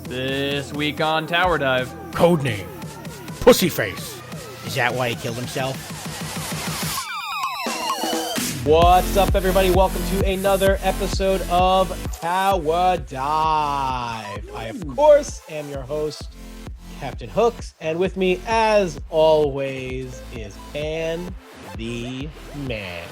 This week on Tower Dive. Codename. Pussyface. Is that why he killed himself? What's up, everybody? Welcome to another episode of Tower Dive. I, of course, am your host, Captain Hooks, and with me, as always, is Pan the Man.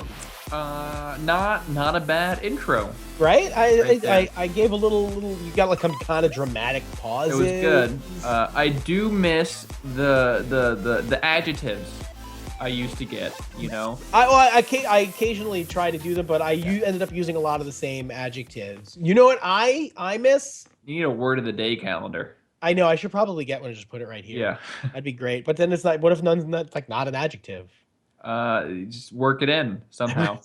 Not a bad intro. Right? Right I gave a little. You got like some kind of dramatic pause. It was good. I do miss the adjectives I used to get. You know. I occasionally try to do them, but ended up using a lot of the same adjectives. You know what I miss? You need a word of the day calendar. I know. I should probably get one and just put it right here. Yeah. That'd be great. But then it's like, what if none's not an adjective? Just work it in somehow.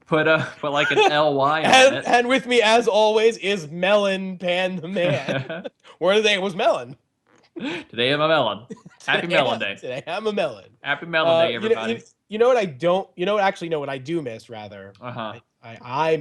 put like an ly on it. And with me, as always, is Melon Pan the Man. Where today was Melon. Today I'm a melon. Happy Melon Day. Today I'm a melon. Happy Melon Day, everybody. You know what I don't. You know what? Actually, know what I do miss. Rather, I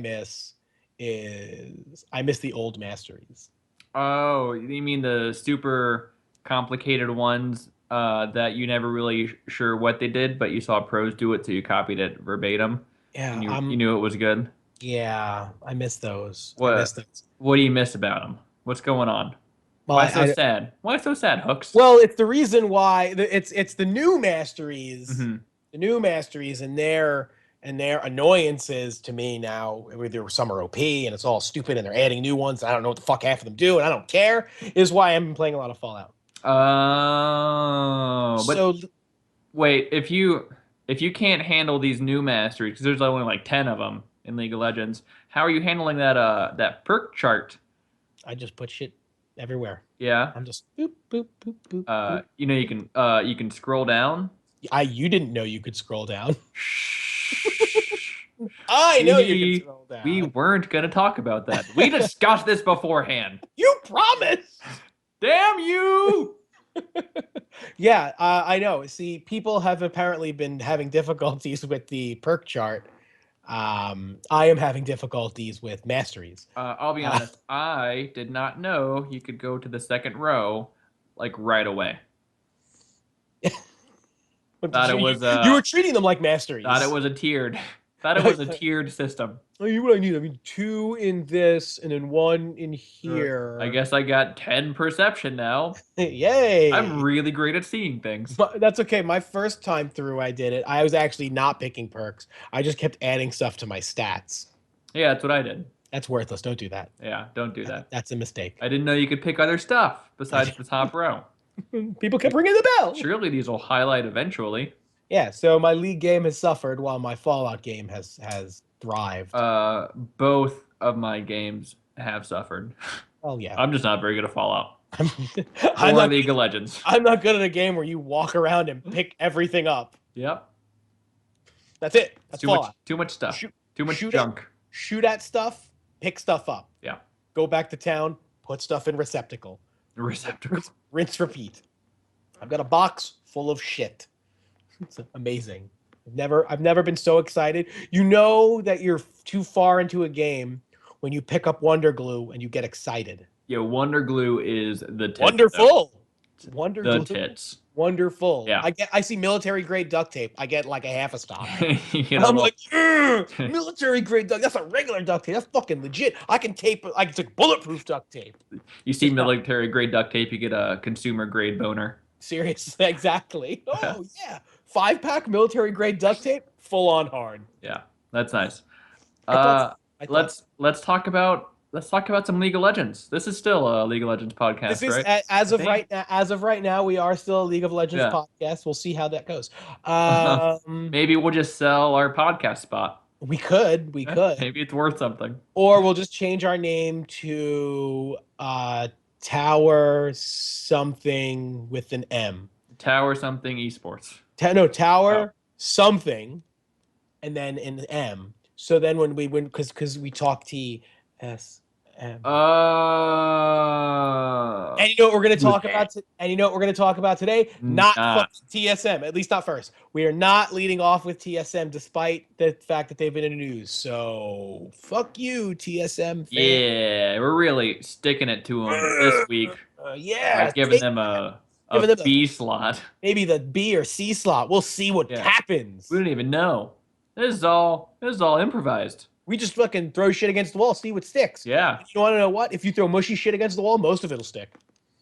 miss the old masteries. Oh, you mean the super complicated ones that you never really sure what they did, but you saw pros do it, so you copied it verbatim. Yeah, and you knew it was good. Yeah, I miss those. What do you miss about them? What's going on? Well, Why so sad? Why so sad, Hooks? Well, it's the reason why it's the new masteries, the new masteries, and their annoyances to me now. There some are OP and it's all stupid, and they're adding new ones. I don't know what the fuck half of them do, and I don't care. Is why I'm playing a lot of Fallout. Oh, but wait, if you can't handle these new masteries, because there's only like 10 of them in League of Legends, how are you handling that perk chart? I just put shit everywhere. Yeah. I'm just boop boop boop boop. Boop. You can scroll down. You didn't know you could scroll down. I know you can scroll down. We weren't gonna talk about that. We discussed this beforehand. You promised. Damn you! Yeah, I know. See, people have apparently been having difficulties with the perk chart. I am having difficulties with masteries. I'll be honest. I did not know you could go to the second row, like right away. You were treating them like masteries. Thought it was a tiered. Thought it was a tiered system. Oh, you what I need? I mean, 2 in this and then 1 in here. I guess I got 10 perception now. Yay! I'm really great at seeing things. But that's okay. My first time through, I did it. I was actually not picking perks. I just kept adding stuff to my stats. Yeah, that's what I did. That's worthless. Don't do that. Yeah, don't do that. That's a mistake. I didn't know you could pick other stuff besides the top row. People kept ringing the bell. Surely these will highlight eventually. Yeah, so my league game has suffered while my Fallout game has thrived. Both of my games have suffered. Oh yeah. I'm just not very good at Fallout. I'm not League of Legends. I'm not good at a game where you walk around and pick everything up. Yep. That's it. That's Fallout. Too much stuff. Too much junk. Shoot at stuff, pick stuff up. Yeah. Go back to town, put stuff in receptacle. Rinse, repeat. I've got a box full of shit. It's amazing. I've never been so excited. You know that you're too far into a game when you pick up Wonder Glue and you get excited. Yeah, Wonder Glue is the tits. Wonderful. Wonder the Glue. Tits. Wonderful. Yeah. I see military grade duct tape. I get like a half a stop. I'm like, military grade duct. That's a regular duct tape. That's fucking legit. I can take bulletproof duct tape. You see military grade duct tape, you get a consumer grade boner. Seriously, exactly. Oh yeah. 5-pack military grade duct tape, full on hard. Yeah, that's nice. Let's talk about some League of Legends. This is still a League of Legends podcast, right? As of right now, we are still a League of Legends podcast. We'll see how that goes. Maybe we'll just sell our podcast spot. We could. Maybe it's worth something. Or we'll just change our name to Tower something with an M. Tower something esports. Tower something, and then an M. So then when we win, because we talk TSM. And you know what we're going to talk Yeah. about? And you know what we're going to talk about today? Not Nah. fucking TSM. At least not first. We are not leading off with TSM, despite the fact that they've been in the news. So fuck you, TSM fan. Yeah, we're really sticking it to them this week. Yeah, Giving them a B slot. maybe the B or C slot. We'll see what Yeah. happens. We don't even know. This is all improvised. We just fucking throw shit against the wall, see what sticks. Yeah. You want to know what? If you throw mushy shit against the wall, most of it'll stick.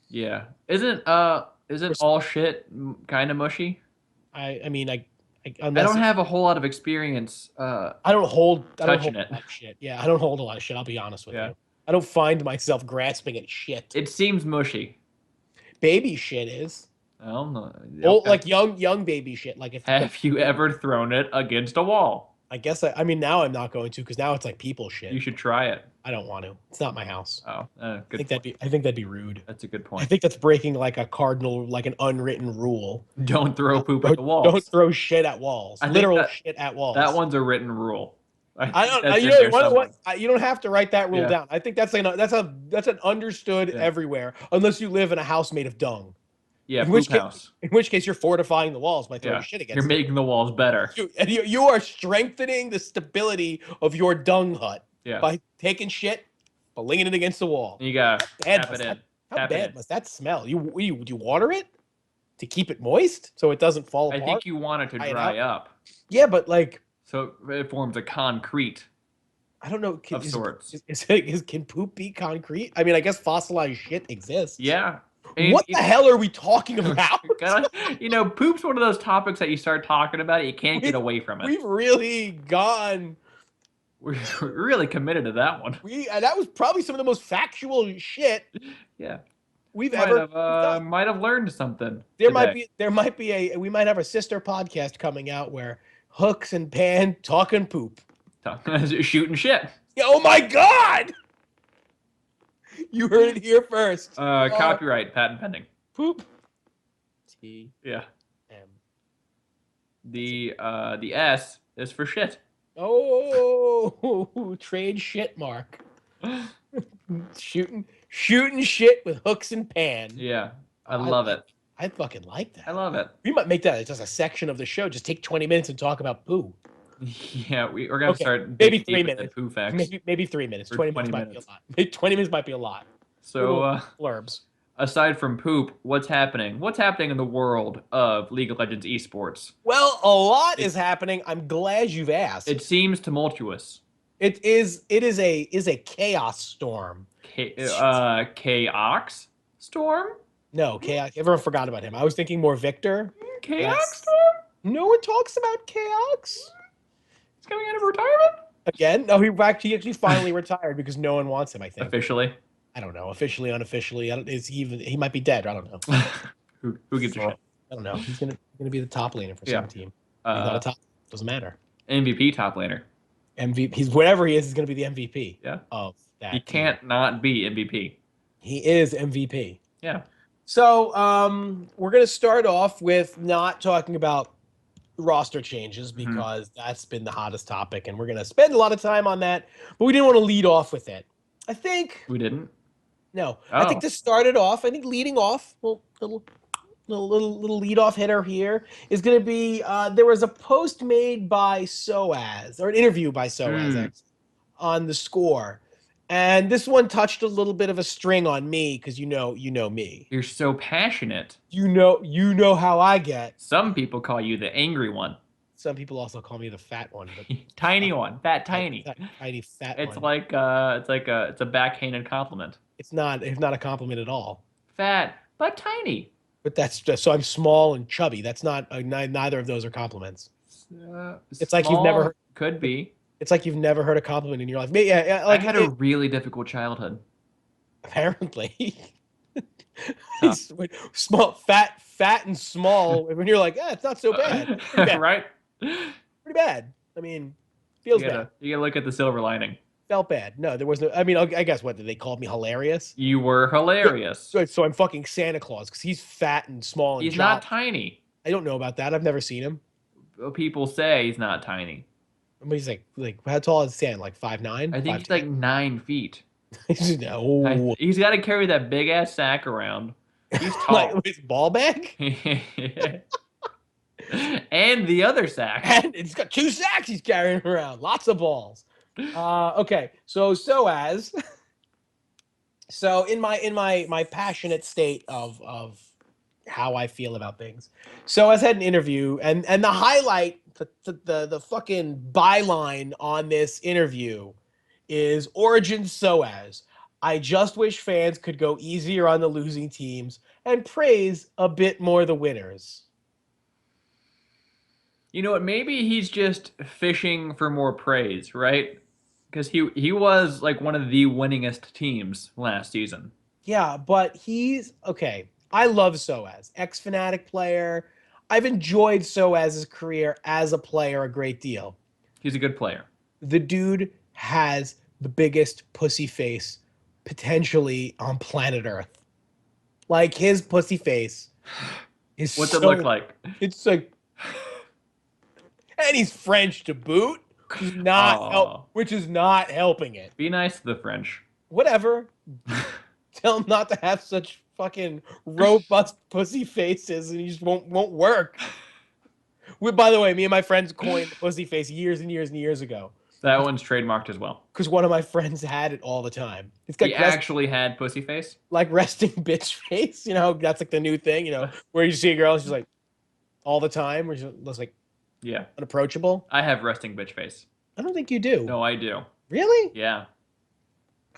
Yeah. Isn't all shit kind of mushy? I mean, I don't have a whole lot of experience. I don't hold it. a lot of shit. Yeah, I don't hold a lot of shit. I'll be honest with you. I don't find myself grasping at shit. It seems mushy. Baby shit is. I don't know. Okay. Like young baby shit. Like if have you ever thrown it against a wall? I guess I mean now I'm not going to because now it's like people shit. You should try it. I don't want to. It's not my house. Oh, good. I think that'd be rude. That's a good I point. think that's breaking like a cardinal, like an unwritten rule. Don't throw poop at the walls. Don't throw shit at walls. Literal shit at walls. That one's a written rule. I don't. You know what? You don't have to write that rule down. I think that's an understood everywhere, unless you live in a house made of dung. Yeah, in which case you're fortifying the walls by throwing shit against. You're making the walls better. You are strengthening the stability of your dung hut by taking shit, flinging it against the wall. You gotta tap it in. How bad must that smell? You water it to keep it moist so it doesn't fall apart? I think you want it to dry up. Yeah, but like so it forms a concrete. I don't know. Of sorts. Can poop be concrete? I mean, I guess fossilized shit exists. Yeah. And what the hell are we talking about? Poop's one of those topics that you start talking about, you can't get away from it. We've really gone. We're really committed to that one. That was probably some of the most factual shit. Yeah. We might have learned something. We might have a sister podcast coming out where Hooks and Pan talking poop. Shooting shit. Oh my God! You heard it here first. Copyright, patent pending. Poop. T. Yeah. M. The S is for shit. Oh, trade shit mark. shooting shit with Hooks and Pan. Yeah, I love it. I fucking like that. I love it. We might make that just a section of the show. Just take 20 minutes and talk about poo. Yeah, we're gonna start. Maybe 3 minutes. Poo facts. Maybe 3 minutes. 20 minutes might be a lot. Maybe 20 minutes might be a lot. So blurbs. Aside from poop, what's happening? What's happening in the world of League of Legends esports? Well, a lot is happening. I'm glad you've asked. It seems tumultuous. It is a chaos storm. Chaos storm? No, chaos. Everyone forgot about him. I was thinking more Victor. Chaos storm? No one talks about chaos. He's coming out of retirement? Again? No, he actually finally retired because no one wants him, I think. Officially? I don't know. Officially, unofficially. He might be dead. I don't know. Who gives a shit? I don't know. He's gonna be the top laner for some team. He's not a top. Doesn't matter. MVP top laner. MVP. He's whatever he is. He's gonna be the MVP. Yeah. Of that. He can't not be MVP. He is MVP. Yeah. So we're gonna start off with not talking about roster changes because that's been the hottest topic, and we're gonna spend a lot of time on that. But we didn't want to lead off with it. I think we didn't. No, I think this started off. I think leading off, little lead off hitter here is going to be. There was a post made by Soaz or an interview by Soaz actually, on the score, and this one touched a little bit of a string on me because you know me. You're so passionate. You know how I get. Some people call you the angry one. Some people also call me the fat one, but tiny one, fat tiny. Tiny fat it's one. It's a backhanded compliment. It's not a compliment at all. Fat but tiny. But that's just so I'm small and chubby. That's not neither of those are compliments. It's like you've never heard, could be. It's like you've never heard a compliment in your life. Yeah, like I had a really difficult childhood. Apparently. Small, fat and small. When you're like, it's not so bad. Right? Pretty bad. I mean, feels bad. You gotta look at the silver lining. Felt bad. No, there was no. I mean, I guess what did they call me hilarious? You were hilarious. So I'm fucking Santa Claus because he's fat and small and he's not tiny. I don't know about that. I've never seen him. People say he's not tiny. But he's like how tall is Santa? Like 5'9"? I think he's like 9 feet. No. He's got to carry that big ass sack around. He's Like tall. his ball bag? And the other sack. And it's got 2 sacks he's carrying around. Lots of balls. Okay, so Soaz. So in my passionate state of how I feel about things. Soaz had an interview, and the highlight, the fucking byline on this interview is Origin Soaz. I just wish fans could go easier on the losing teams and praise a bit more the winners. You know what? Maybe he's just fishing for more praise, right? Because he was like one of the winningest teams last season. Yeah, but he's okay. I love Soaz, ex-Fnatic player. I've enjoyed Soaz's career as a player a great deal. He's a good player. The dude has the biggest pussy face potentially on planet Earth. Like his pussy face is What's so, it look like? It's like, and he's French to boot, which is not helping it. Be nice to the French. Whatever. Tell him not to have such fucking robust pussy faces, and he just won't work. By the way, me and my friends coined the pussy face years and years and years ago. That one's trademarked as well. Because one of my friends had it all the time. It's got he actually had pussy face? Like resting bitch face. You know, that's like the new thing, you know, where you see a girl, she's like, all the time, where she looks like unapproachable. I have resting bitch face. I don't think you do. No, I do. Really? Yeah.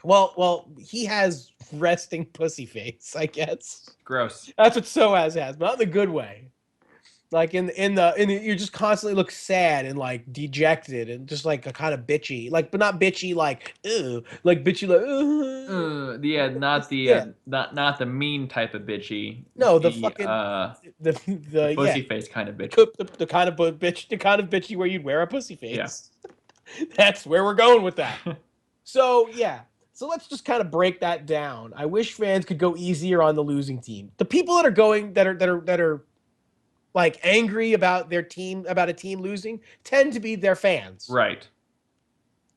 Well, he has resting pussy face, I guess. Gross. That's what Soaz has, but not in the good way. Like in the you just constantly look sad and like dejected and just like a kind of bitchy, like but not bitchy like ew, like bitchy like yeah, not the not the mean type of bitchy. No, the fucking the pussy face kind of bitch. The kind of bitchy where you'd wear a pussy face. Yeah. That's where we're going with that. So yeah. So let's just kind of break that down. I wish fans could go easier on the losing team. The people that are like angry about their team, about a team losing, tend to be their fans. Right.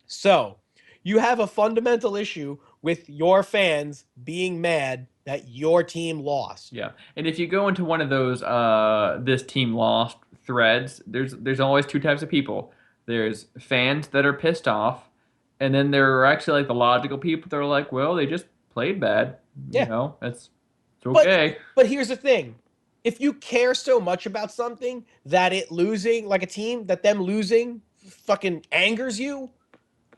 So you have a fundamental issue with your fans being mad that your team lost. Yeah. And if you go into one of those this team lost threads, there's always 2 types of people. There's fans that are pissed off, and then there are actually like the logical people that are like, well, they just played bad. Yeah. You know, it's okay. But here's the thing. If you care so much about something that it losing, like a team, that them losing fucking angers you,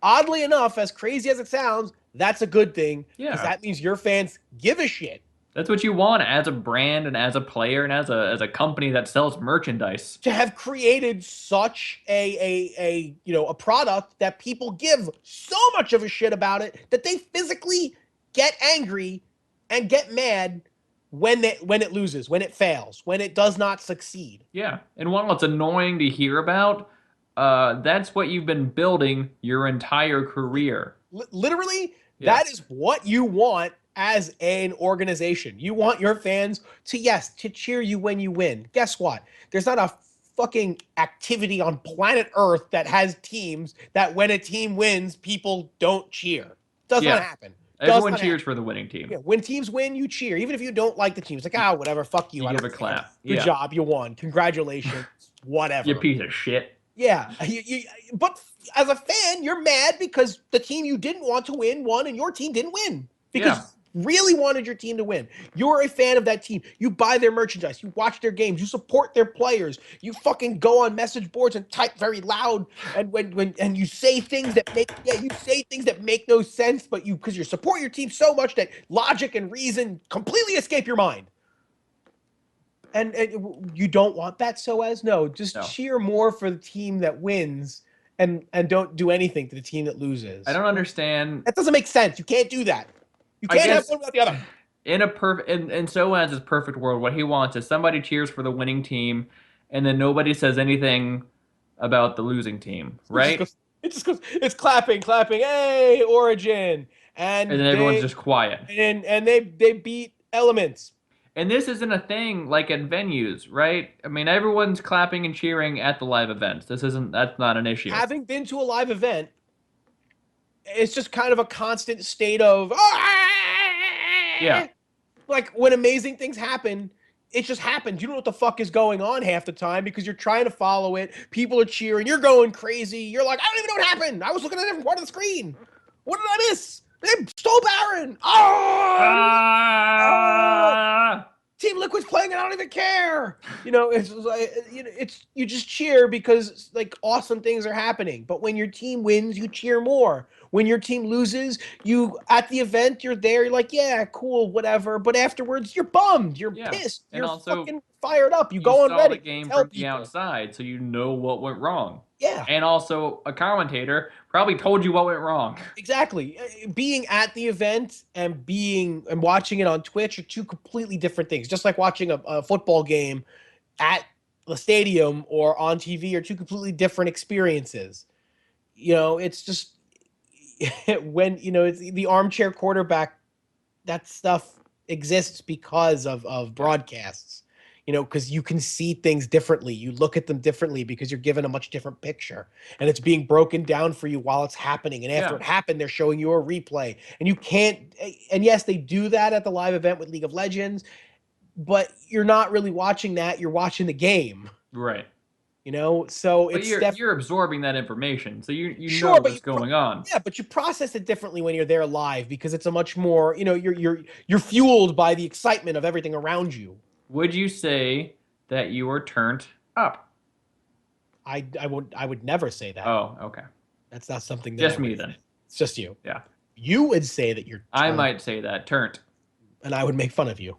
oddly enough, as crazy as it sounds, that's a good thing. Yeah. Because that means your fans give a shit. That's what you want as a brand and as a player and as a company that sells merchandise. To have created such a product that people give so much of a shit about it that they physically get angry and get mad when it loses, when it fails, when it does not succeed. Yeah. And while it's annoying to hear about, that's what you've been building your entire career. Literally, that is what you want as an organization. You want your fans to cheer you when you win. Guess what? There's not a fucking activity on planet Earth that has teams that when a team wins, people don't cheer. Does not happen. Everyone cheers for the winning team. Yeah, when teams win, you cheer. Even if you don't like the team. It's like, whatever, fuck you. You give a clap. Good job, you won. Congratulations. Whatever. You piece of shit. Yeah. But as a fan, you're mad because the team you didn't want to win won and your team didn't win. Because you really wanted your team to win. You're a fan of that team. You buy their merchandise. You watch their games. You support their players. You fucking go on message boards and type very loud. And when you say things that make no sense, but because you support your team so much that logic and reason completely escape your mind. And you don't want that, Soaz? No, just cheer more for the team that wins and don't do anything to the team that loses. I don't understand. That doesn't make sense. You can't do that. You can't have one without the other. In Soaz's perfect world, what he wants is somebody cheers for the winning team, and then nobody says anything about the losing team, right? It just goes. It's clapping, hey, Origin, and then everyone's just quiet. And they beat Elements. And this isn't a thing like at venues, right? I mean, everyone's clapping and cheering at the live events. That's not an issue. Having been to a live event, it's just kind of a constant state of Yeah. like when amazing things happen, it just happens. You don't know what the fuck is going on half the time because you're trying to follow it. People are cheering. You're going crazy. You're like, I don't even know what happened. I was looking at a different part of the screen. What did I miss? They stole Baron. Oh, Team Liquid's playing and I don't even care. It's like, it's you just cheer because like awesome things are happening. But when your team wins, you cheer more. When your team loses, you at the event, you're there, you're like, yeah, cool, whatever. But afterwards, you're bummed, you're pissed, and you're also, fucking fired up. You you go on saw the Reddit, game tell from the people. outside, so you know what went wrong. Yeah. And also, a commentator probably told you what went wrong. Exactly. Being at the event and watching it on Twitch are two completely different things. Just like watching a football game at the stadium or on TV are two completely different experiences. It's just when it's the armchair quarterback, that stuff exists because of broadcasts. Because you can see things differently. You look at them differently because you're given a much different picture. And it's being broken down for you while it's happening. And after it happened, they're showing you a replay. And you can't, and yes, they do that at the live event with League of Legends, but you're not really watching that. You're watching the game. Right. So but it's you're absorbing that information, so you sure, know but what's going on. Yeah, but you process it differently when you're there live because it's a much more, you're fueled by the excitement of everything around you. Would you say that you were turned up? I would never say that. Oh, okay. That's not something that just me then. It's just you. Yeah. You would say that you're I might say that. Turned. And I would make fun of you.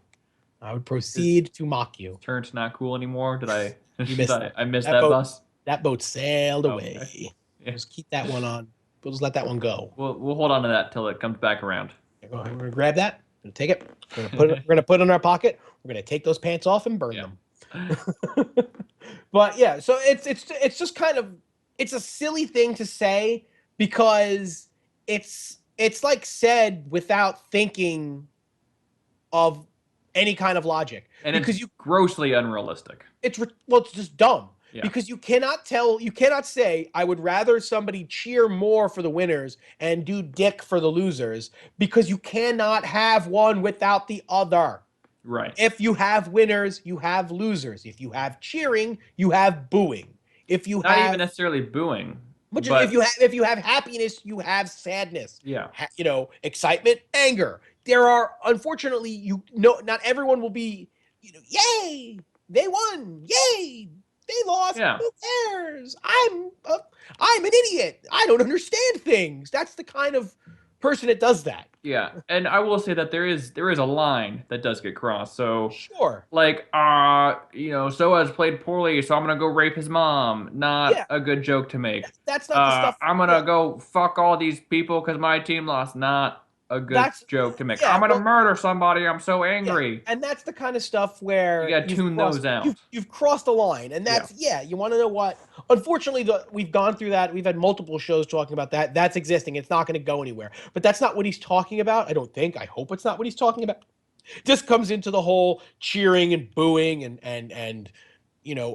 I would proceed to mock you. Turned not cool anymore. Did I I missed that boat, bus? That boat sailed away. Okay. Yeah. Just keep that one on. We'll just let that one go. We'll hold on to that till it comes back around. We're gonna grab that. We're gonna take it. We're gonna put it in our pocket. We're gonna take those pants off and burn them. But yeah, so it's just kind of, it's a silly thing to say because it's like said without thinking of any kind of logic. And because it's grossly unrealistic. It's just dumb. Yeah. Because you cannot say, I would rather somebody cheer more for the winners and do dick for the losers, because you cannot have one without the other. Right. If you have winners, you have losers. If you have cheering, you have booing. If you not even necessarily booing. But if you have happiness, you have sadness. Yeah. Excitement, anger. There are, unfortunately, not everyone will be, yay, they won, yay, they lost. Yeah. Who cares? I'm an idiot. I don't understand things. That's the kind of person that does that. Yeah, and I will say that there is a line that does get crossed. So sure, like Soaz played poorly, so I'm gonna go rape his mom. Not a good joke to make. That's not the stuff. I'm gonna go fuck all these people because my team lost. Not a good joke to make. I'm gonna murder somebody. I'm so angry. Yeah. And that's the kind of stuff where you gotta tune those out. You've crossed the line, and that's you want to know what? Unfortunately, we've gone through that. We've had multiple shows talking about that. That's existing. It's not going to go anywhere. But that's not what he's talking about. I don't think. I hope it's not what he's talking about. This comes into the whole cheering and booing and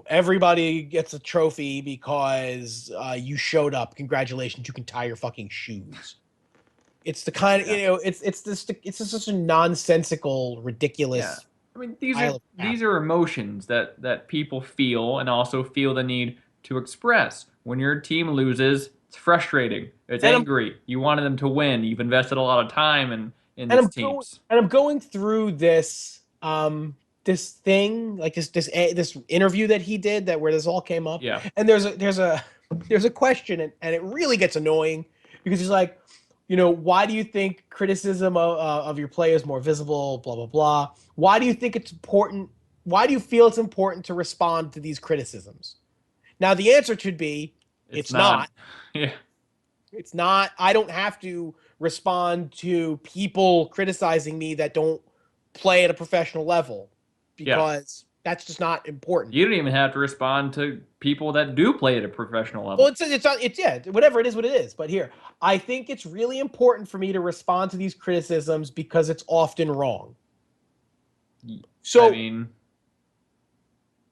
everybody gets a trophy because you showed up. Congratulations! You can tie your fucking shoes. It's the kind of it's just such a nonsensical, ridiculous. Yeah. I mean, these are emotions that people feel and also feel the need to express. When your team loses, it's frustrating. It's angry. You wanted them to win. You've invested a lot of time in these teams. And I'm going through this this thing, like this interview that he did where this all came up. Yeah. And there's a question and it really gets annoying because he's like, why do you think criticism of your play is more visible, blah, blah, blah. Why do you think it's important? Why do you feel it's important to respond to these criticisms? Now, the answer should be, it's not. Yeah. It's not. I don't have to respond to people criticizing me that don't play at a professional level because that's just not important. You don't even have to respond to people that do play at a professional level. Well, it's whatever it is, what it is. But here, I think it's really important for me to respond to these criticisms because it's often wrong. So I mean,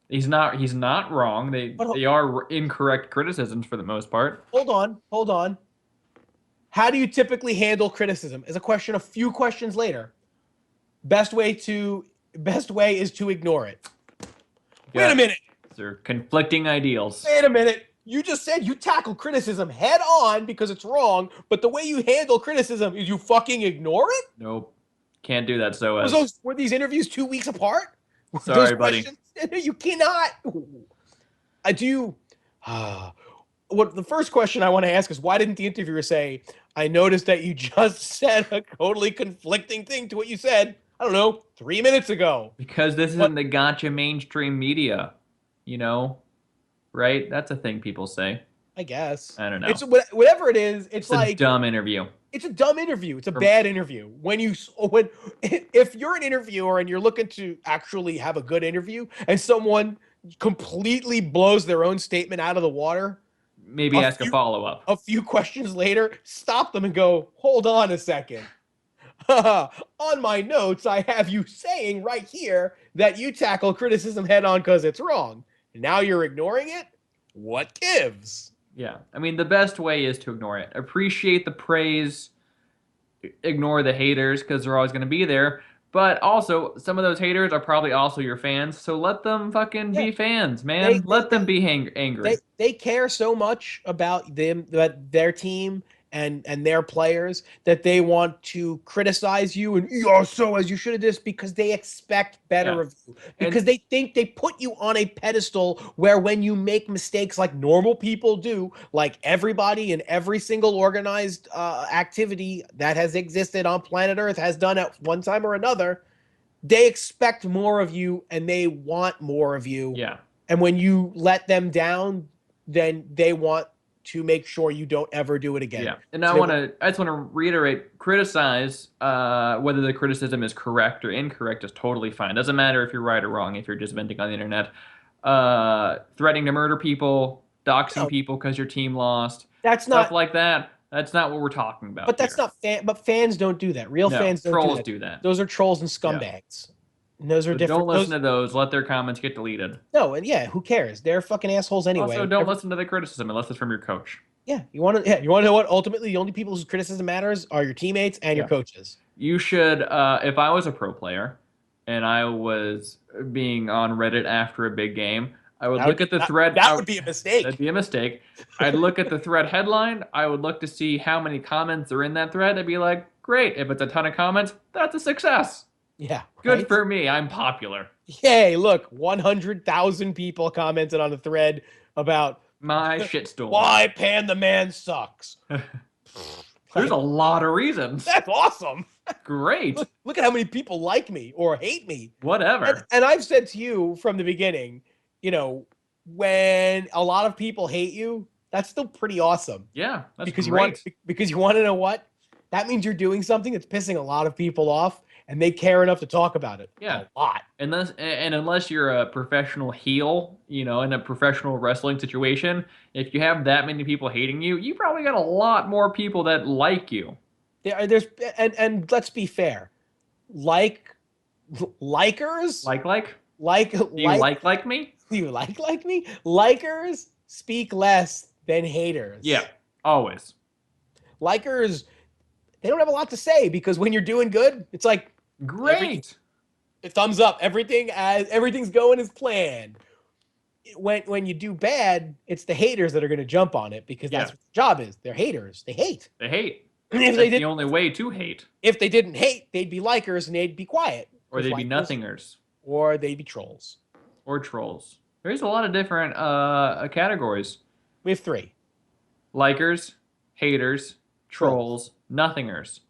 he's not wrong. They are incorrect criticisms for the most part. Hold on. How do you typically handle criticism? Is a question a few questions later. Best way is to ignore it. Wait a minute. They're conflicting ideals. Wait a minute. You just said you tackle criticism head on because it's wrong, but the way you handle criticism is you fucking ignore it? Nope. Can't do that, Soaz. Were these interviews 2 weeks apart? Sorry, buddy. You cannot. I do. What the first question I want to ask is, why didn't the interviewer say, I noticed that you just said a totally conflicting thing to what you said, I don't know, 3 minutes ago? Because this isn't the gotcha mainstream media, you know? Right? That's a thing people say. I guess. I don't know. It's whatever it is. It's like a dumb interview. It's a dumb interview. It's a bad interview. If you're an interviewer and you're looking to actually have a good interview, and someone completely blows their own statement out of the water, maybe ask a follow-up. A few questions later, stop them and go, hold on a second. On my notes, I have you saying right here that you tackle criticism head on because it's wrong. Now you're ignoring it? What gives? Yeah. I mean, the best way is to ignore it. Appreciate the praise. Ignore the haters because they're always going to be there. But also, some of those haters are probably also your fans. So let them fucking be fans, man. Let them be angry. They care so much about their team and their players that they want to criticize you and so as you should have this because they expect better of you. Because they think they put you on a pedestal where when you make mistakes like normal people do, like everybody in every single organized activity that has existed on planet Earth has done at one time or another, they expect more of you and they want more of you. Yeah. And when you let them down, then they want to make sure you don't ever do it again. Yeah, and I just want to reiterate, criticize whether the criticism is correct or incorrect is totally fine. Doesn't matter if you're right or wrong if you're just venting on the internet. Threatening to murder people, doxing people because your team lost, stuff like that. That's not what we're talking about. But that's not but fans don't do that. Real fans don't trolls do that. Those are trolls and scumbags. And those are different. Don't listen to those. Let their comments get deleted. No, and who cares? They're fucking assholes anyway. Also, don't listen to the criticism unless it's from your coach. Yeah, you want to know what? Ultimately, the only people whose criticism matters are your teammates and your coaches. You should, if I was a pro player and I was being on Reddit after a big game, I would look at the thread. That would be a mistake. That'd be a mistake. I'd look at the thread headline. I would look to see how many comments are in that thread. I'd be like, great. If it's a ton of comments, that's a success. Yeah. Good for me. I'm popular. Yay, look, 100,000 people commented on the thread about my shitstorm. Why Pan the Man sucks. There's a lot of reasons. That's awesome. Great. Look at how many people like me or hate me. Whatever. And I've said to you from the beginning, when a lot of people hate you, that's still pretty awesome. Yeah, that's because great. Because you want to know what? That means you're doing something that's pissing a lot of people off, and they care enough to talk about it. Yeah. A lot. Unless you're a professional heel, in a professional wrestling situation, if you have that many people hating you, you probably got a lot more people that like you. There's and let's be fair. Likers? Do you like me? Do you like me? Likers speak less than haters. Yeah, always. Likers, they don't have a lot to say because when you're doing good, it's like great. Thumbs up. Everything's going as planned. When you do bad, it's the haters that are going to jump on it because that's what the job is. They're haters. They hate. They hate. That's the only way to hate. If they didn't hate, they'd be likers and they'd be quiet. Or they'd be nothingers. Or they'd be trolls. Or trolls. There's a lot of different categories. We have 3. Likers, haters, trolls, nothingers.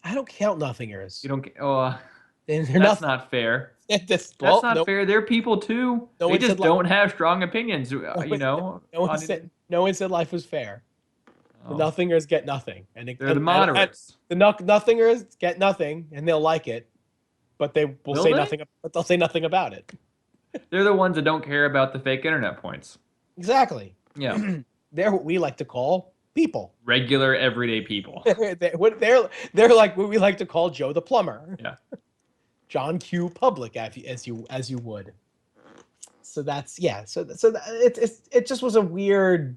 I don't count nothingers. You don't. Oh, that's not fair. That's not fair. They're people too. They just don't have strong opinions. No one said life was fair. The nothingers get nothing, they're the moderates. The nothingers get nothing, and they'll like it, but they will say nothing. But they'll say nothing about it. They're the ones that don't care about the fake internet points. Exactly. Yeah. They're what we like to call people. Regular, everyday people. they're like what we like to call Joe the plumber. Yeah. John Q. Public, as you would. So that's So it just was a weird.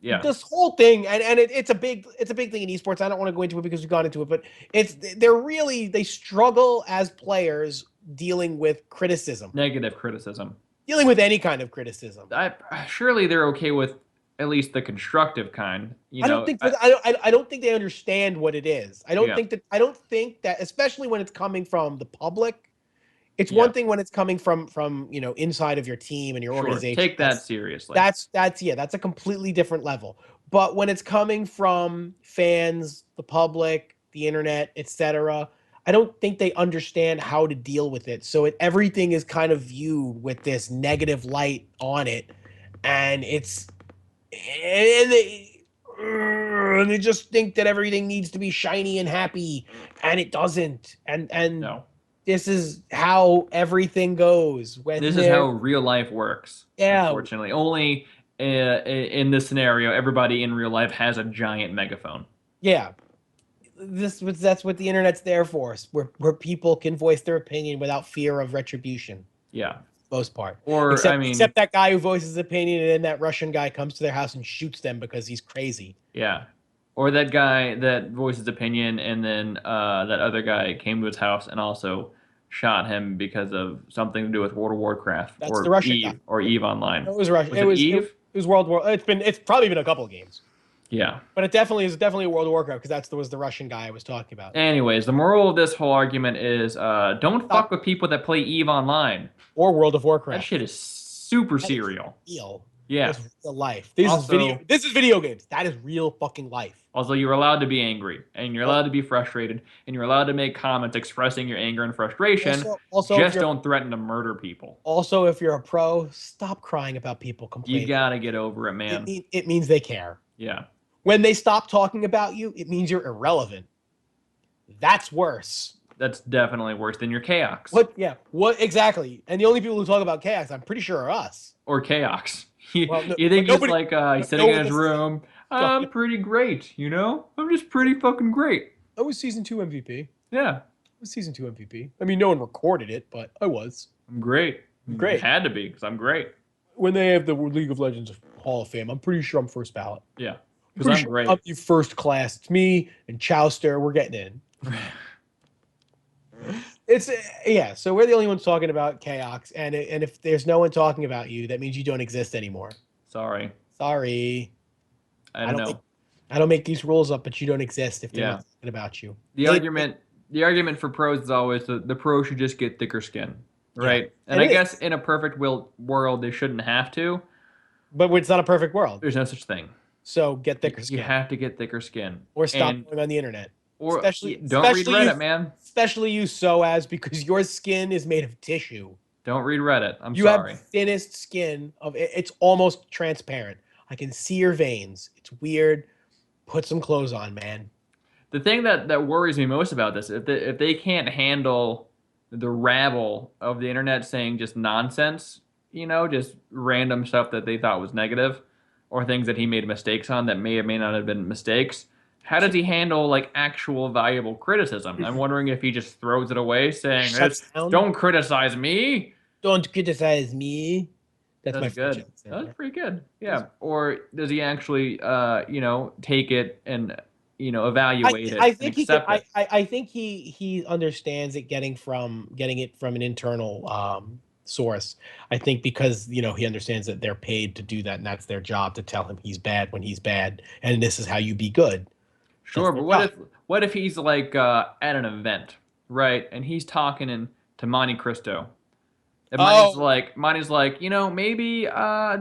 Yeah. This whole thing, and it's a big thing in esports. I don't want to go into it because we've gone into it, but they struggle as players dealing with criticism, Negative criticism. dealing with any kind of criticism. Surely they're okay with at least the constructive kind. I don't think I don't think they understand what it is. I don't think that especially when it's coming from the public. It's one thing when it's coming from inside of your team and your organization. Take that seriously. That's a completely different level. But when it's coming from fans, the public, the internet, etc., I don't think they understand how to deal with it. So everything is kind of viewed with this negative light on it, and they just think that everything needs to be shiny and happy, and it doesn't. And no. This is how everything goes. This is how real life works. Yeah. Unfortunately, only in this scenario, everybody in real life has a giant megaphone. Yeah, that's what the internet's there for, where people can voice their opinion without fear of retribution. Yeah, most part. Or except that guy who voices his opinion, and then that Russian guy comes to their house and shoots them because he's crazy. Yeah. Or that guy that voices opinion, and then that other guy came to his house and also shot him because of something to do with World of Warcraft. That's the Russian guy. Or EVE Online. No, it was Russian. It was EVE? It was World War. It's probably been a couple of games. Yeah. But it definitely is a World of Warcraft because was the Russian guy I was talking about. Anyways, the moral of this whole argument is don't fuck with people that play EVE Online. Or World of Warcraft. That shit is super serial. Real. Yeah. That's real life. This is video games. That is real fucking life. Also, you're allowed to be angry, and you're allowed to be frustrated, and you're allowed to make comments expressing your anger and frustration. Also just don't threaten to murder people. Also, if you're a pro, stop crying about people complaining. You gotta get over it, man. It means they care. Yeah. When they stop talking about you, it means you're irrelevant. That's worse. That's definitely worse than your chaos. What? Yeah. What exactly? And the only people who talk about chaos, I'm pretty sure, are us. Or chaos. You think nobody, he's sitting in his room? I'm pretty great, you know? I'm just pretty fucking great. I was season 2 MVP. Yeah. I was season 2 MVP. I mean, no one recorded it, but I was. I'm great. Great. It had to be, because I'm great. When they have the League of Legends Hall of Fame, I'm pretty sure I'm first ballot. Yeah. Because I'm great. I'm the first class. It's me and Chowster. We're getting in. So we're the only ones talking about chaos, and if there's no one talking about you, that means you don't exist anymore. Sorry. I don't make these rules up, but you don't exist if they're not talking about you. The argument for pros is always the pro should just get thicker skin, right? Yeah. And I guess in a perfect world they shouldn't have to. But it's not a perfect world. There's no such thing. So get thicker skin. You have to get thicker skin. Or stop going on the internet. Or don't read Reddit, man. Especially you, Soaz, because your skin is made of tissue. Don't read Reddit. You have the thinnest skin of it. It's almost transparent. I can see your veins. It's weird. Put some clothes on, man. The thing that worries me most about this, if they can't handle the rabble of the internet saying just nonsense, just random stuff that they thought was negative, or things that he made mistakes on that may or may not have been mistakes, how does he handle actual valuable criticism? I'm wondering if he just throws it away, saying, "Don't criticize me. Don't criticize me." That's my good. That's pretty good. Yeah. Or does he actually, take it and evaluate it? I think he understands it getting it from an internal source. I think because he understands that they're paid to do that, and that's their job to tell him he's bad when he's bad, and this is how you be good. Sure, but what if he's at an event, right, and he's talking to Monte Cristo, and Monte's like, maybe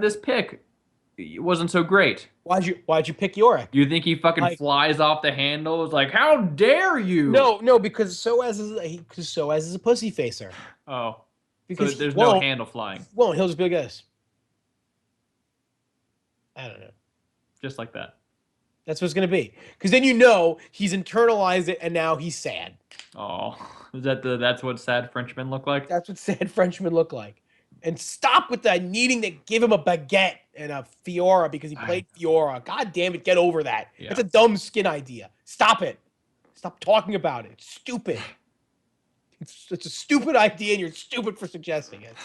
this pick wasn't so great. Why'd you pick Yorick? You think he fucking flies off the handle? Like, how dare you? No, because Soaz is a pussy facer. Oh, because there's no handle flying. He'll just be like this. I don't know. Just like that. That's what it's going to be. Because then he's internalized it, and now he's sad. Oh, that's what sad Frenchmen look like? That's what sad Frenchmen look like. And stop with that needing to give him a Baguette and a Fiora because he played Fiora. God damn it, get over that. Yeah. It's a dumb skin idea. Stop it. Stop talking about it. It's stupid. It's a stupid idea, and you're stupid for suggesting it.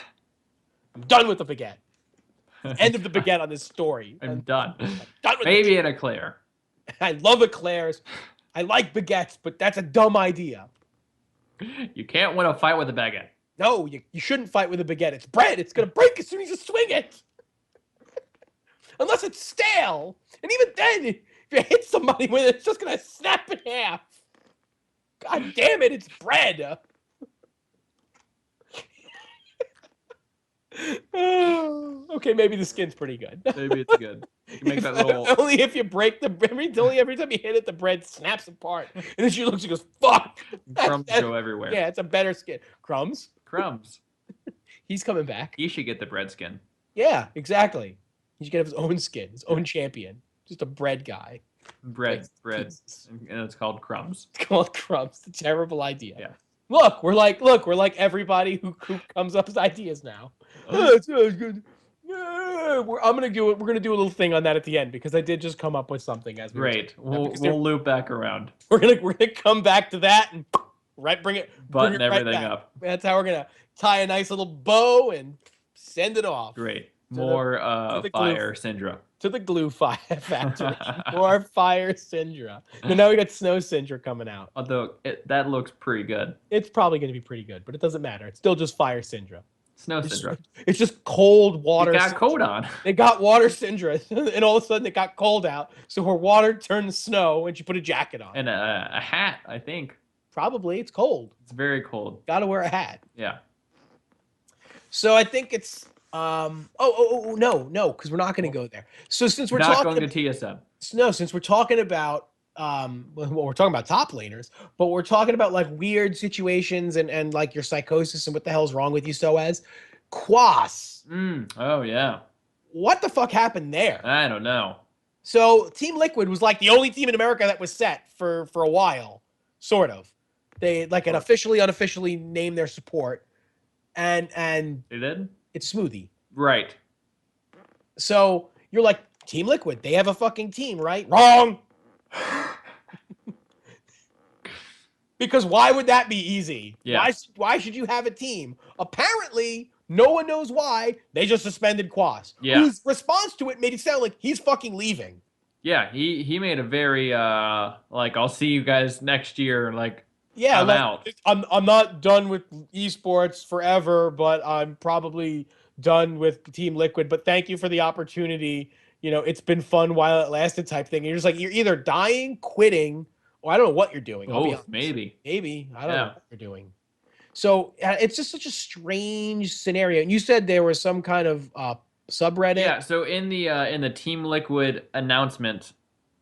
I'm done with the Baguette. End of the Baguette on this story. I'm done. Done with Maybe an eclair. I love eclairs. I like baguettes, but that's a dumb idea. You can't win a fight with a baguette. No, you shouldn't fight with a baguette. It's bread. It's going to break as soon as you swing it. Unless it's stale. And even then, if you hit somebody with it, it's just going to snap in half. God damn it, it's bread. Okay, maybe the skin's pretty good. Maybe it's good. You can make that little... Only if you break the bread. Only every time you hit it, the bread snaps apart. And then she looks and goes, fuck. Crumbs go everywhere. Yeah, it's a better skin. Crumbs? Crumbs. He's coming back. He should get the bread skin. Yeah, exactly. He should get his own skin, his own champion. Just a bread guy. Bread. And it's called Crumbs. It's called Crumbs. It's a terrible idea. Yeah. Look, we're like everybody who comes up with ideas now. Oh, it's good. Yeah, we're gonna do a little thing on that at the end because I did just come up with something as we Great. We'll loop back around. We're gonna come back to that and button everything up. That's how we're gonna tie a nice little bow and send it off. Great. More Fire Syndra. To the glue fire factory. More Fire Syndra. And now we got Snow Syndra coming out. Although that looks pretty good. It's probably going to be pretty good, but it doesn't matter. It's still just Fire Syndra. Snow Syndra. It's just cold water. It got cold on. They got water Syndra, and all of a sudden it got cold out. So her water turned to snow, and she put a jacket on. And a hat, I think. Probably. It's cold. It's very cold. Got to wear a hat. Yeah. So I think it's... no, because we're not going to go there. So since we're not talking going to TSM. No, since we're talking about we're talking about top laners, but we're talking about like weird situations and like your psychosis and what the hell's wrong with you, Soaz. Quas. Oh yeah. What the fuck happened there? I don't know. So Team Liquid was like the only team in America that was set for a while, sort of. They like had unofficially named their support, and they did. It's Smoothie. Right. So you're like, Team Liquid, they have a fucking team, right? Wrong. Because why would that be easy? Yeah. Why should you have a team? Apparently, no one knows why. They just suspended Quas. Yeah. Whose response to it made it sound like he's fucking leaving. Yeah, he made a very like, I'll see you guys next year, like, yeah, I'm out. I'm not done with esports forever, but I'm probably done with Team Liquid. But thank you for the opportunity. You know, it's been fun while it lasted type thing. And you're just like, you're either dying, quitting, or I don't know what you're doing. Maybe. I don't know what you're doing. So it's just such a strange scenario. And you said there was some kind of subreddit. Yeah, so in the Team Liquid announcement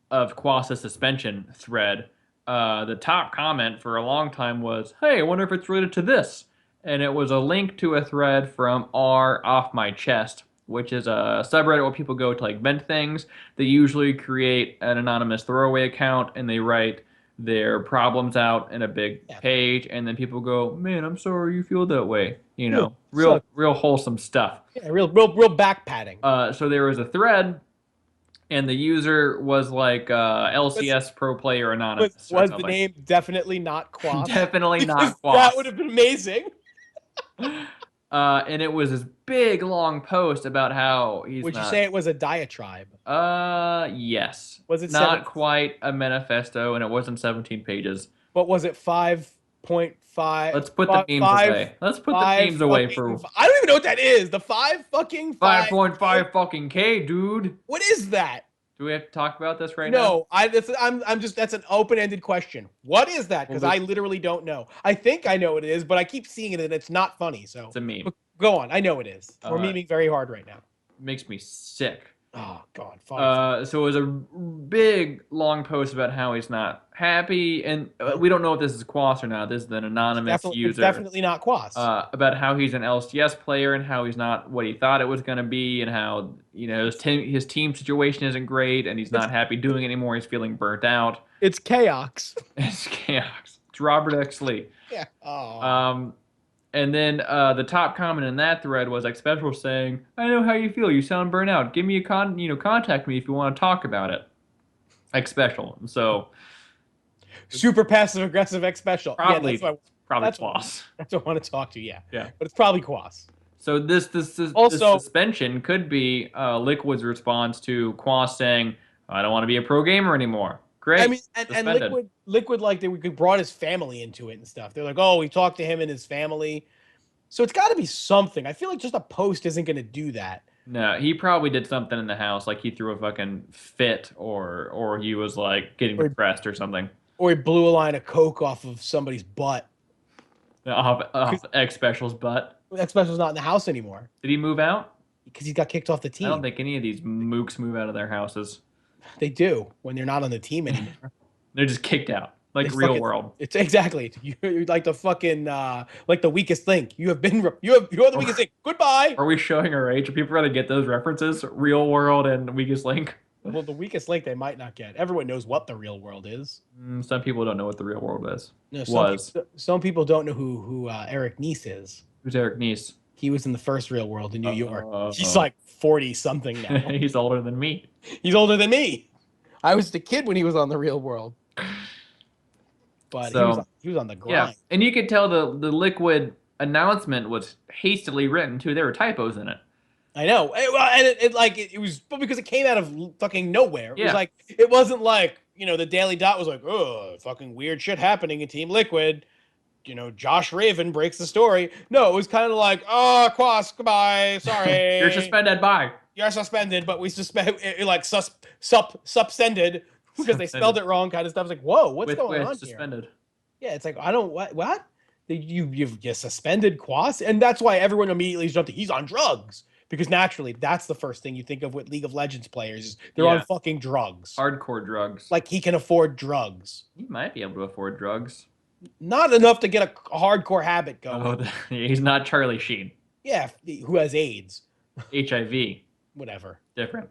of Quas' suspension thread, the top comment for a long time was, hey, I wonder if it's related to this. And it was a link to a thread from R Off My Chest, which is a subreddit where people go to like vent things. They usually create an anonymous throwaway account and they write their problems out in a big page, and then people go, man, I'm sorry you feel that way. You know, real wholesome stuff. Yeah, real back patting. So there was a thread, and the user was like LCS Pro Player Anonymous. Was the name definitely not Quas? Definitely not Quas. That would have been amazing. And it was this big long post about how he's. Would you say it was a diatribe? Yes. Was it not quite a manifesto, and it wasn't 17 pages? But was it 5.5? Let's put the memes away. Let's put the memes away for. I don't even know what that is. The 5.5 fucking K, dude. What is that? Do we have to talk about this right now? No, I'm just, that's an open-ended question. What is that? Because I literally don't know. I think I know what it is, but I keep seeing it and it's not funny. So it's a meme. Go on. I know it is. We're memeing very hard right now. Makes me sick. Oh God. Fine. So it was a big long post about how he's not happy, and we don't know if this is Quas or not. This is an anonymous user. It's definitely not Quas. About how he's an LCS player and how he's not what he thought it was going to be, and how his team situation isn't great, and he's not happy doing it anymore. He's feeling burnt out. It's chaos. It's chaos. It's Robert X. Lee. Yeah. Oh. And then the top comment in that thread was like Special saying, I know how you feel. You sound burnt out. Give me contact me if you want to talk about it. Like Special. So super passive aggressive X Special. Probably Quas. Quas. That's what I want to talk to. Yeah. Yeah. But it's probably Quas. So this Also, suspension could be Liquid's response to Quas saying, "I don't want to be a pro gamer anymore." I Great, mean, and suspended. Liquid, like we could brought his family into it and stuff. They're like, oh, we talked to him and his family, so it's got to be something. I feel like just a post isn't going to do that. No, he probably did something in the house, like he threw a fucking fit, or he was like getting Or depressed or something. or he blew a line of coke off of somebody's butt. Off X Special's butt. That special's not in the house anymore Did he move out? because he got kicked off the I don't team. think any of these mooks move out of their houses. They do when they're not on the team anymore. They're just kicked out, like They real fucking- world. It's exactly you're like the fucking like the weakest link. You are the weakest link. Goodbye. Are we showing our age? Are people going to get those references? Real world and weakest link? Well, the weakest link they might not get. Everyone knows what the real world is. Some people don't know what the real world is. No, Was. some people don't know who Eric Nice is. Who's Eric Nice? He was in the first real world in New York. He's uh. like 40 something now. He's older than me. He's older than me. I was the kid when he was on the real world. But he was on the grind. Yeah, and you could tell the Liquid announcement was hastily written too. There were typos in it. I know. It was because it came out of fucking nowhere. It Yeah. was like it wasn't like, the Daily Dot was like, oh, fucking weird shit happening in Team Liquid. Josh Raven breaks the story. No, it was kind of like, oh, Quas, goodbye, sorry. You're suspended. Bye. You're suspended, but we suspend like suspended because they spelled it wrong, kind of stuff. It's like, whoa, what's going on suspended. here? Yeah, it's like I don't what you suspended Quas, and that's why everyone immediately jumped to he's on drugs because naturally that's the first thing you think of with League of Legends players is they're on fucking drugs, Hardcore drugs. like he can afford drugs. He might be able to afford drugs. Not enough to get a hardcore habit going. Oh, he's not Charlie Sheen. Yeah, who has AIDS? HIV. Whatever. Different.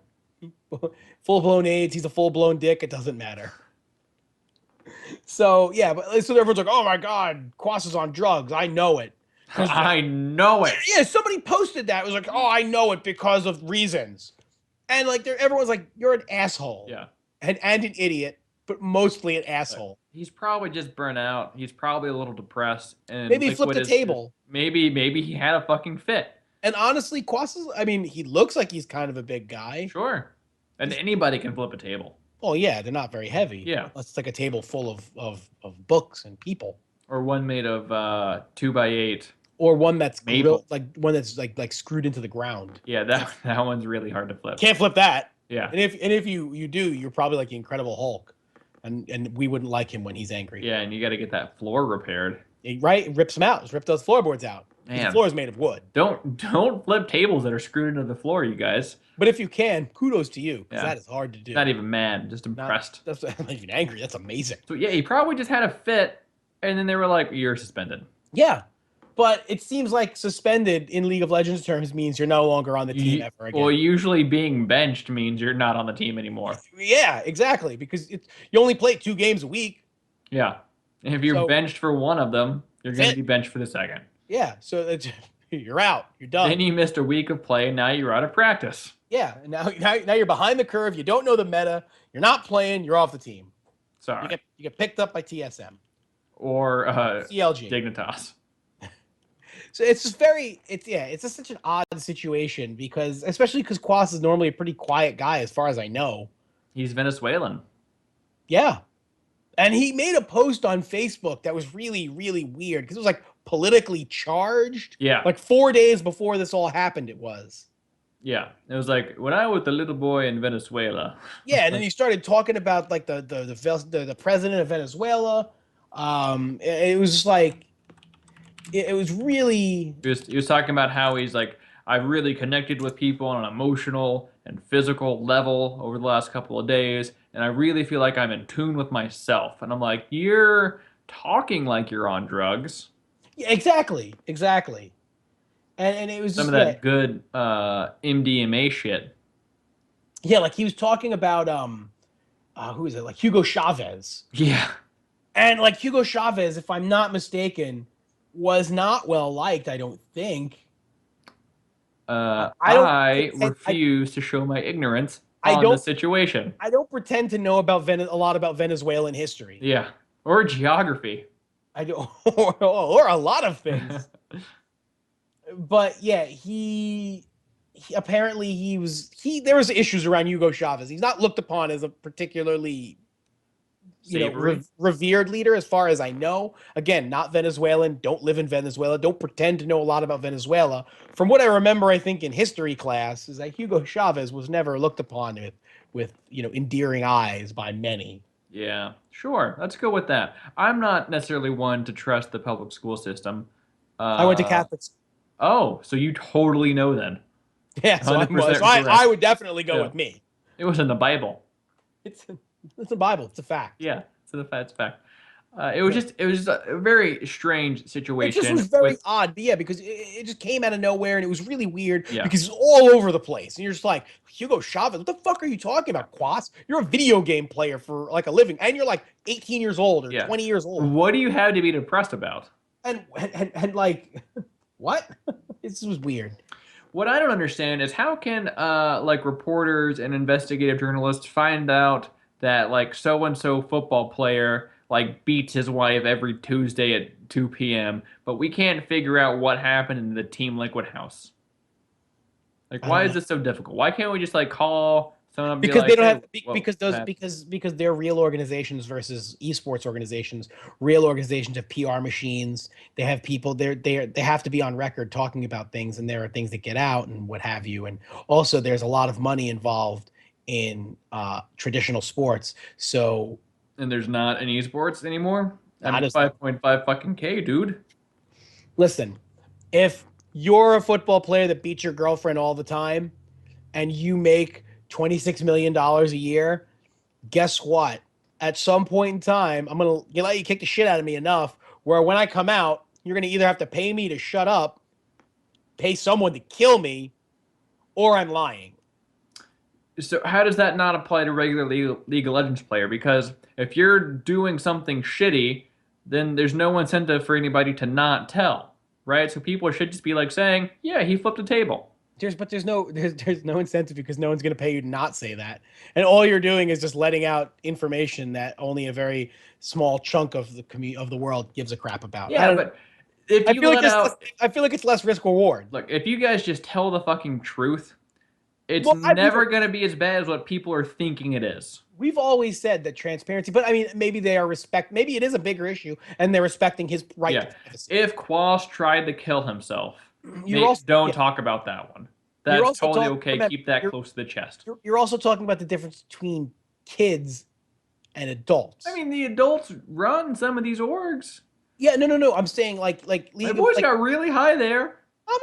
Full-blown AIDS. He's a full-blown dick. It doesn't matter. So, yeah, but so everyone's like, oh my God, Quas is on drugs. I know it. I know it. Yeah, somebody posted that. It was like, oh, I know it because of reasons. And like everyone's like, you're an asshole. Yeah. And an idiot, but mostly an asshole. He's probably just burnt out. He's probably a little depressed. And Maybe he flipped the table. Maybe he had a fucking fit. And honestly, Quas is, he looks like he's kind of a big guy. Sure. And anybody can flip a table. Well, yeah, they're not very heavy. Yeah. It's like a table full of books and people. Or one made of 2x8. Or one that's Maple. like screwed into the ground. Yeah, that one's really hard to flip. Can't flip that. Yeah. And if you do, you're probably like the Incredible Hulk. And we wouldn't like him when he's angry. Yeah, and you got to get that floor repaired. Right? It rips them out. Just rip those floorboards out. Man. The floor is made of wood. Don't flip tables that are screwed into the floor, you guys. But if you can, kudos to you. Because Yeah. that is hard to do. Not even mad, just impressed. I'm not even angry. That's amazing. So yeah, he probably just had a fit, and then they were like, "You're suspended." Yeah. But it seems like suspended in League of Legends terms means you're no longer on the team ever again. Well, usually being benched means you're not on the team anymore. Yeah, exactly. Because you only play 2 games a week. Yeah. And if you're benched for one of them, you're going to be benched for the second. Yeah. So you're out. You're done. Then you missed a week of play, and now you're out of practice. Yeah. And now you're behind the curve. You don't know the meta. You're not playing. You're off the team. Sorry. You get picked up by TSM. Or CLG. Dignitas. So it's just it's just such an odd situation especially because Quas is normally a pretty quiet guy as far as I know. He's Venezuelan. Yeah. And he made a post on Facebook that was really, really weird because it was like politically charged. Yeah. Like 4 days before this all happened, it was. Yeah. It was like, when I was a little boy in Venezuela. Yeah, and then he started talking about like the president of Venezuela. It was just like it was really. He was talking about how he's like, I've really connected with people on an emotional and physical level over the last couple of days, and I really feel like I'm in tune with myself. And I'm like, you're talking like you're on drugs. Yeah, exactly. And it was some just, of that good MDMA shit. Yeah, like he was talking about who is it? Like Hugo Chavez. Yeah. And like Hugo Chavez, if I'm not mistaken, was not well liked, I don't think. I refuse to show my ignorance on the situation. I don't pretend to know about a lot about Venezuelan history. Yeah. Or geography. I don't, or a lot of things. but yeah, apparently there was issues around Hugo Chavez. He's not looked upon as a particularly Savory. revered leader as far as I know. Again, not Venezuelan, don't live in Venezuela, don't pretend to know a lot about Venezuela. From what I remember, I think in history class is that Hugo Chavez was never looked upon with endearing eyes by many. Yeah, sure. Let's go with that. I'm not necessarily one to trust the public school system. I went to Uh, Catholic. oh, so you totally know then. Yeah, so I 100% I correct. would definitely go Yeah. with me. It was in the Bible. It's it's a Bible. It's a fact. Yeah, so it's fact. It was just a very strange It just situation was very with odd, but yeah, because it just came out of nowhere and it was really weird yeah. because it's all over the place. And you're just like, Hugo Chavez, what the fuck are you talking about, Quas? You're a video game player for like a living, and you're like 18 years old or Yeah. 20 years old. What do you have to be depressed about? And like, what? This was weird. What I don't understand is how can like reporters and investigative journalists find out that like so and so football player like beats his wife every Tuesday at 2 p.m., but we can't figure out what happened in the Team Liquid house. Like, I why don't is know. this so difficult? Why can't we just like call someone and be Because they like, don't hey, have whoa, what happened? because they're real organizations versus esports organizations. Real organizations have PR machines. They have people. They have to be on record talking about things, and there are things that get out and what have you. And also, there's a lot of money involved in traditional sports. So And there's not any esports anymore. I I mean, just 5.5 fucking K, dude. listen. If you're a football player that beats your girlfriend all the time, and you make $26 million a year, guess what? At some point in time, I'm gonna let you kick the shit out of me enough where when I come out, you're gonna either have to pay me to shut up, pay someone to kill me, or I'm lying. So how does that not apply to regular League of Legends player? Because if you're doing something shitty, then there's no incentive for anybody to not tell, right? So people should just be like saying, "Yeah, he flipped a table." There's no incentive because no one's gonna pay you to not say that, and all you're doing is just letting out information that only a very small chunk of the world gives a crap about. I Yeah, don't. but if I you feel like let there's less, out, I feel like it's less risk reward. look, if you guys just tell the fucking truth, it's Well, never gonna be as bad as what people are thinking it is. we've always said that transparency, but I mean, maybe they are maybe it is a bigger issue, and they're respecting his right Yeah. to privacy. If Quas tried to kill himself, You're also don't yeah, talk about that one. you're That's also totally talking. okay. Remember, Keep that close to the chest. you're also talking about the difference between kids and adults. I mean, the adults run some of these orgs. Yeah, no. I'm saying like My League of voice got really high there. oh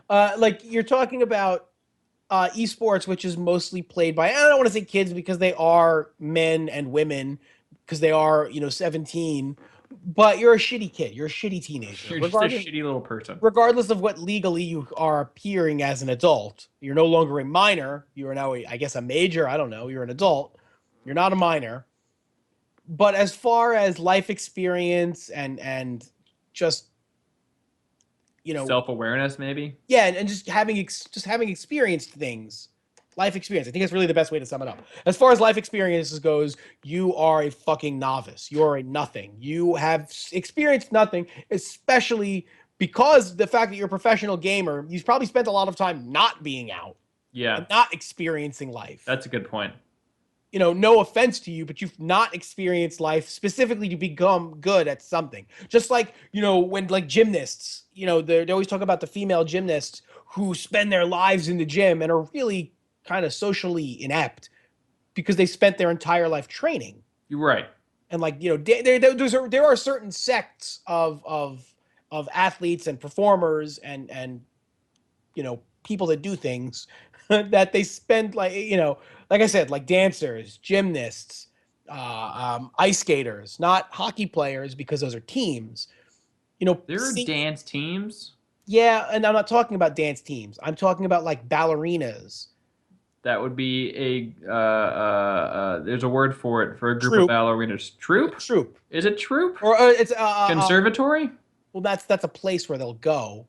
my god, like you're talking about esports, which is mostly played by I don't want to say kids because they are men and women because they are 17, but you're a shitty kid, you're a shitty teenager, You're just a shitty little person. regardless of what legally you are appearing as an adult. You're no longer a minor. You are now, I guess, a major. I don't know. You're an adult. You're not a minor. But as far as life experience and just Self-awareness, maybe. yeah, and just having experienced things, life experience. I think that's really the best way to sum it up. As far as life experiences goes, you are a fucking novice. You are a nothing. You have experienced nothing, especially because the fact that you're a professional gamer, you've probably spent a lot of time not being out Yeah, and not experiencing life. that's a good point. No offense to you, but you've not experienced life specifically to become good at something. Just like, when like gymnasts, they always talk about the female gymnasts who spend their lives in the gym and are really kind of socially inept because they spent their entire life training. You're right. And like, there are certain sects of athletes and performers and people that do things that they spend like I said, like dancers, gymnasts, ice skaters, not hockey players because those are teams. There are dance teams. Yeah, and I'm not talking about dance teams. I'm talking about like ballerinas. That would be there's a word for it for a group Troop. of ballerinas. Troop? Troop. Is it troop? Or it's Conservatory? well, that's a place where they'll go.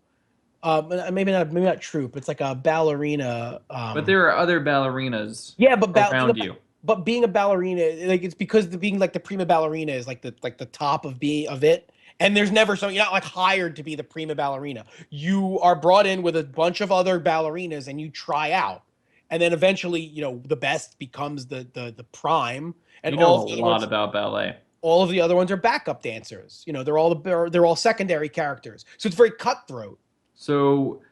Maybe not troop. It's like a ballerina. But there are other ballerinas Yeah, but around you. But being a ballerina, like it's because being like the prima ballerina is like the top of it, And there's never so you're not like hired to be the prima ballerina. You are brought in with a bunch of other ballerinas and you try out. And then eventually, the best becomes the prime, and You know a lot about ballet. all of the other ones are backup dancers. They're all secondary characters. So it's very cutthroat. So,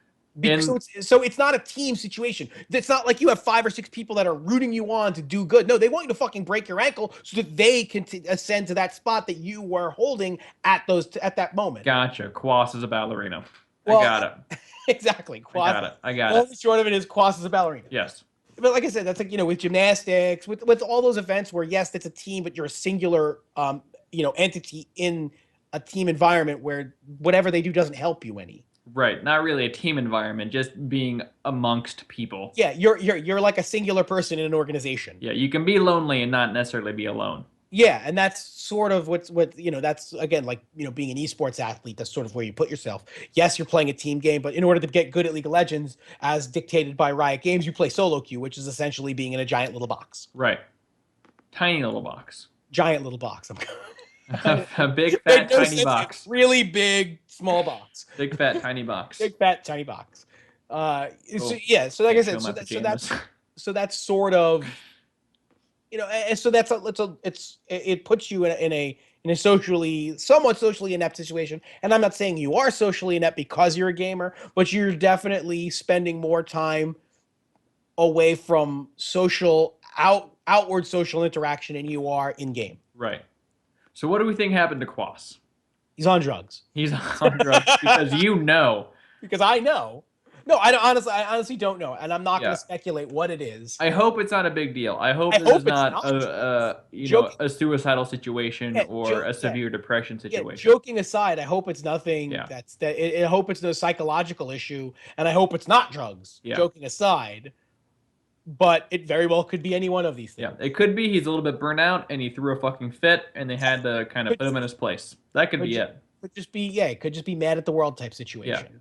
and So it's not a team situation. It's not like you have 5 or 6 people that are rooting you on to do good. No, they want you to fucking break your ankle so that they can ascend to that spot that you were holding at that moment. gotcha. Quas is a ballerina. Well, I got it. Exactly. Quas, I got it. I got all it. the short of it is Quas is a ballerina. Yes. But like I said, that's like, with gymnastics, with all those events where, yes, it's a team, but you're a singular, entity in a team environment where whatever they do doesn't help you any. Right. Not really a team environment, just being amongst people. Yeah, you're like a singular person in an organization. Yeah, you can be lonely and not necessarily be alone. Yeah, and that's sort of that's again like, being an esports athlete, that's sort of where you put yourself. Yes, you're playing a team game, but in order to get good at League of Legends, as dictated by Riot Games, you play solo queue, which is essentially being in a giant little box. Right. Tiny little box. Giant little box. A big fat tiny box. Really big small box. Big fat tiny box. Big fat tiny box. Oh, So like I said, show my pajamas. so that's sort of, and so it puts you in a somewhat socially inept situation. And I'm not saying you are socially inept because you're a gamer, but you're definitely spending more time away from outward social interaction than you are in game. Right. So what do we think happened to Quas? He's on drugs. He's on drugs because Because I know. No, I honestly don't know, and I'm not going to speculate what it is. I hope it's not a big deal. I hope this is not a suicidal situation or a severe depression situation. Joking aside, I hope it's nothing I hope it's no psychological issue, and I hope it's not drugs. Yeah. Joking aside, but it very well could be any one of these things. Yeah, it could be he's a little bit burnt out and he threw a fucking fit and they had to kind of put him in his place. That could be it. It could just be mad at the world type situation. Yeah.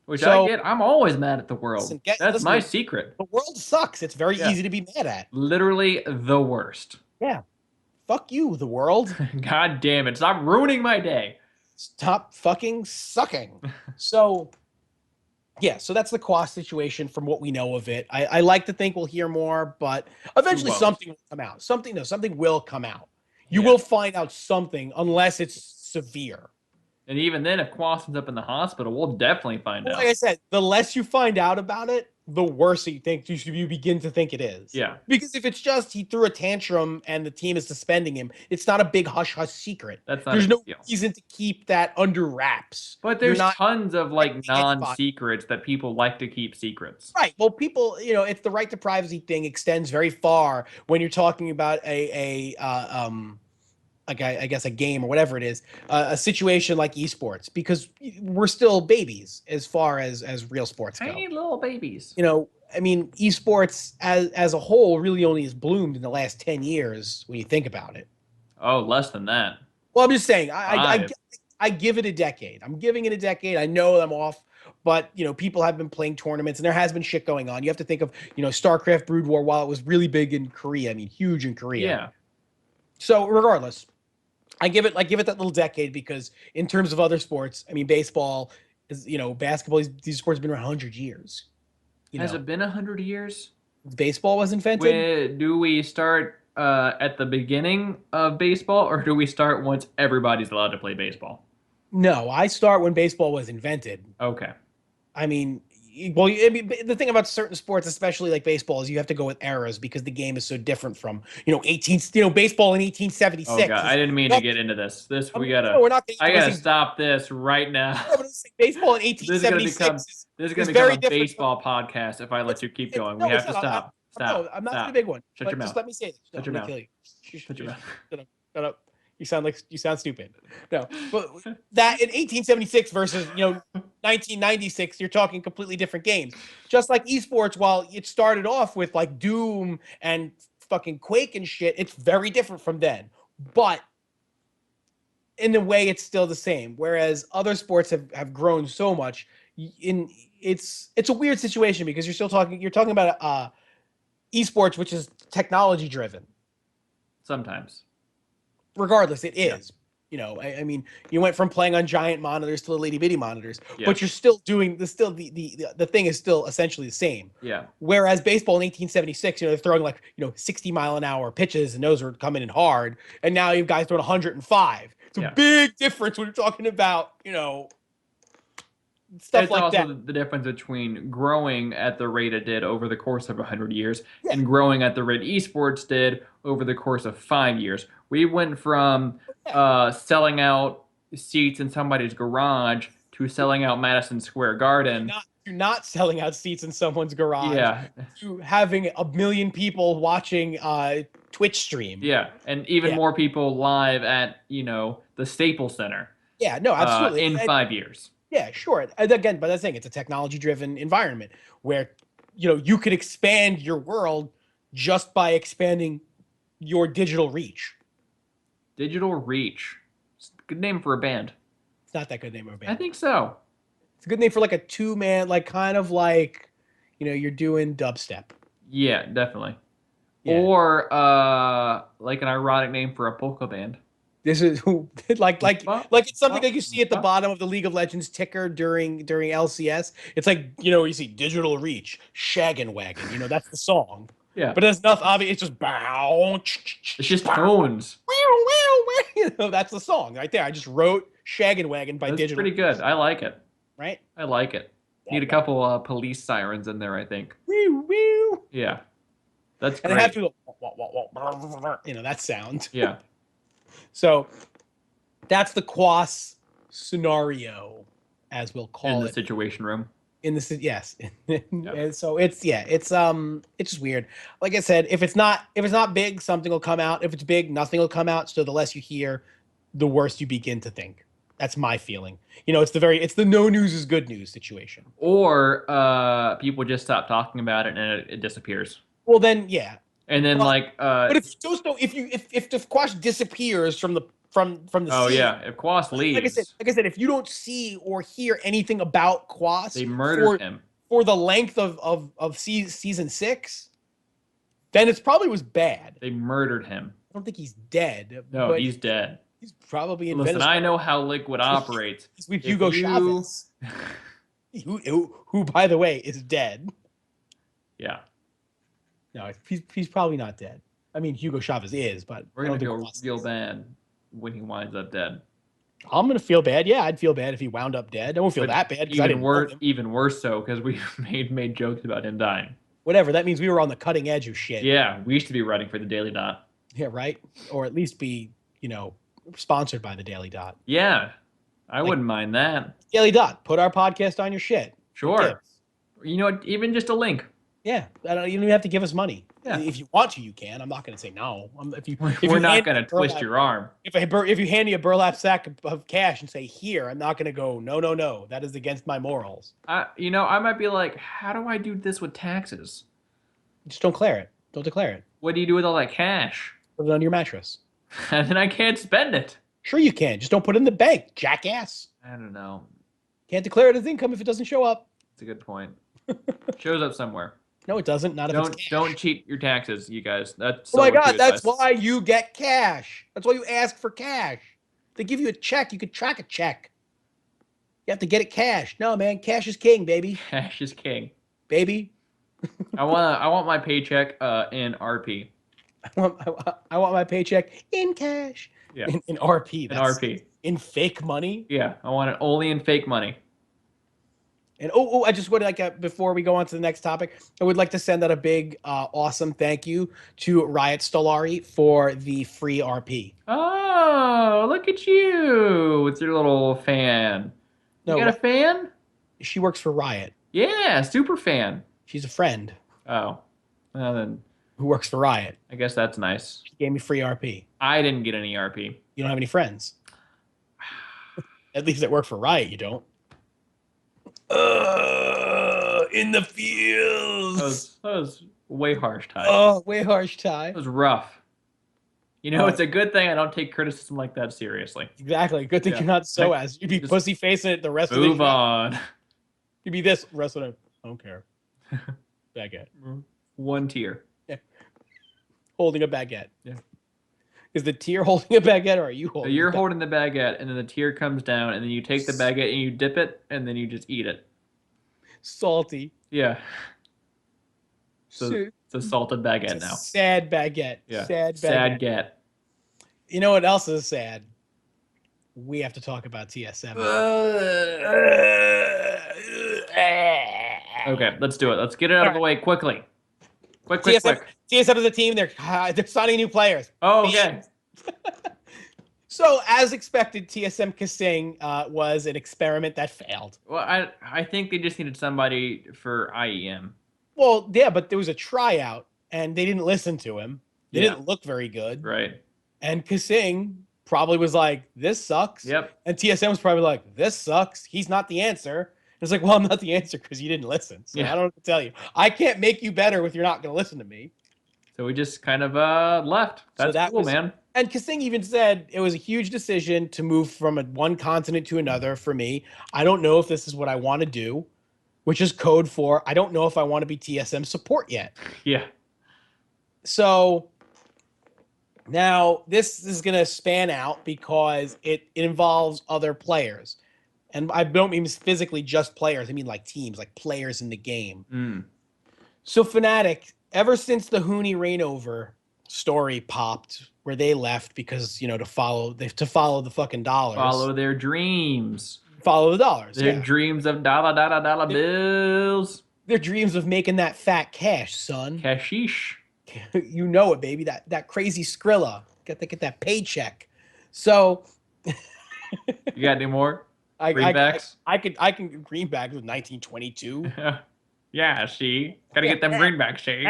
Which I get. I'm always mad at the world. That's my secret. The world sucks. It's very easy to be mad at. Literally the worst. Yeah. Fuck you, the world. God damn it. Stop ruining my day. Stop fucking sucking. So that's the Quas situation from what we know of it. I like to think we'll hear more, but eventually something will come out. Something will come out. You will find out something unless it's severe. And even then, if Quas ends up in the hospital, we'll definitely find out. Like I said, the less you find out about it, the worse you begin to think it is. Yeah. Because if it's just he threw a tantrum and the team is suspending him, it's not a big hush-hush secret. There's no reason to keep that under wraps. But there's tons of non-secrets that people like to keep secrets. Right. Well, people, it's the right to privacy thing extends very far when you're talking about I guess a game or whatever it is, a situation like esports, because we're still babies as far as real sports go. Tiny little babies. Esports as a whole really only has bloomed in the last 10 years when you think about it. Oh, less than that. Well, I'm just saying, I give it a decade. I'm giving it a decade. I know I'm off, but people have been playing tournaments and there has been shit going on. You have to think of, StarCraft Brood War, while it was really big in Korea, huge in Korea. Yeah. So regardless, I give it that little decade because in terms of other sports, baseball is, basketball, these sports have been around 100 years. Has it been 100 years? Baseball was invented? Do we start at the beginning of baseball or do we start once everybody's allowed to play baseball? No, I start when baseball was invented. Okay. The thing about certain sports, especially like baseball, is you have to go with eras because the game is so different from, baseball in 1876. Oh God, I didn't mean to get into this. I gotta stop this right now. Baseball in 1876. This is gonna become a baseball podcast if I let you keep going. We have to stop. Stop. I'm not doing a big one. Shut your mouth. Just let me say this. Shut your mouth. Shut your mouth. Shut up. You sound stupid. No, but that in 1876 versus 1996, you're talking completely different games. Just like esports, while it started off with like Doom and fucking Quake and shit, it's very different from then. But in a way, it's still the same. Whereas other sports have grown so much. It's a weird situation because you're talking about esports, which is technology driven. Sometimes. Regardless, it is. I mean, you went from playing on giant monitors to little itty bitty monitors, Yeah. but you're still doing the thing is still essentially the same. Yeah. Whereas baseball in 1876, they're throwing 60-mile-an-hour pitches, and those are coming in hard. And now you've guys throwing 105. It's a big difference when you're talking about, stuff it's like also that. the difference between growing at the rate it did over the course of 100 years and growing at the rate esports did over the course of 5 years. We went from selling out seats in somebody's garage to selling out Madison Square Garden. To not selling out seats in someone's garage. Yeah. To having 1 million people watching Twitch stream. Yeah, and even more people live at, the Staples Center. Yeah, no, absolutely. In 5 years. Yeah, sure. And again, but that's the thing, it's a technology-driven environment where, you could expand your world just by expanding your digital reach. Digital reach. It's a good name for a band. It's not that good name of a band. I think so. It's a good name for a two-man, you're doing dubstep. Yeah, definitely. Yeah. Or an ironic name for a polka band. This is it's something like you see at the bottom of the League of Legends ticker during LCS. It's you see digital reach, shaggin' wagon. That's the song. Yeah. But it's nothing obvious. It's just bow. It's just tones. That's the song right there. I just wrote shaggin' wagon by That's digital. Pretty good. I like it. Right? I like it. Need a couple police sirens in there, I think. Woo woo. Yeah. That's great. And I have to go, that sound. Yeah. So that's the Quas scenario, as we'll call it. In the situation room. Yes. And so it's just weird. Like I said, if it's not big, something will come out. If it's big, nothing will come out. So the less you hear, the worse you begin to think. That's my feeling. It's the no news is good news situation. Or people just stop talking about it and it disappears. Well, then yeah. And then but if Quas disappears from the scene, if Quas leaves, like I said, if you don't see or hear anything about Quas, they murdered him for the length of season 6, then it probably was bad. They murdered him. I don't think he's dead. No, he's dead. He's probably in Listen, I know how Liquid operates. He's with Hugo Chavez, who by the way is dead. Yeah. No, he's probably not dead. I mean, Hugo Chavez is, but we're gonna go real bad when he winds up dead. I'm gonna feel bad. Yeah, I'd feel bad if he wound up dead. I won't feel that bad. Even worse so because we made jokes about him dying. Whatever. That means we were on the cutting edge of shit. Yeah, we used to be writing for the Daily Dot. Yeah, right. Or at least be, sponsored by the Daily Dot. Yeah, I wouldn't mind that. Daily Dot, put our podcast on your shit. Sure. Even just a link. Yeah, you don't even have to give us money. Yeah. If you want to, you can. I'm not going to say no. We're not going to twist your arm. If you hand me a burlap sack of cash and say here, I'm not going to go no. That is against my morals. I might be like, how do I do this with taxes? Just don't declare it. Don't declare it. What do you do with all that cash? Put it on your mattress. And then I can't spend it. Sure you can. Just don't put it in the bank, jackass. I don't know. Can't declare it as income if it doesn't show up. It's a good point. Shows up somewhere. No, it doesn't. Not if it's cash. Don't cheat your taxes, you guys. That's oh my God, that's why you get cash. That's why you ask for cash. They give you a check. You could track a check. You have to get it cash. No, man, cash is king, baby. Cash is king, baby. I want my paycheck in RP. I want my paycheck in cash. Yeah. In RP. In RP. In fake money. Yeah, I want it only in fake money. And I just would before we go on to the next topic, I would like to send out a big, awesome thank you to Riot Stellari for the free RP. Oh, look at you with your little fan. You got a fan? She works for Riot. Yeah, super fan. She's a friend. Oh, well then. Who works for Riot? I guess that's nice. She gave me free RP. I didn't get any RP. You don't have any friends. At least that work for Riot. You don't. In the fields. That was way harsh, Ty. Oh, way harsh, Ty. It was rough. It's a good thing I don't take criticism like that seriously. Exactly. Good thing you're not Soaz. You'd be pussy facing it the rest of the Move on. You'd be this rest of the I don't care. Baguette. One tier. Yeah. Holding a baguette. Yeah. Is the tier holding a baguette, or are you So holding? you're the holding the baguette, and then the tier comes down, and then you take the baguette and you dip it, and then you just eat it. Salty. Yeah. So Shit. it's a salted baguette It's a now. sad baguette. Yeah. Sad baguette. Sad get. You know what else is sad? We have to talk about TSM. Okay, let's do it. Let's get it out of the way quickly. Quick. TSM is a team. They're signing new players. Oh, okay. So, as expected, TSM KaSing was an experiment that failed. Well, I think they just needed somebody for IEM. Well, yeah, but there was a tryout, and they didn't listen to him. They didn't look very good. Right. And KaSing probably was like, this sucks. Yep. And TSM was probably like, this sucks. He's not the answer. It's like, well, I'm not the answer because you didn't listen. So I don't know what to tell you. I can't make you better if you're not going to listen to me. So we just kind of left. That's cool, man. And KaSing even said it was a huge decision to move from one continent to another for me. I don't know if this is what I want to do, which is code for I don't know if I want to be TSM support yet. Yeah. So now this is going to span out because it involves other players. And I don't mean physically just players. I mean like teams, like players in the game. So Fnatic, ever since the Huni Reignover story popped, where they left because, to follow the fucking dollars. Follow their dreams. Follow the dollars. Their dreams of dollar bills. Their dreams of making that fat cash, son. Cashish. You know it, baby. That crazy Skrilla. Get that paycheck. So you got any more? Greenbacks? I can greenbacks with 1922. Yeah, see? Gotta get them greenbacks, see?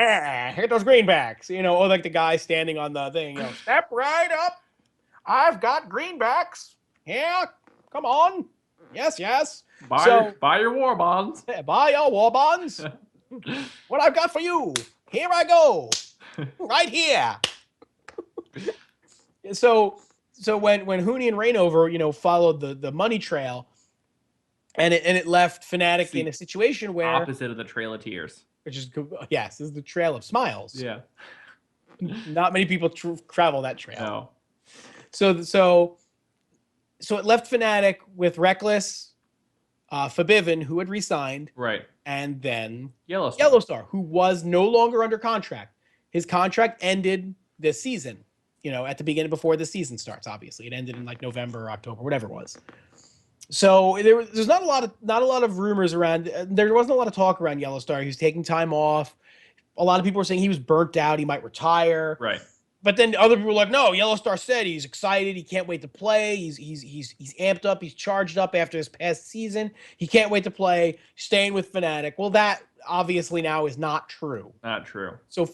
Hit those greenbacks. Or like the guy standing on the thing, step right up. I've got greenbacks. Yeah, come on. Yes. Buy your war bonds. Buy your war bonds. What I've got for you. Here I go. Right here. So when Huni and Reignover, followed the money trail, and it left Fnatic in a situation where opposite of the Trail of Tears, which is this is the Trail of Smiles. Yeah, not many people travel that trail. No. So it left Fnatic with Reckless, Fabivin, who had resigned, right, and then YellowStar, who was no longer under contract. His contract ended this season. At the beginning before the season starts. Obviously, it ended in like November or October, whatever it was. So there's not a lot of rumors around. There wasn't a lot of talk around YellowStar. He was taking time off. A lot of people were saying he was burnt out. He might retire. Right. But then other people were like, no, YellowStar said he's excited. He can't wait to play. He's amped up. He's charged up after this past season. He can't wait to play. Staying with Fnatic. Well, that obviously now is not true. Not true. So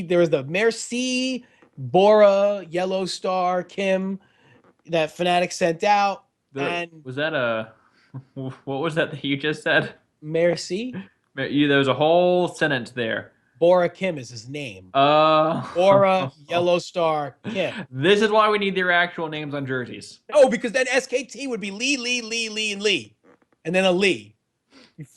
there was the Merci, Bora, YellowStar, Kim that Fnatic sent out. Was that what was that you just said? Merci? There was a whole sentence there. Bora Kim is his name. Bora, YellowStar, Kim. This is why we need their actual names on jerseys. Oh, because then SKT would be Lee, and Lee. And then a Lee.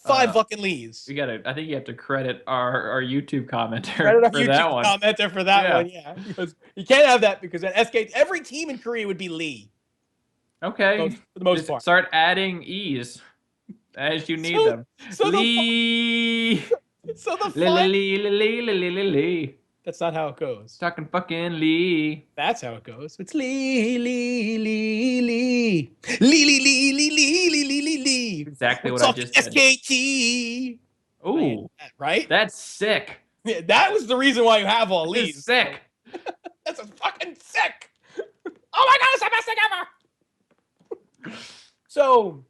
5 fucking Lees. I think you have to credit our YouTube commenter for that one, yeah. Because you can't have that because then every team in Korea would be Lee. Okay. For the most part. Start adding E's as you need them. Lee. So the Lee. That's not how it goes. Talking fucking Lee. That's how it goes. It's Lee. Exactly what I just said. SKT. Ooh. Right? That's sick. Yeah, that was the reason why you have all Lees. Sick. That's fucking sick. Oh my god, it's the best thing ever. So,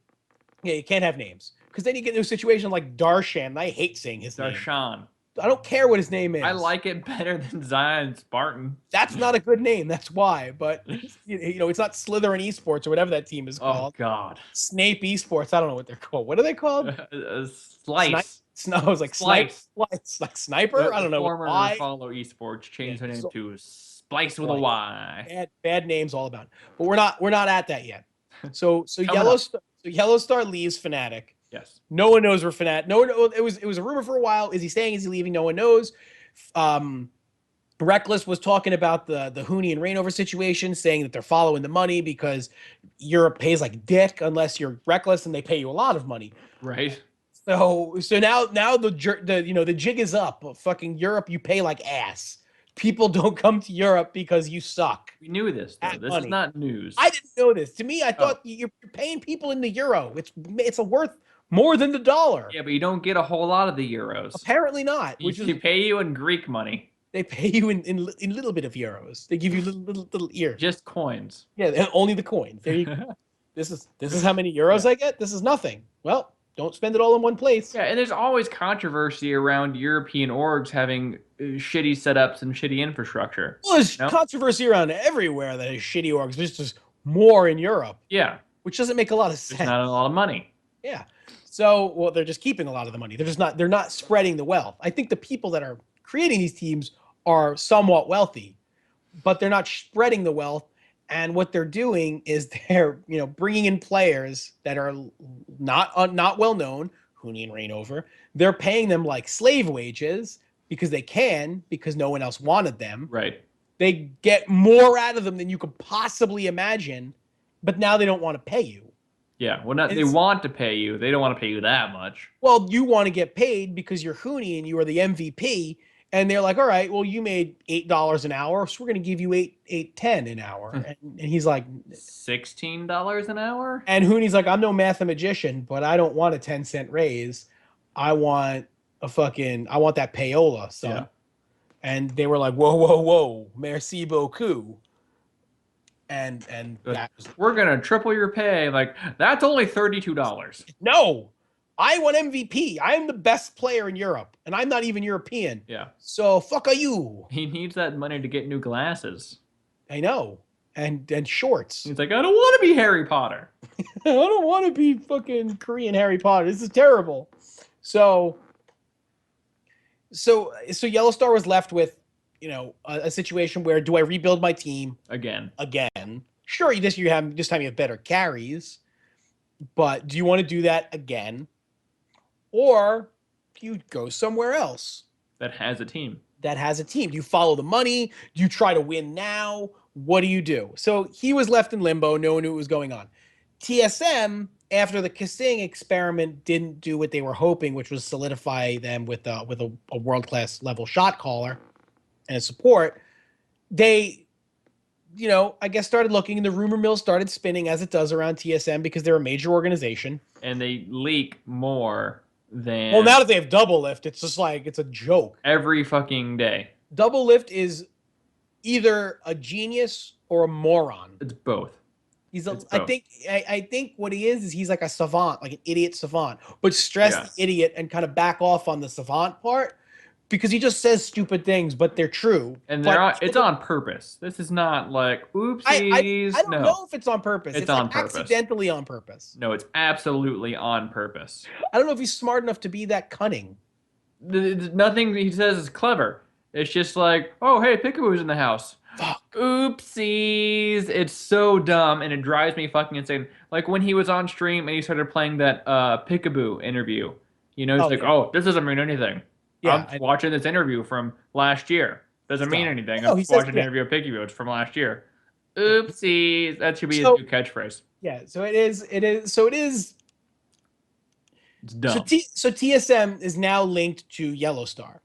yeah, you can't have names. Because then you get into a situation like Darshan. And I hate saying his name. Darshan. I don't care what his name is. I like it better than Zion Spartan. That's not a good name. That's why. But, it's not Slytherin Esports or whatever that team is called. Oh, God. Snape Esports. I don't know what they're called. What are they called? Slice. I was like Slice. Like Sniper? I don't know. Former why. Follow Esports changed their name to Splice with a Y. Bad names all about. But we're not at that yet. So YellowStar leaves Fnatic. Yes. No one knows where Fnatic. No one. It was a rumor for a while. Is he staying? Is he leaving? No one knows. Reckless was talking about the Huni and Reignover situation, saying that they're following the money because Europe pays like dick unless you're Reckless, and they pay you a lot of money. Right. So now the jig is up. Fucking Europe, you pay like ass. People don't come to Europe because you suck We knew this though. at This is money. not news. I didn't know this. To me, I thought you're paying people in the euro. It's a worth more than the dollar. Yeah, but you don't get a whole lot of the euros. Apparently not. Which They is pay you in Greek money. they pay you in little bit of euros. They give you little ears. Just coins. Yeah, and only the coins. There you go. This is how many euros I get. This is nothing. Well, don't spend it all in one place. Yeah, and there's always controversy around European orgs having shitty setups and shitty infrastructure. Well, there's controversy around everywhere that is shitty orgs. There's just more in Europe. Yeah. Which doesn't make a lot of sense. There's not a lot of money. Yeah. So, well, they're just keeping a lot of the money. They're not spreading the wealth. I think the people that are creating these teams are somewhat wealthy, but they're not spreading the wealth. And what they're doing is they're, bringing in players that are not well known, Huni and Reignover. They're paying them like slave wages because they can, because no one else wanted them. Right. They get more out of them than you could possibly imagine, but now they don't want to pay you. Yeah, well, they want to pay you. They don't want to pay you that much. Well, you want to get paid because you're Huni and you are the MVP, and they're like, all right, well, you made $8 an hour, so we're going to give you $8.10 an hour. And he's like, $16 an hour? And Huni's like, I'm no mathematician, but I don't want a 10-cent raise. I want that payola, son. Yeah. And they were like, whoa, merci beaucoup. And that was, we're gonna triple your pay. Like, that's only $32. No, I want MVP. I am the best player in Europe, and I'm not even European. Yeah. So fuck are you? He needs that money to get new glasses. I know. And shorts. He's like, I don't want to be Harry Potter. I don't want to be fucking Korean Harry Potter. This is terrible. So YellowStar was left with, a situation where, do I rebuild my team again? Sure, this time you have better carries, but do you want to do that again, or do you go somewhere else that has a team? Do you follow the money? Do you try to win now? What do you do? So he was left in limbo. No one knew what was going on. TSM, after the KaSing experiment didn't do what they were hoping, which was solidify them with a world-class level shot caller and support, they, I guess started looking, and the rumor mill started spinning, as it does around TSM, because they're a major organization. And they leak more than... Well, now that they have Double Lift, it's just like, it's a joke. Every fucking day. Double Lift is either a genius or a moron. It's both. I think what he is he's like a savant, like an idiot savant, but stress the idiot and kind of back off on the savant part, because he just says stupid things, but they're true. And it's on purpose. This is not like, oopsies. I don't know if it's on purpose. It's on like purpose. Accidentally on purpose. No, it's absolutely on purpose. I don't know if he's smart enough to be that cunning. Nothing he says is clever. It's just like, oh, hey, Piccaboo's in the house. Fuck. Oopsies. It's so dumb, and it drives me fucking insane. Like when he was on stream and he started playing that Piccaboo interview. He's oh, this doesn't mean anything. Yeah, I'm watching this interview from last year. Doesn't mean anything. I'm watching an interview of Piccaboo. It's from last year. Oopsies. That should be his new catchphrase. Yeah, so it is. It's dumb. So TSM is now linked to YellowStar.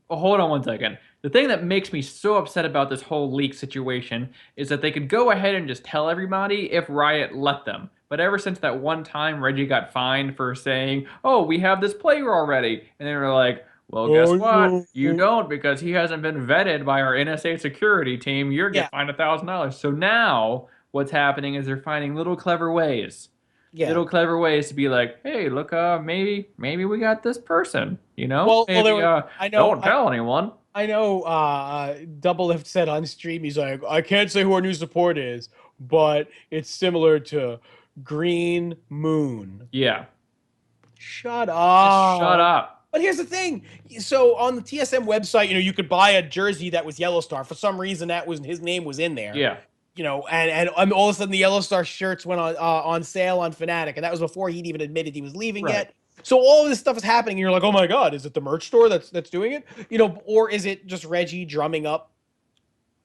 Hold on one second. The thing that makes me so upset about this whole leak situation is that they could go ahead and just tell everybody if Riot let them. But ever since that one time Reggie got fined for saying, oh, we have this player already. And they were like, well, guess what? You don't, because he hasn't been vetted by our NSA security team. You're getting fined $1,000. So now what's happening is they're finding little clever ways. Yeah. Little clever ways to be like, hey, look, maybe we got this person, Well, I know. Don't tell anyone. I know Double Lift said on stream, he's like, I can't say who our new support is, but it's similar to Green Moon. Yeah. Shut up. Just shut up. But here's the thing. So on the TSM website, you could buy a jersey that was YellowStar. For some reason, his name was in there. Yeah. And all of a sudden the YellowStar shirts went on sale on Fnatic, and that was before he'd even admitted he was leaving yet. So all of this stuff is happening, and you're like, oh my god, is it the merch store that's doing it? Or is it just Reggie drumming up,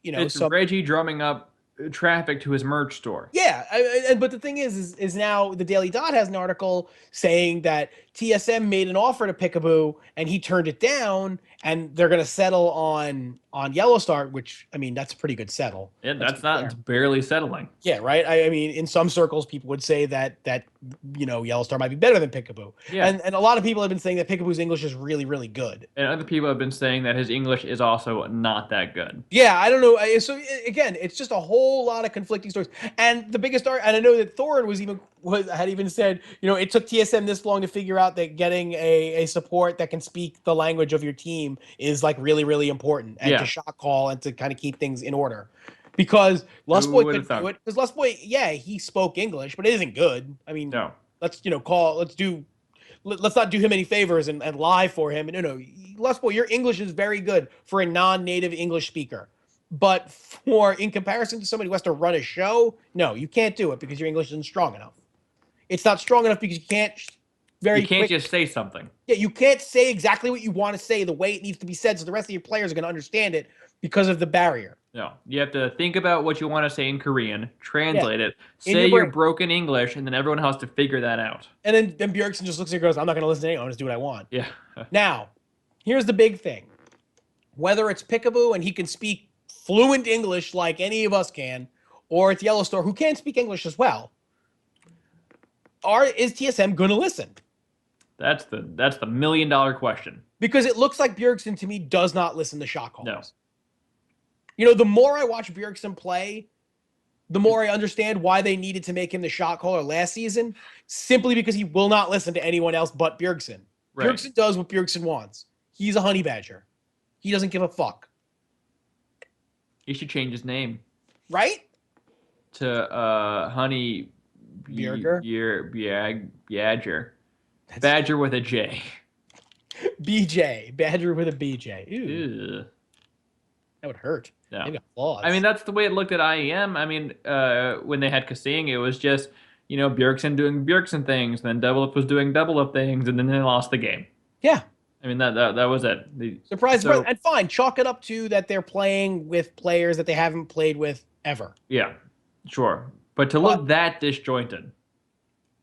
It's some Reggie drumming up traffic to his merch store. Yeah, but the thing is now the Daily Dot has an article saying that TSM made an offer to Piccaboo and he turned it down, and they're going to settle on YellowStar, which I mean that's a pretty good settle. Yeah, Let's that's be not. fair. It's barely settling. Yeah, right. I mean, in some circles, people would say that YellowStar might be better than Piccaboo, Yeah. and a lot of people have been saying that Piccaboo's English is really really good. And other people have been saying that his English is also not that good. Yeah, I don't know. So again, it's just a whole lot of conflicting stories. And the biggest and I know that Thorin had even said, it took TSM this long to figure out that getting a support that can speak the language of your team is like really, really important, and to shot call and to kind of keep things in order. Because Lustboy couldn't do it. Because Lustboy, yeah, he spoke English, but it isn't good. I mean, No. let's not do him any favors and lie for him. No, Lustboy, your English is very good for a non-native English speaker. But in comparison to somebody who has to run a show, no, you can't do it because your English isn't strong enough. It's not strong enough because you can't just say something. Yeah, you can't say exactly what you want to say the way it needs to be said so the rest of your players are going to understand it because of the barrier. No, you have to think about what you want to say in Korean, translate it, In say your your broken English, and then everyone has to figure that out. And then Bjergsen just looks at you and goes, I'm not going to listen to anyone. I'm just do what I want. Yeah. Now, here's the big thing. Whether it's Piccaboo and he can speak fluent English like any of us can, or it's YellowStar who can speak English as well, is TSM going to listen? That's the $1 million question. Because it looks like Bjergsen to me does not listen to shot calls. No. The more I watch Bjergsen play, the more I understand why they needed to make him the shot caller last season, simply because he will not listen to anyone else but Bjergsen. Right. Bjergsen does what Bjergsen wants. He's a honey badger. He doesn't give a fuck. He should change his name. Right? To Honey Bjerger? Badger. Badger with a J. BJ. Badger with a BJ. Ooh. Ew. That would hurt. Yeah. Maybe flaws. I mean, that's the way it looked at IEM. I mean, when they had KaSing, it was just, Bjergsen doing Bjergsen things, then Double Up was doing Double Up things, and then they lost the game. Yeah. I mean, that was it. Surprise. And fine, chalk it up to that they're playing with players that they haven't played with ever. Yeah, sure. But to look that disjointed.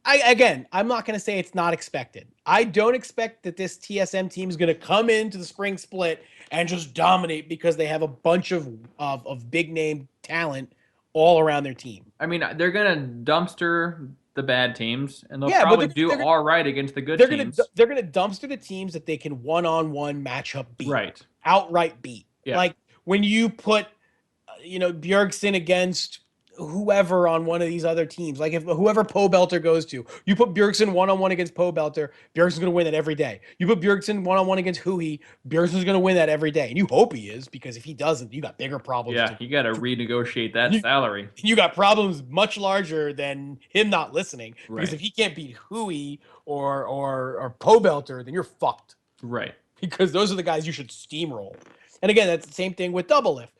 I'm not going to say it's not expected. I don't expect that this TSM team is going to come into the spring split and just dominate because they have a bunch of big name talent all around their team. I mean, they're going to dumpster the bad teams, and they'll probably do all right against the good teams. They're going to dumpster the teams that they can one-on-one matchup beat. Right. Outright beat. Yeah. Like when you put, Bjergsen against whoever on one of these other teams, like if whoever Pobelter goes to, you put Bjergsen one-on-one against Pobelter, Bjergsen's going to win that every day. You put Bjergsen one-on-one against Hui, Bjergsen's going to win that every day. And you hope he is, because if he doesn't, you got bigger problems. Yeah, you got to renegotiate that salary. You got problems much larger than him not listening. Right. Because if he can't beat Hui or Pobelter, then you're fucked. Right. Because those are the guys you should steamroll. And again, that's the same thing with Double Lift.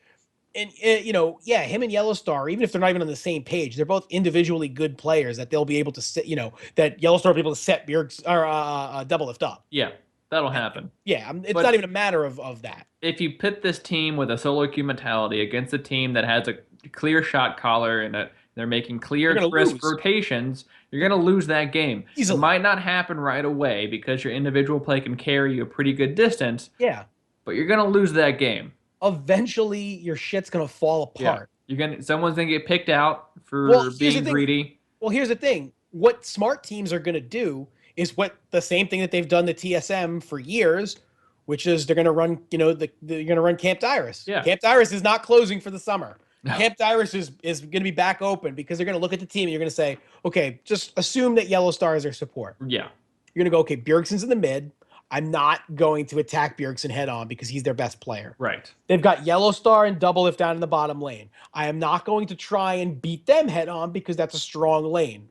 And, him and YellowStar, even if they're not even on the same page, they're both individually good players that they'll be able to set, that YellowStar will be able to set Double Lift up. Yeah, that'll happen. Yeah, it's not even a matter of that. If you pit this team with a solo queue mentality against a team that has a clear shot caller and they're making clear, crisp rotations, you're going to lose that game. Easily. It might not happen right away because your individual play can carry you a pretty good distance. Yeah. But you're going to lose that game. Eventually your shit's gonna fall apart. Yeah. Someone's gonna get picked out for being greedy. Well, here's the thing. What smart teams are gonna do is the same thing that they've done to TSM for years, which is they're gonna run, they're gonna run Camp Dyrus. Yeah. Camp Dyrus is not closing for the summer. No. Camp Dyrus is gonna be back open because they're gonna look at the team and you're gonna say, okay, just assume that YellowStar is their support. Yeah. You're gonna go, okay, Bjergsen's in the mid. I'm not going to attack Bjergsen head on because he's their best player. Right. They've got YellowStar and Double Lift down in the bottom lane. I am not going to try and beat them head on because that's a strong lane.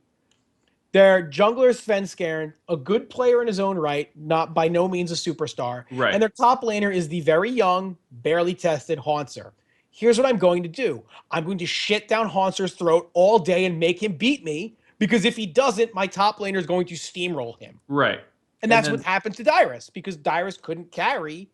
Their jungler is Svenskeren, a good player in his own right, not by no means a superstar. Right. And their top laner is the very young, barely tested Haunser. Here's what I'm going to do. I'm going to shit down Haunser's throat all day and make him beat me because if he doesn't, my top laner is going to steamroll him. Right. And that's what happened to Dyrus, because Dyrus couldn't carry.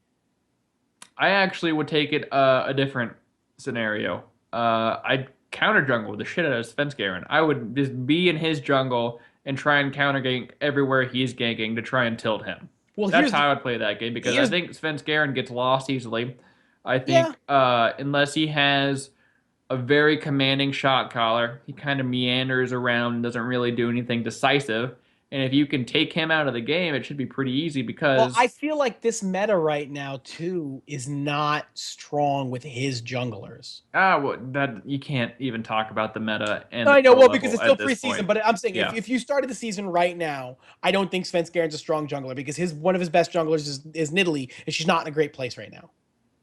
I actually would take it a different scenario. I'd counter jungle the shit out of Svenskeren. I would just be in his jungle and try and counter gank everywhere he's ganking to try and tilt him. Well, that's how I would play that game, because I think Svenskeren gets lost easily. I think unless he has a very commanding shot caller, he kind of meanders around and doesn't really do anything decisive. And if you can take him out of the game, it should be pretty easy, because I feel like this meta right now too is not strong with his junglers. Well, that you can't even talk about the meta. And I know, well, because it's still preseason. But I'm saying if you started the season right now, I don't think Svenskeren's a strong jungler, because one of his best junglers is Nidalee, and she's not in a great place right now.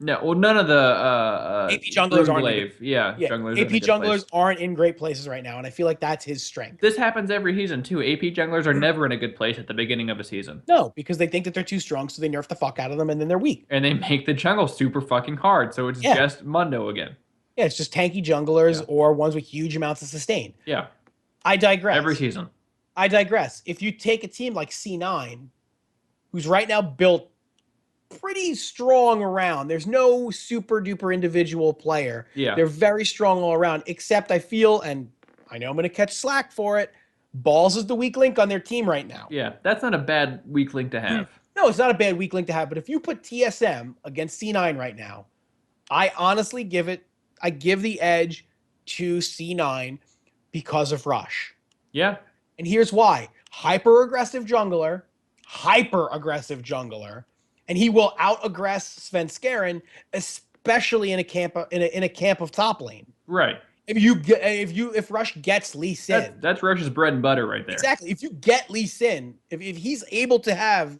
No, well, none of the AP junglers aren't. Junglers AP junglers aren't in great places right now, and I feel like that's his strength. This happens every season too. AP junglers are never in a good place at the beginning of a season. No, because they think that they're too strong, so they nerf the fuck out of them, and then they're weak. And they make the jungle super fucking hard, so it's just Mundo again. Yeah, it's just tanky junglers or ones with huge amounts of sustain. Yeah. I digress. Every season. I digress. If you take a team like C9, who's right now built pretty strong around. There's no super duper individual player. Yeah. They're very strong all around, except I feel, and I know I'm going to catch slack for it, Balls is the weak link on their team right now. Yeah, that's not a bad weak link to have. No, it's not a bad weak link to have, but if you put TSM against C9 right now, I honestly give the edge to C9 because of Rush. Yeah. And here's why. Hyper-aggressive jungler, and he will out-aggress Svenskeren, especially in a camp of top lane. Right. If Rush gets Lee Sin, that's Rush's bread and butter right there. Exactly. If you get Lee Sin, if he's able to have,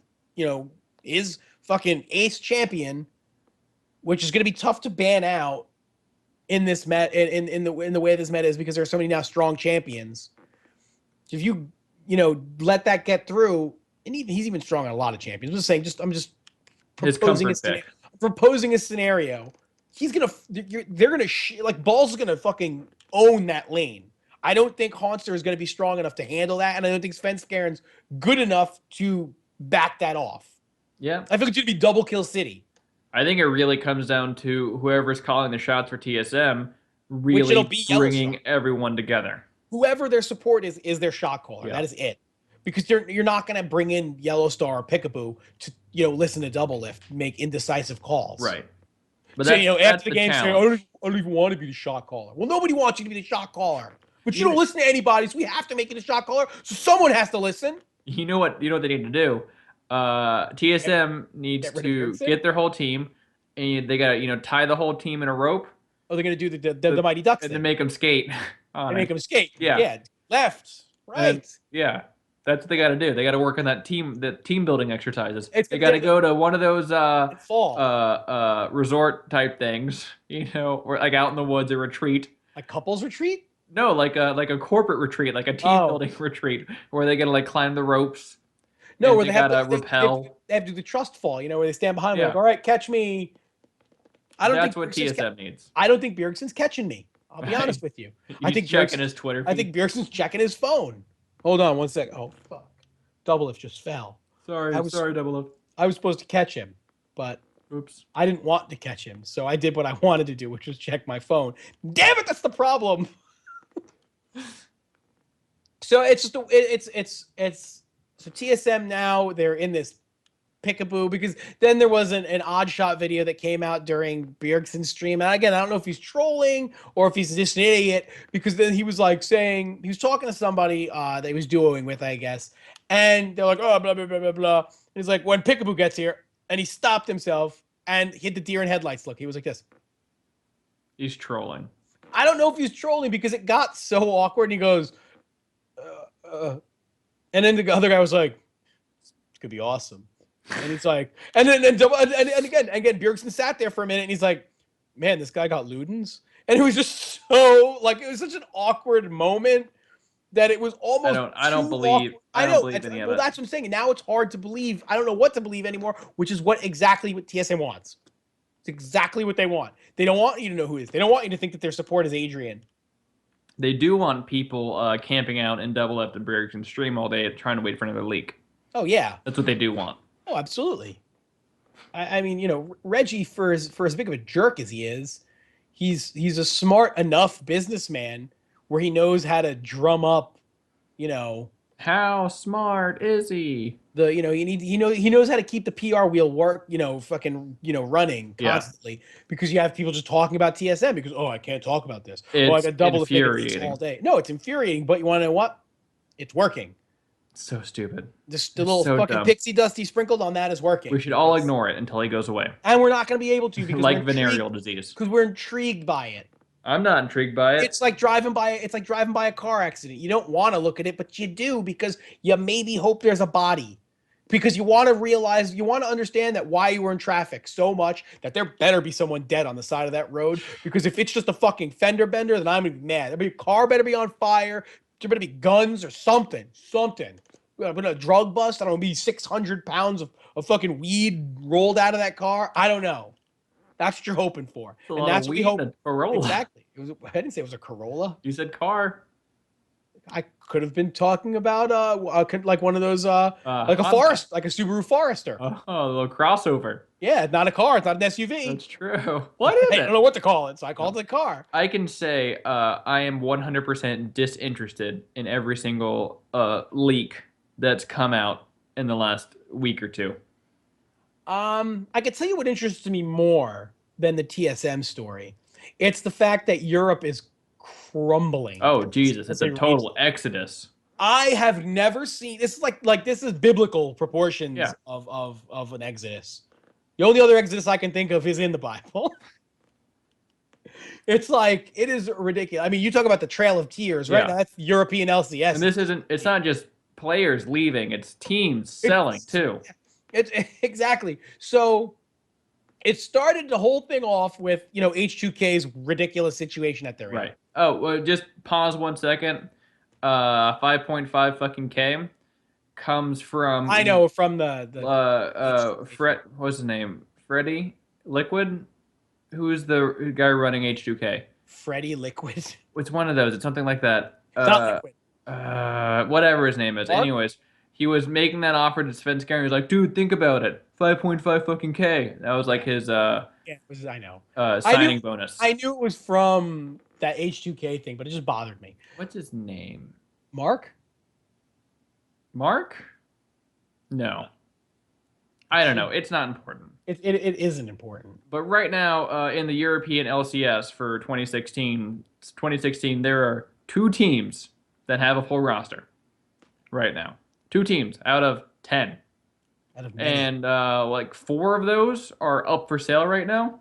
his fucking ace champion, which is going to be tough to ban out in this in the way this meta is, because there are so many now strong champions. If you let that get through, and he's even strong on a lot of champions. I'm just proposing a scenario. They're gonna Balls is gonna fucking own that lane. I don't think Haunster is gonna be strong enough to handle that, and I don't think Svenskeren's good enough to back that off. Yeah, I feel it's gonna be double kill city. I think it really comes down to whoever's calling the shots for TSM really bringing everyone together. Whoever their support is their shot caller. Yeah. That is it. Because you're not going to bring in YellowStar or Piccaboo to listen to Double Lift, make indecisive calls. Right. But so after the game, say, I don't even want to be the shot caller. Well, nobody wants you to be the shot caller, but you don't listen to anybody, so we have to make it a shot caller. So someone has to listen. You know what they need to do? TSM needs to get their whole team, and they got to tie the whole team in a rope. Oh, they're going to do the Mighty Ducks and then make them skate. Make them skate. Yeah. Yeah. Left. Right. Yeah. That's what they got to do. They got to work on that team building exercises. They got to go to one of those resort type things, or like out in the woods, a retreat. Like couples retreat? No, like a corporate retreat, like a team building retreat, where they got to climb the ropes. No, where they have to rappel. They have to do the trust fall, where they stand behind them like, all right, catch me. That's what TSM needs. I don't think Bjergsen's catching me. I'll be honest with you. I think checking his Twitter feed. I think Bjergsen's checking his phone. Hold on 1 second. Oh, fuck. Double Lift just fell. Sorry, Double Lift. I was supposed to catch him, but oops. I didn't want to catch him, so I did what I wanted to do, which was check my phone. Damn it, that's the problem. So it's just so TSM now, they're in this Piccaboo, because then there was an odd shot video that came out during Bjergsen's stream. And again, I don't know if he's trolling or if he's just an idiot, because then he was saying, he was talking to somebody that he was duoing with, I guess. And they're like, oh, blah, blah, blah, blah, blah. And he's like, when Piccaboo gets here, and he stopped himself and hit the deer in headlights look. He was like this. He's trolling. I don't know if he's trolling, because it got so awkward. And he goes, and then the other guy was like, it's going to be awesome. And he's like, and again, Bjergsen sat there for a minute, and he's like, man, this guy got Ludens. And it was just so, it was such an awkward moment that it was almost I don't believe any of it. Well, that's what I'm saying. And now it's hard to believe. I don't know what to believe anymore, which is exactly what TSM wants. It's exactly what they want. They don't want you to know who it is. They don't want you to think that their support is Adrian. They do want people camping out in Double Lift and Bjergsen's stream all day trying to wait for another leak. Oh yeah. That's what they do want. Oh, absolutely. I mean, Reggie, for as big of a jerk as he is, he's a smart enough businessman where he knows how to drum up, you know, How smart is he? he knows how to keep the PR wheel work, fucking, running Yeah. constantly, because you have people just talking about TSM because, oh, I can't talk about this. Oh, I It's got double the figure this all infuriating. day. No, it's infuriating, but you want to know what? It's working. So stupid. Just the They're little so fucking dumb. pixie dust he sprinkled on that is working. We should all ignore it until he goes away. And we're not going to be able to because Like venereal disease. we're intrigued by it. I'm not intrigued by it. It's like driving by a car accident. You don't want to look at it, but you do because you maybe hope there's a body. Because you want to understand that why you were in traffic so much that there better be someone dead on the side of that road. Because if it's just a fucking fender bender, then I'm gonna be mad. A car better be on fire. There better be guns or something. Something. But a drug bust, I don't know, be 600 pounds of fucking weed rolled out of that car. I don't know. That's what you're hoping for. A And lot that's of what we weed hope. in a Corolla. Exactly. I didn't say it was a Corolla. You said car. I could have been talking about like one of those like a Honda. Forest, like a Subaru Forester. Oh, a little crossover. Yeah, it's not a car, it's not an SUV. That's true. What is I it? don't know what to call it, so I called it a car. I can say I am 100% disinterested in every single leak that's come out in the last week or two. I could tell you what interests me more than the TSM story. It's the fact that Europe is crumbling. Oh Jesus, it's a total exodus. I have never seen this is like this is biblical proportions Yeah. of an exodus. The only other exodus I can think of is in the Bible. It's like it is ridiculous. I mean, you talk about the Trail of Tears, right? Yeah. Now that's European LCS. And this isn't. It's not just players leaving. It's teams selling too. It's exactly. So it started the whole thing off with, H2K's ridiculous situation that they're in. Right. Oh, well, just pause 1 second. 5.5 fucking K comes from. I know from the Fred. What's his name? Freddie Liquid. Who's the guy running H2K? Freddie Liquid. It's one of those. It's something like that. It's not Liquid. Whatever his name is. Mark? Anyways, he was making that offer to Sven Skar. He was like, dude, think about it. 5.5 fucking K. That was like his Yeah, I know. signing bonus. I knew it was from that H2K thing, but it just bothered me. What's his name? Mark? Mark? No. I don't know. It's not important. It isn't important. But right now, in the European LCS for 2016, there are 2 teams that have a full roster. Right now, 2 teams out of 10, Out of many. and like 4 of those are up for sale right now.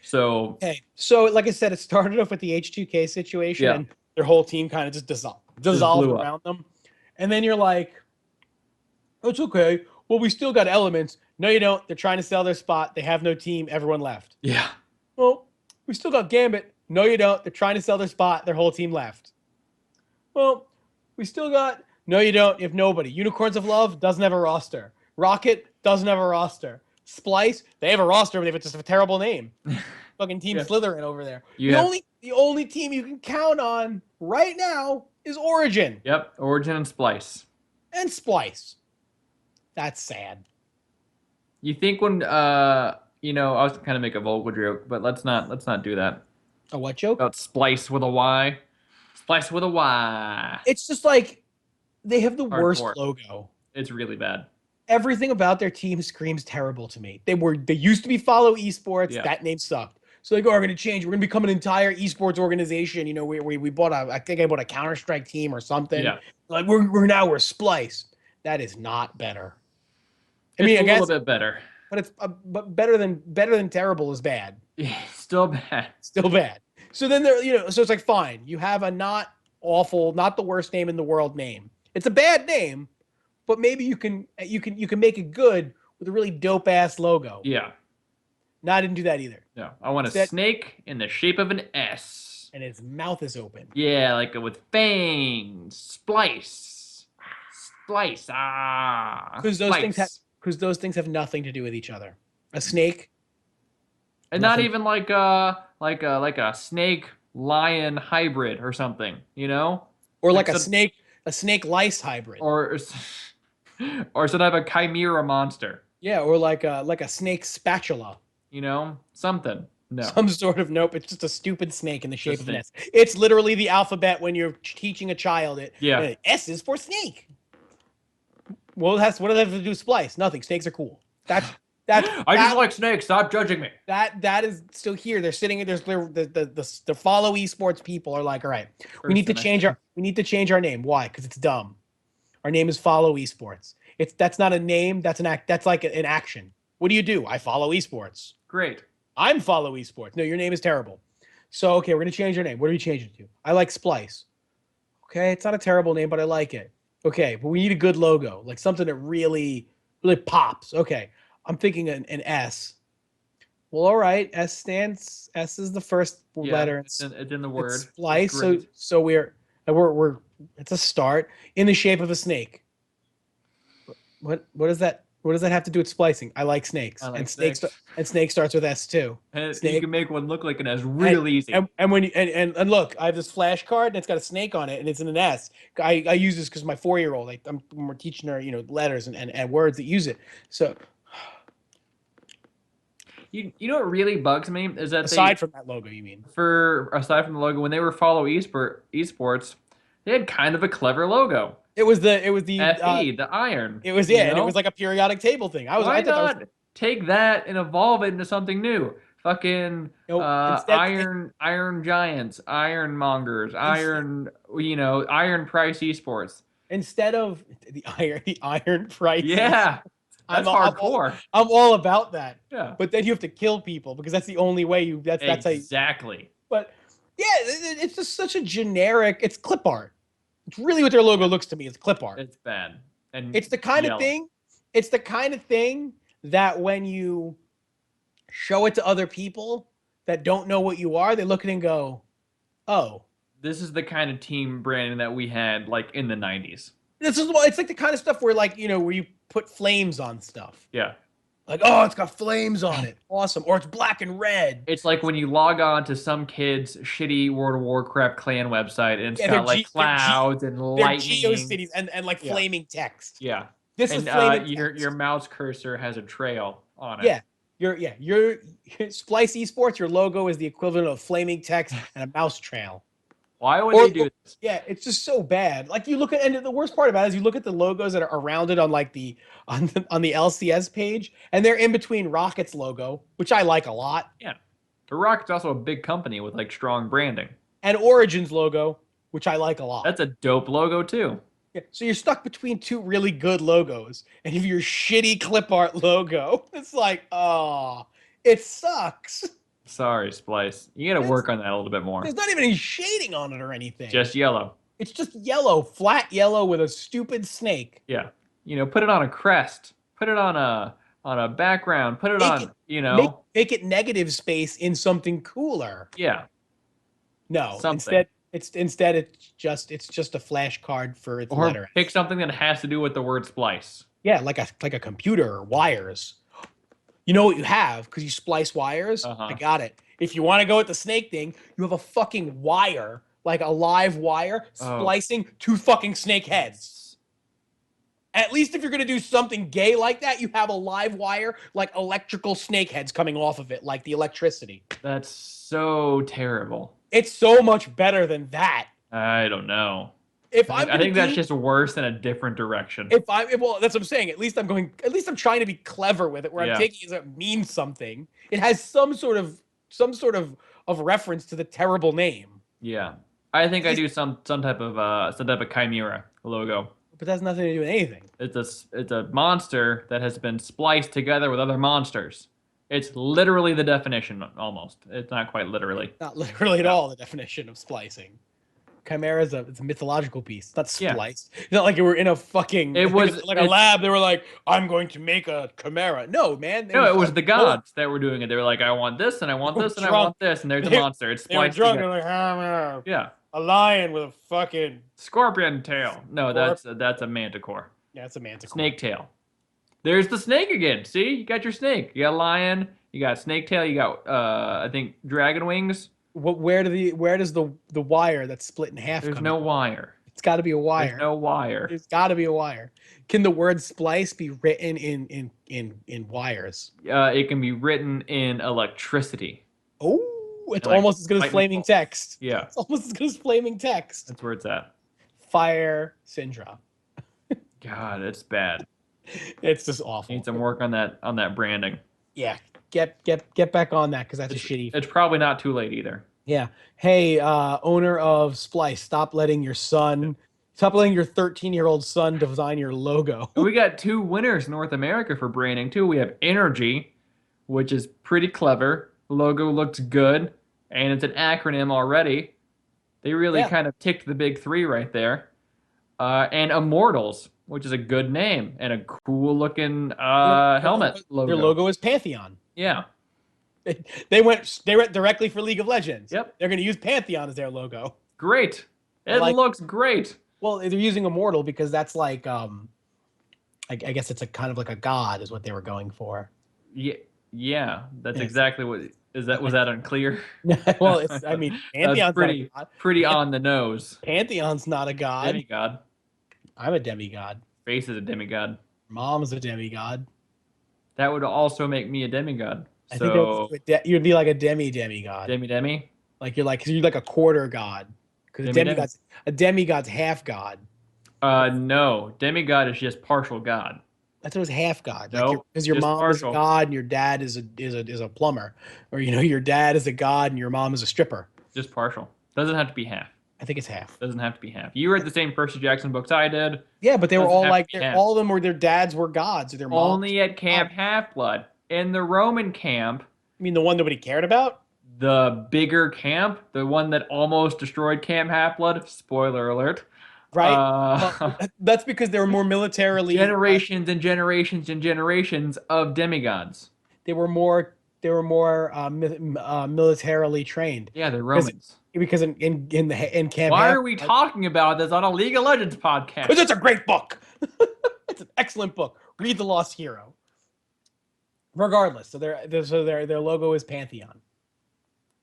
So Okay, so like I said, it started off with the H2K situation, Yeah. and their whole team kind of just dissolved blew up. around them. And then you're like, oh, it's okay. Well, we still got elements. No, you don't. They're trying to sell their spot. They have no team. Everyone left. yeah, Well, we still got Gambit. No, you don't. They're trying to sell their spot. Their whole team left. Well, we still got. No, you don't. You have nobody. Unicorns of Love doesn't have a roster. Rocket doesn't have a roster. Splice, they have a roster, but it's just a terrible name. Fucking Team Yeah. Slytherin over there. Yeah. The only team you can count on right now is Origin Yep, Origin and Splice. and Splice. That's sad. You think when I was kind of make a vulgar joke, but let's not do that. A what joke? About Splice with a Y. Splice with a Y. It's just like they have the worst Hardcore. logo. It's really bad. Everything about their team screams terrible to me. They used to be Follow Esports. Yeah. That name sucked. So they go, we're going to change. We're going to become an entire esports organization. We bought I think I bought a Counter-Strike team or something. Yeah. Like we're Splice. That is not better. I mean, It's I a guess, little bit better. but it's but better than terrible is bad. Yeah, still bad. Still bad. So then so it's like fine. You have a not awful, not the worst name in the world name. It's a bad name, but maybe you can make it good with a really dope ass logo. Yeah. No, I didn't do that either. No, I want a That- snake in the shape of an S. And his mouth is open. Yeah, like with fangs. Splice. Splice. Ah. Because those Splice. things have nothing to do with each other. A snake, And not nothing- even like a snake lion hybrid or something, or like Like a snake lice hybrid. or Or some type of chimera monster. Yeah, or like a snake spatula. You know, something. No, Some sort of nope. It's just a stupid snake in the shape just of an think. S. It's literally the alphabet when you're teaching a child it. Yeah. S is for snake. Well, what does that have to do with splice? Nothing. Snakes are cool. That's I just like snakes. Stop judging me. that is still here. They're sitting. There's the follow esports people are like, all right, we need to change our name. Why? Because it's dumb. Our name is Follow Esports. That's not a name. That's an act. That's like an action. What do? I follow esports. Great. I'm Follow Esports. No, your name is terrible. So okay, we're gonna change your name. What do we change it to? I like Splice. Okay, it's not a terrible name, but I like it. Okay, but we need a good logo, like something that really pops. Okay, I'm thinking an S. Well, all right. S is the first letter. It's in the word. Splice. So we're it's a start in the shape of a snake. What does that have to do with splicing? I like snakes. I like snake starts with S too. And snake. you can make one look like an S real easy. And when and look, I have this flashcard and it's got a snake on it and it's in an S. I use this because my 4-year-old, like we're teaching her, letters and words that use it. So you know what really bugs me is that aside from that logo, you mean? Aside from the logo, when they were Follow Esports, they had kind of a clever logo. It was the FE, the iron. It was and it was like a periodic table thing. Why not take that and evolve it into something new? Fucking iron giants, iron mongers, iron price esports. Instead of the iron price. Yeah. That's hardcore. I'm all about that. Yeah. But then you have to kill people because that's the only way that's how exactly. But yeah, it's just such a generic. It's clip art. It's really what their logo looks to me. It's clip art. It's bad. And it's the kind of thing. It's the kind of thing that when you show it to other people that don't know what you are, they look at it and go, "Oh, this is the kind of team branding that we had like in the 90s." It's like the kind of stuff where where you put flames on stuff. Yeah. Like, oh, it's got flames on it. Awesome. Or it's black and red. It's like when you log on to some kid's shitty World of Warcraft clan website and it's got like clouds and lightning. GeoCities and like flaming text. Yeah. This is flaming text. Your mouse cursor has a trail on it. Yeah. Your Splice Esports, your logo is the equivalent of flaming text and a mouse trail. Why would they do this? Yeah, it's just so bad. Like you look at, and the worst part about it is you look at the logos that are around it on like on the LCS page, and they're in between Rocket's logo, which I like a lot. Yeah, the Rocket's also a big company with like strong branding. And Origin's logo, which I like a lot. That's a dope logo too. Yeah, so you're stuck between two really good logos, and if your shitty clip art logo, it's like, oh, it sucks. Sorry, Splice. You got to work on that a little bit more. There's not even any shading on it or anything. Just yellow. It's just yellow, flat yellow with a stupid snake. Yeah. Put it on a crest. Put it on a background. Put it make it negative space in something cooler. Yeah. No. Something. Instead it's just a flashcard for its letter. Or pick something that has to do with the word splice. Yeah, like a computer or wires. You know what you have because you splice wires? I got it. If you want to go with the snake thing, you have a fucking wire, like a live wire, splicing two fucking snake heads. At least if you're going to do something gay like that, you have a live wire, like electrical snake heads coming off of it, like the electricity. That's so terrible. It's so much better than that. I don't know. I think that's just worse in a different direction. Well, that's what I'm saying. At least I'm trying to be clever with it, where I'm taking it means something. It has some sort of reference to the terrible name. Yeah, I think I do some type of chimera logo. But that's nothing to do with anything. It's a monster that has been spliced together with other monsters. It's literally the definition, almost. It's not quite literally. Not literally at all the definition of splicing. Chimera it's a mythological piece. It's not spliced. It's not like we were in a fucking a lab. They were like, I'm going to make a chimera. No, man. No, it was the gods that were doing it. They were like, I want this and I want this and I want this, and there's a monster. It's spliced. They were drunk. They're like, yeah. A lion with a fucking scorpion tail. No, that's a manticore. Yeah, it's a manticore. Snake tail. There's the snake again. See, you got your snake. You got lion. You got snake tail. You got I think dragon wings. Where does the wire that's split in half? There's no wire. It's got to be a wire. There's no wire. There's got to be a wire. Can the word splice be written in wires? It can be written in electricity. Oh, it's Like almost as good as lightning flaming bolts. text. Yeah. It's almost as good as flaming text. That's where it's at. Fire syndrome. God, it's bad. It's just awful. Need some work on that branding. Yeah, get back on that because that's a shitty. It's probably not too late either. Yeah. Hey, owner of Splice, stop letting your 13-year-old son design your logo. And we got 2 winners in North America for branding too. We have Energy, which is pretty clever. The logo looks good, and it's an acronym already. They really kind of ticked the big 3 right there. And Immortals, which is a good name and a cool looking helmet logo. Their logo is Pantheon. Yeah. They went directly for League of Legends. Yep. They're going to use Pantheon as their logo. Great. It looks great. Well, they're using Immortal because that's like I guess it's a kind of like a god is what they were going for. Yeah, that's exactly what was that unclear? Well, Pantheon's pretty on the nose. Pantheon's not a god. Demigod. I'm a demigod. Face is a demigod. Mom's a demigod. That would also make me a demigod. I think you'd be like a demigod. Demi? Like you're like a quarter god. Because a demigod's half god. No. Demigod is just partial god. I thought it was half god. No, because your mom partial. is a god and your dad is a plumber, or your dad is a god and your mom is a stripper. Just partial. Doesn't have to be half. I think it's half. Doesn't have to be half. You read the same Percy Jackson books I did. Yeah, but they were all like all of them were their dads were gods or their moms. Only at Camp Half-Blood. In the Roman camp. You mean the one nobody cared about? The bigger camp, the one that almost destroyed Camp Half-Blood. Spoiler alert. Right. Well, that's because they were more militarily generations and generations and generations of demigods. They were more militarily trained. Yeah, they're Romans. Because in Camp. Why are we talking about this on a League of Legends podcast? Because it's a great book. It's an excellent book. Read The Lost Hero. Regardless, so their logo is Pantheon.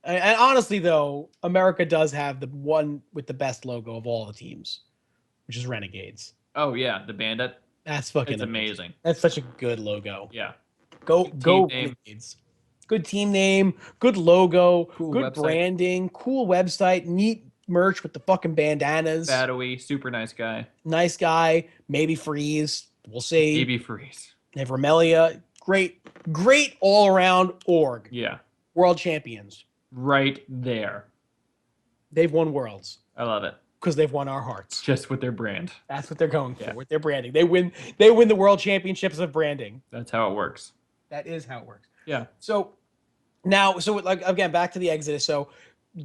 And honestly, though, America does have the one with the best logo of all the teams, which is Renegades. Oh yeah, the Bandit. That's fucking. It's amazing. That's such a good logo. Yeah. Go Renegades. Good team name, good logo, cool good website. Branding, cool website, neat merch with the fucking bandanas. Shadowy, super nice guy. Nice guy. Maybe Freeze. We'll see. Maybe Freeze. They have Remelia. Great all around org. Yeah. World champions. Right there. They've won worlds. I love it. Because they've won our hearts. Just with their brand. That's what they're going for with their branding. They win the world championships of branding. That's how it works. That is how it works. Yeah. So like again, back to the Exodus. So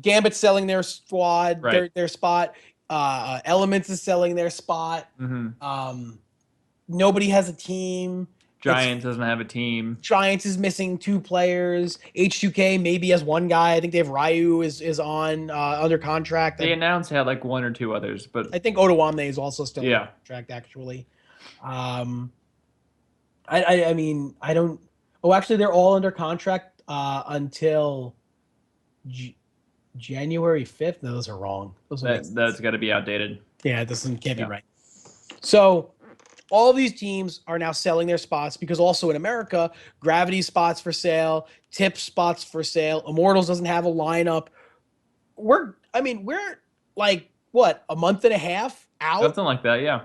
Gambit's selling their squad, right. their spot. Elements is selling their spot. Mm-hmm. Nobody has a team. Giants doesn't have a team. Giants is missing 2 players. H2K maybe has 1 guy. I think they have Ryu is on under contract. They announced they had like 1 or 2 others, but I think Otawamne is also still on contract actually. I mean I don't. Oh, actually, they're all under contract until January 5th. No, those are wrong. That's got to be outdated. Yeah, can't be right. So all these teams are now selling their spots because also in America, Gravity spots for sale, Tip spots for sale. Immortals doesn't have a lineup. We're like what, a month and a half out? Something like that, yeah.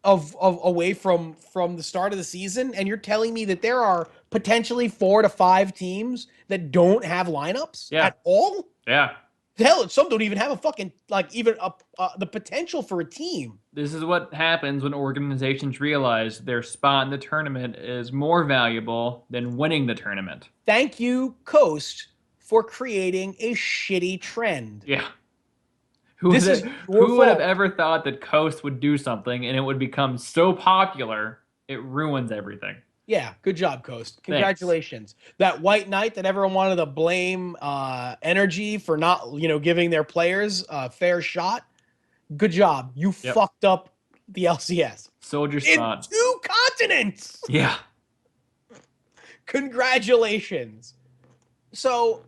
Of away from the start of the season, and you're telling me that there are potentially 4 to 5 teams that don't have lineups at all? Yeah. Hell, some don't even have a fucking the potential for a team. This is what happens when organizations realize their spot in the tournament is more valuable than winning the tournament. Thank you, Coast, for creating a shitty trend. Yeah. Who would have ever thought that Coast would do something and it would become so popular, it ruins everything? Yeah, good job, Coast. Congratulations. Thanks. That White Knight that everyone wanted to blame Energy for not, giving their players a fair shot. Good job. You fucked up the LCS. Soldier spot. In 2 continents. Yeah. Congratulations. So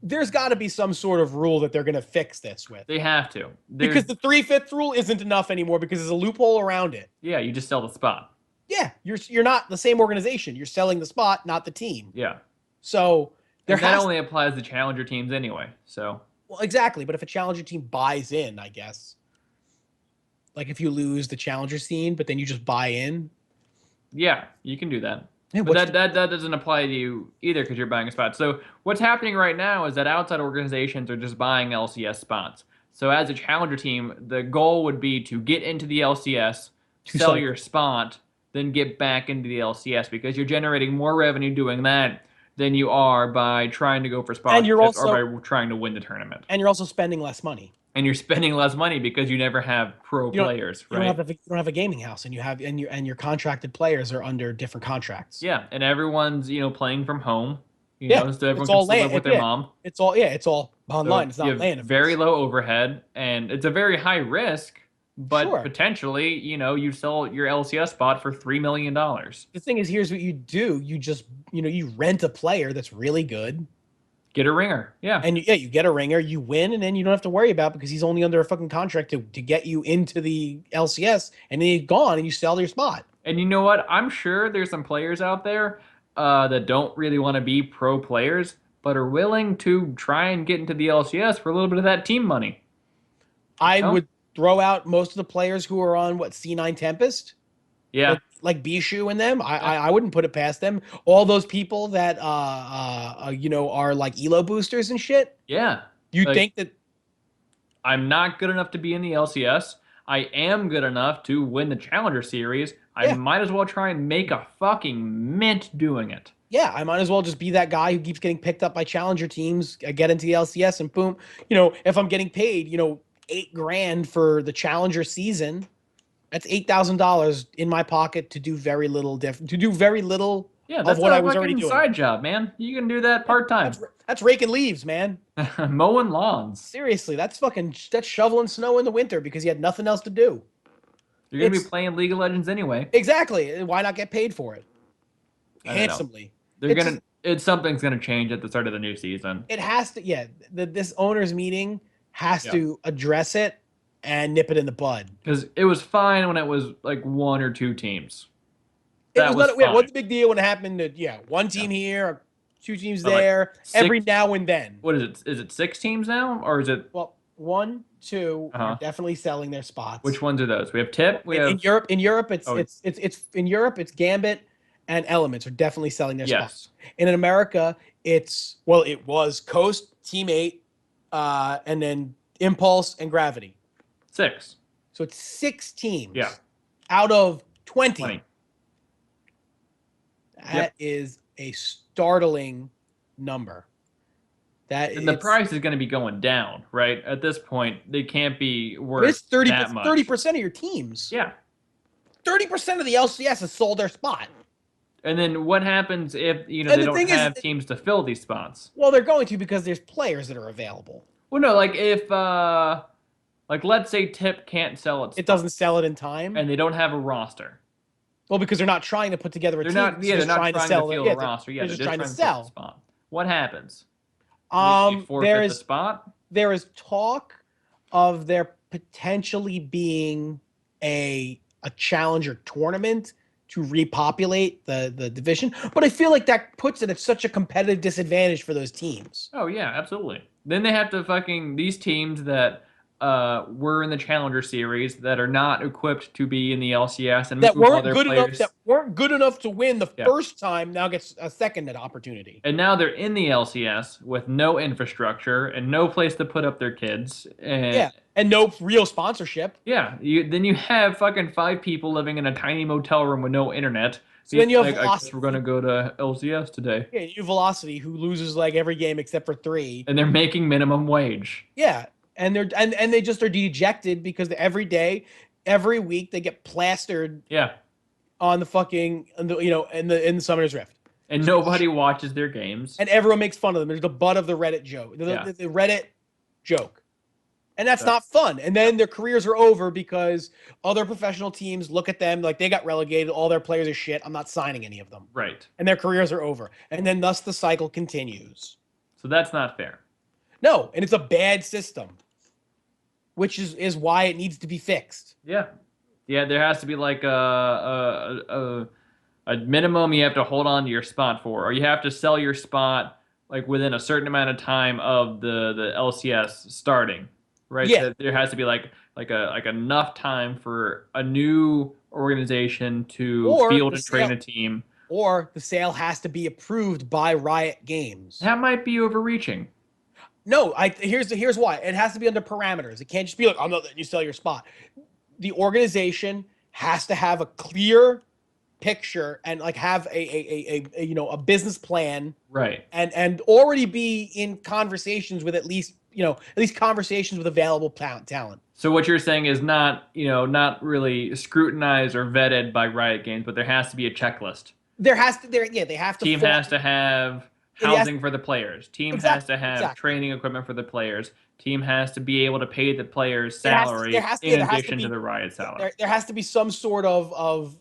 there's got to be some sort of rule that they're going to fix this with. They have to. Because the 3/5 rule isn't enough anymore because there's a loophole around it. Yeah, you just sell the spot. Yeah, you're not the same organization. You're selling the spot, not the team. Yeah. So that only applies to challenger teams anyway. So. Well, exactly. But if a challenger team buys in, I guess. Like if you lose the challenger scene, but then you just buy in. Yeah, you can do that. Yeah, but that doesn't apply to you either because you're buying a spot. So what's happening right now is that outside organizations are just buying LCS spots. So as a challenger team, the goal would be to get into the LCS, sell your spot, then get back into the LCS because you're generating more revenue doing that than you are by trying to go for spots or by trying to win the tournament. And you're also spending less money. And you're spending less money because you never have pro players, right? You don't have a gaming house, and your contracted players are under different contracts. Yeah, and everyone's playing from home. You know, so everyone can live with their mom. It's all online. So it's not LAN. Very low overhead, and it's a very high risk. But potentially, you sell your LCS spot for $3 million. The thing is, here's what you do: you just you rent a player that's really good. Get a ringer, yeah. And you get a ringer, you win, and then you don't have to worry about because he's only under a fucking contract to get you into the LCS, and then he's gone, and you sell your spot. And you know what? I'm sure there's some players out there that don't really want to be pro players, but are willing to try and get into the LCS for a little bit of that team money. I would throw out most of the players who are on C9 Tempest. Yeah. Like Bishu and them, I wouldn't put it past them. All those people that are like elo boosters and shit. Yeah. You think that I'm not good enough to be in the LCS. I am good enough to win the Challenger Series. I might as well try and make a fucking mint doing it. Yeah, I might as well just be that guy who keeps getting picked up by challenger teams, get into the LCS, and boom, if I'm getting paid, $8,000 for the challenger season, that's $8,000 in my pocket to do very little different. To do very little of what I was already doing. Side job, man. You can do that part time. That's raking leaves, man. Mowing lawns. Seriously, that's shoveling snow in the winter because you had nothing else to do. You're gonna be playing League of Legends anyway. Exactly. Why not get paid for it? Handsomely. Something's gonna change at the start of the new season. It has to. Yeah. This owners meeting has to address it and nip it in the bud. Because it was fine when it was like one or two teams. What's the big deal when it happened to one team here, two teams there, every now and then? What is it? Is it 6 teams now, or is it? Well, 1, 2 are definitely selling their spots. Which ones are those? We have Tip. In Europe, it's Gambit and Elements are definitely selling their spots. And in America, it was Coast, Team 8, and then Impulse and Gravity. 6. So it's 6 teams. Yeah. Out of 20. That is a startling number. And the price is going to be going down, right? At this point, they can't be worth that much. 30% of your teams. Yeah. 30% of the LCS has sold their spot. And then what happens if they don't have teams to fill these spots? Well, they're going to because there's players that are available. Well, no, like if let's say Tip can't sell it. It doesn't sell it in time. And they don't have a roster. Well, because they're not trying to put together a team. They're not trying to fill a roster. Yeah, they're just trying to sell. Spot. What happens? The spot? There is talk of there potentially being a challenger tournament to repopulate the division, but I feel like that puts it at such a competitive disadvantage for those teams. Oh yeah, absolutely. Then they have to these teams that were in the Challenger Series that are not equipped to be in the LCS and that weren't good enough to win the first time now gets a second opportunity. And now they're in the LCS with no infrastructure and no place to put up their kids. And no real sponsorship. Yeah, then you have fucking 5 people living in a tiny motel room with no internet. So then you have Velocity. I guess we're gonna go to LCS today. Yeah, you have Velocity who loses like every game except for 3. And they're making minimum wage. Yeah. And they just are dejected because every day, every week they get plastered. Yeah. On the fucking in the Summoner's Rift. And nobody watches their games. And everyone makes fun of them. There's the butt of the Reddit joke. The Reddit joke. And that's not fun. And then their careers are over because other professional teams look at them like they got relegated. All their players are shit. I'm not signing any of them. Right. And their careers are over. And then thus the cycle continues. So that's not fair. No, and it's a bad system, which is why it needs to be fixed. Yeah, yeah. There has to be like a minimum you have to hold on to your spot for, or you have to sell your spot like within a certain amount of time of the LCS starting, right? Yeah. There has to be like enough time for a new organization to Or field the and train sale, a team. or the sale has to be approved by Riot Games. That might be overreaching. No, here's why. It has to be under parameters. It can't just be like, I'm not letting you sell your spot. The organization has to have a clear picture and like have a a business plan, Right. and already be in conversations with at least conversations with available talent. So what you're saying is not really scrutinized or vetted by Riot Games, but there has to be a checklist. They have to Team has to have housing for the players. Team has to have exactly. training equipment for the players. Team has to be able to pay the players' There has to, salary there has to, in there has to addition be to the Riot salary. there has to be some sort of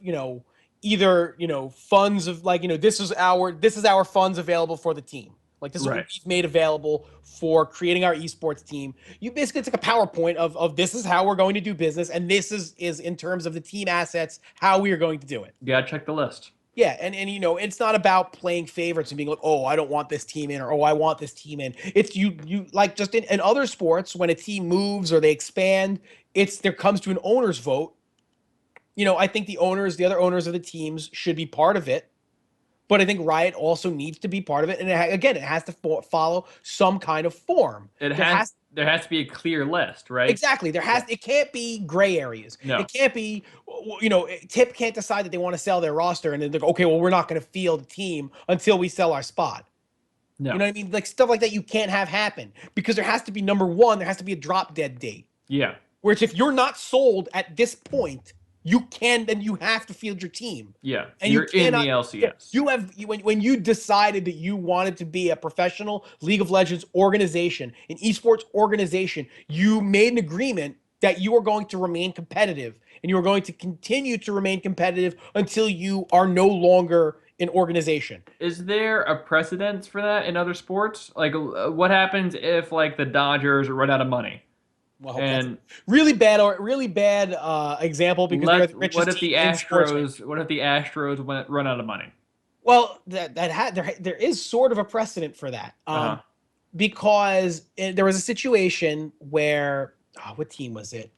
either funds of like this is our funds available for the team. Like this is what Right. we've made available for creating our esports team. You basically, it's like a PowerPoint of this is how we're going to do business, and this is in terms of the team assets how we are going to do it. You gotta check the list. Yeah, and it's not about playing favorites and being like, oh, I don't want this team in, or oh, I want this team in. It's you like just in other sports when a team moves or they expand, there comes to an owner's vote. I think the other owners of the teams should be part of it, but I think Riot also needs to be part of it, and again, it has to follow some kind of form. There has to be a clear list, right? Exactly. It can't be gray areas. No. It can't be, Tip can't decide that they want to sell their roster and then they're like, okay, well, we're not going to field a team until we sell our spot. No. You know what I mean? Like stuff like that you can't have happen because there has to be number one, there has to be a drop dead date. Yeah. Whereas if you're not sold at this point, you have to field your team. Yeah. And you're in the LCS. When you decided that you wanted to be a professional League of Legends organization, an esports organization, you made an agreement that you are going to remain competitive and you are going to continue to remain competitive until you are no longer an organization. Is there a precedence for that in other sports? Like, what happens if like the Dodgers run out of money? Well, And really bad example because they're the richest what if team the in sports. Astros run out of money? Well, there is sort of a precedent for that, because there was a situation where what team was it?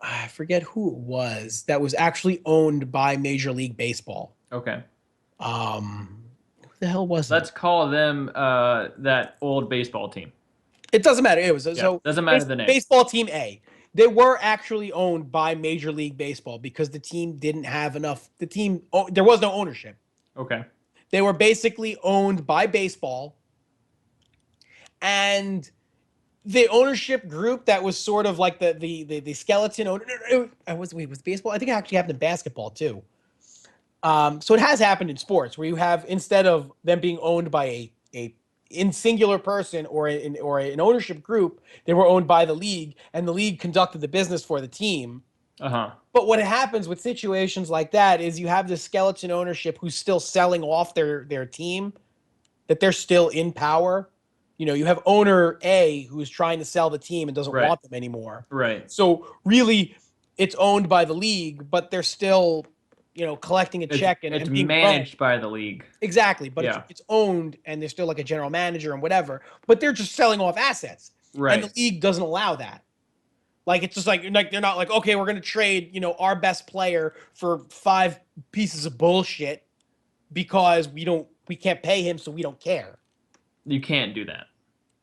I forget who it was that was actually owned by Major League Baseball. Okay. Who the hell was it? Let's call them that old baseball team. It doesn't matter. It was doesn't matter the name. Baseball team A. They were actually owned by Major League Baseball because the team didn't have enough. There was no ownership. Okay. They were basically owned by baseball, and the ownership group that was sort of like the skeleton owner. Was baseball? I think it actually happened in basketball too. So it has happened in sports where you have, instead of them being owned by a in singular person or an ownership group, they were owned by the league, and the league conducted the business for the team. But what happens with situations like that is you have this skeleton ownership who's still selling off their team, that they're still in power. You have owner A who's trying to sell the team and doesn't want them anymore. Right. So really, it's owned by the league, but they're still collecting a check and being managed by the league. Exactly, but it's owned, and there's still like a general manager and whatever. But they're just selling off assets, right? And the league doesn't allow that. Like it's just like they're not like, okay, we're gonna trade our best player for 5 pieces of bullshit because we can't pay him, so we don't care. You can't do that.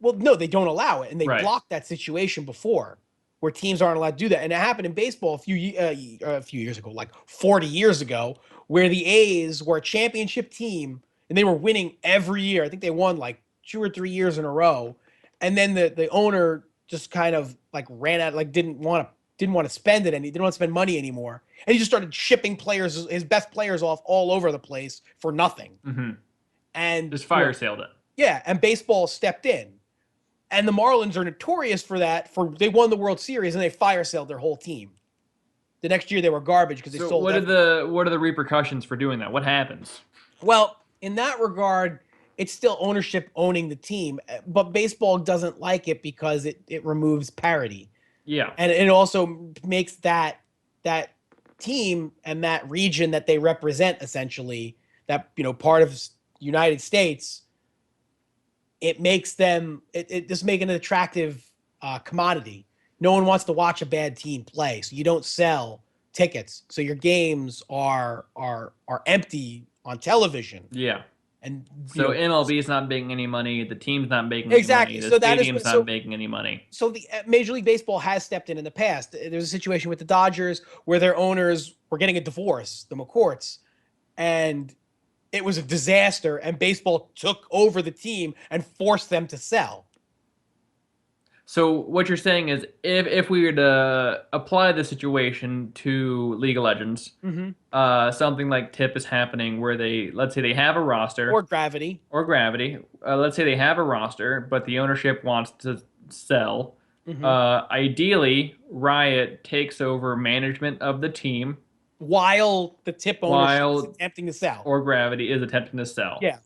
Well, no, they don't allow it, and they blocked that situation before, where teams aren't allowed to do that. And it happened in baseball a few years ago, like 40 years ago, where the A's were a championship team and they were winning every year. I think they won like 2 or 3 years in a row. And then the owner just kind of like ran out, like didn't want to spend it, and he didn't want to spend money anymore. And he just started shipping his best players off all over the place for nothing. Mm-hmm. And just fire sailed it. Yeah, and baseball stepped in. And the Marlins are notorious for that. They won the World Series and they fire sailed their whole team. The next year they were garbage because they sold. What are the repercussions for doing that? What happens? Well, in that regard, it's still ownership owning the team. But baseball doesn't like it because it removes parity. Yeah. And it also makes that team and that region that they represent, essentially, that, part of United States, it makes them, it just make an attractive commodity. No one wants to watch a bad team play, so you don't sell tickets. So your games are empty on television. Yeah. And so MLB is not making any money. The team's not making any money. The stadium's not making any money. So the Major League Baseball has stepped in the past. There's a situation with the Dodgers where their owners were getting a divorce, the McCourts, and it was a disaster. And baseball took over the team and forced them to sell. So what you're saying is, if we were to apply the situation to League of Legends, something like TIP is happening where let's say they have a roster. Or Gravity. Let's say they have a roster, but the ownership wants to sell. Ideally, Riot takes over management of the team. While the TIP ownership is attempting to sell. Or Gravity is attempting to sell. Yeah.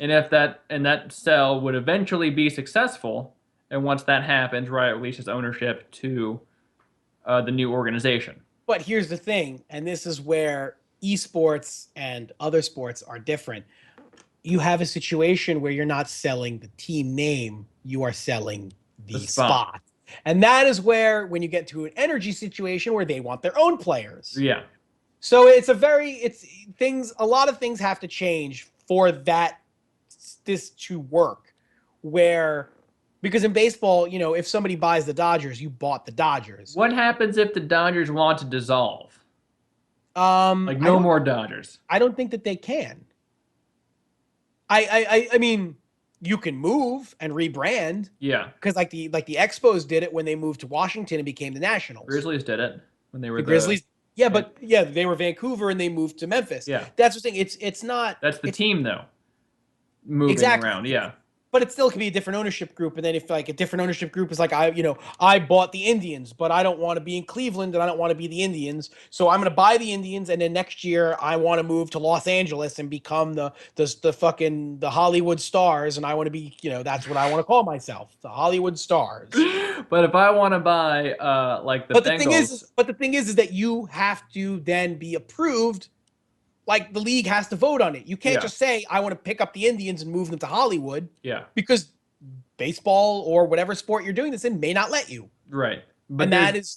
And if that sell would eventually be successful, and once that happens, Riot releases ownership to the new organization. But here's the thing, and this is where esports and other sports are different. You have a situation where you're not selling the team name, you are selling the spot. And that is where, when you get to an energy situation where they want their own players. Yeah. So a lot of things have to change for this to work. Because in baseball, if somebody buys the Dodgers, you bought the Dodgers. What happens if the Dodgers want to dissolve? No more Dodgers. I don't think that they can. I mean, you can move and rebrand. Yeah. Because like the Expos did it when they moved to Washington and became the Nationals. Grizzlies did it when they were the Grizzlies. Yeah, but they were Vancouver and they moved to Memphis. Yeah. That's the thing. It's not. That's the team though. Moving around. Yeah. But it still could be a different ownership group. And then if like a different ownership group is like, I bought the Indians, but I don't want to be in Cleveland and I don't want to be the Indians. So I'm going to buy the Indians. And then next year I want to move to Los Angeles and become the Hollywood Stars. And I want to be, that's what I want to call myself, the Hollywood Stars. But if I want to buy the Bengals. But the thing is that you have to then be approved. Like the league has to vote on it. You can't just say, I want to pick up the Indians and move them to Hollywood. Yeah. Because baseball or whatever sport you're doing this in may not let you. Right. But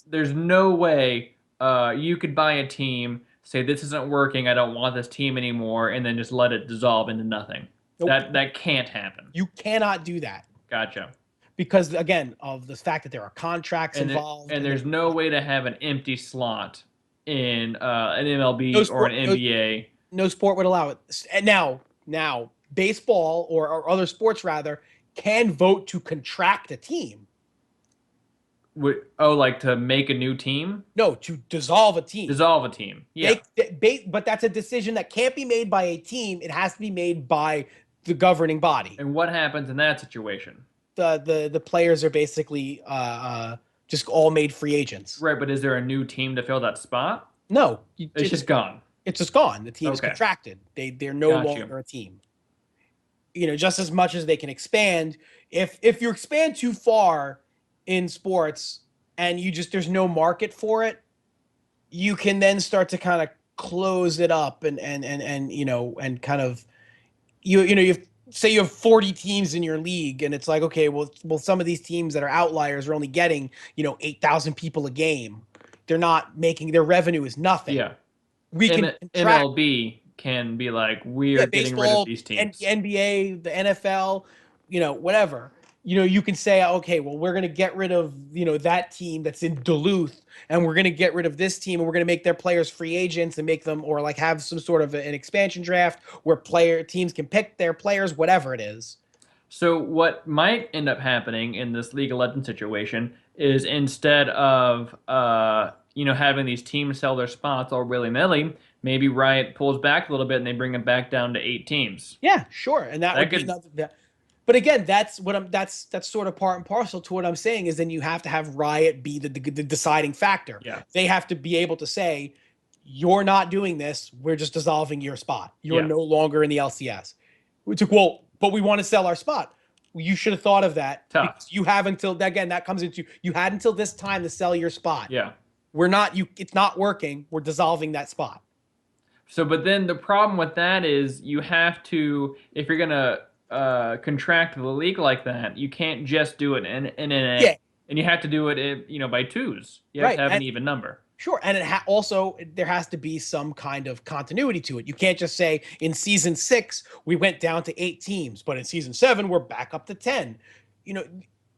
there's no way you could buy a team, say this isn't working, I don't want this team anymore, and then just let it dissolve into nothing. Nope. That can't happen. You cannot do that. Gotcha. Because again, of the fact that there are contracts involved. And there's no way to have an empty slot in an MLB or an NBA. No sport would allow it. And now baseball or other sports rather can vote to contract a team. To make a new team? No, to dissolve a team. Dissolve a team. Yeah. But that's a decision that can't be made by a team. It has to be made by the governing body. And what happens in that situation? The players are basically just all made free agents. Right, but is there a new team to fill that spot? No. It's just gone. It's just gone. The team's contracted. They're no longer a team. Just as much as they can expand. If you expand too far in sports and there's no market for it, you can then start to kind of close it up and kind of say you have 40 teams in your league and it's like, okay, well some of these teams that are outliers are only getting 8,000 people a game. They're not making, their revenue is nothing. Yeah. We can MLB can be like, we're getting rid of these teams. The NBA, the NFL, whatever. You can say, okay, well, we're going to get rid of, that team that's in Duluth and we're going to get rid of this team and we're going to make their players free agents and make them, or like have some sort of an expansion draft where teams can pick their players, whatever it is. So what might end up happening in this League of Legends situation is instead of, having these teams sell their spots all willy-nilly, maybe Riot pulls back a little bit and they bring it back down to 8 teams. Yeah, sure. And that would be another. But again, that's sort of part and parcel to what I'm saying is then you have to have Riot be the deciding factor. Yeah. They have to be able to say, you're not doing this. We're just dissolving your spot. You're no longer in the LCS. It's like, well, but we want to sell our spot. You should have thought of that. Tough. Because you have until, again, that comes into, you had until this time to sell your spot. Yeah. It's not working. We're dissolving that spot. So, but then the problem with that is you have to, if you're gonna contract the league like that, you can't just do it in NA, Yeah. and you have to do it, by twos. You have to have an even number. Sure, and also there has to be some kind of continuity to it. You can't just say in season 6 we went down to 8 teams, but in season 7 we're back up to 10.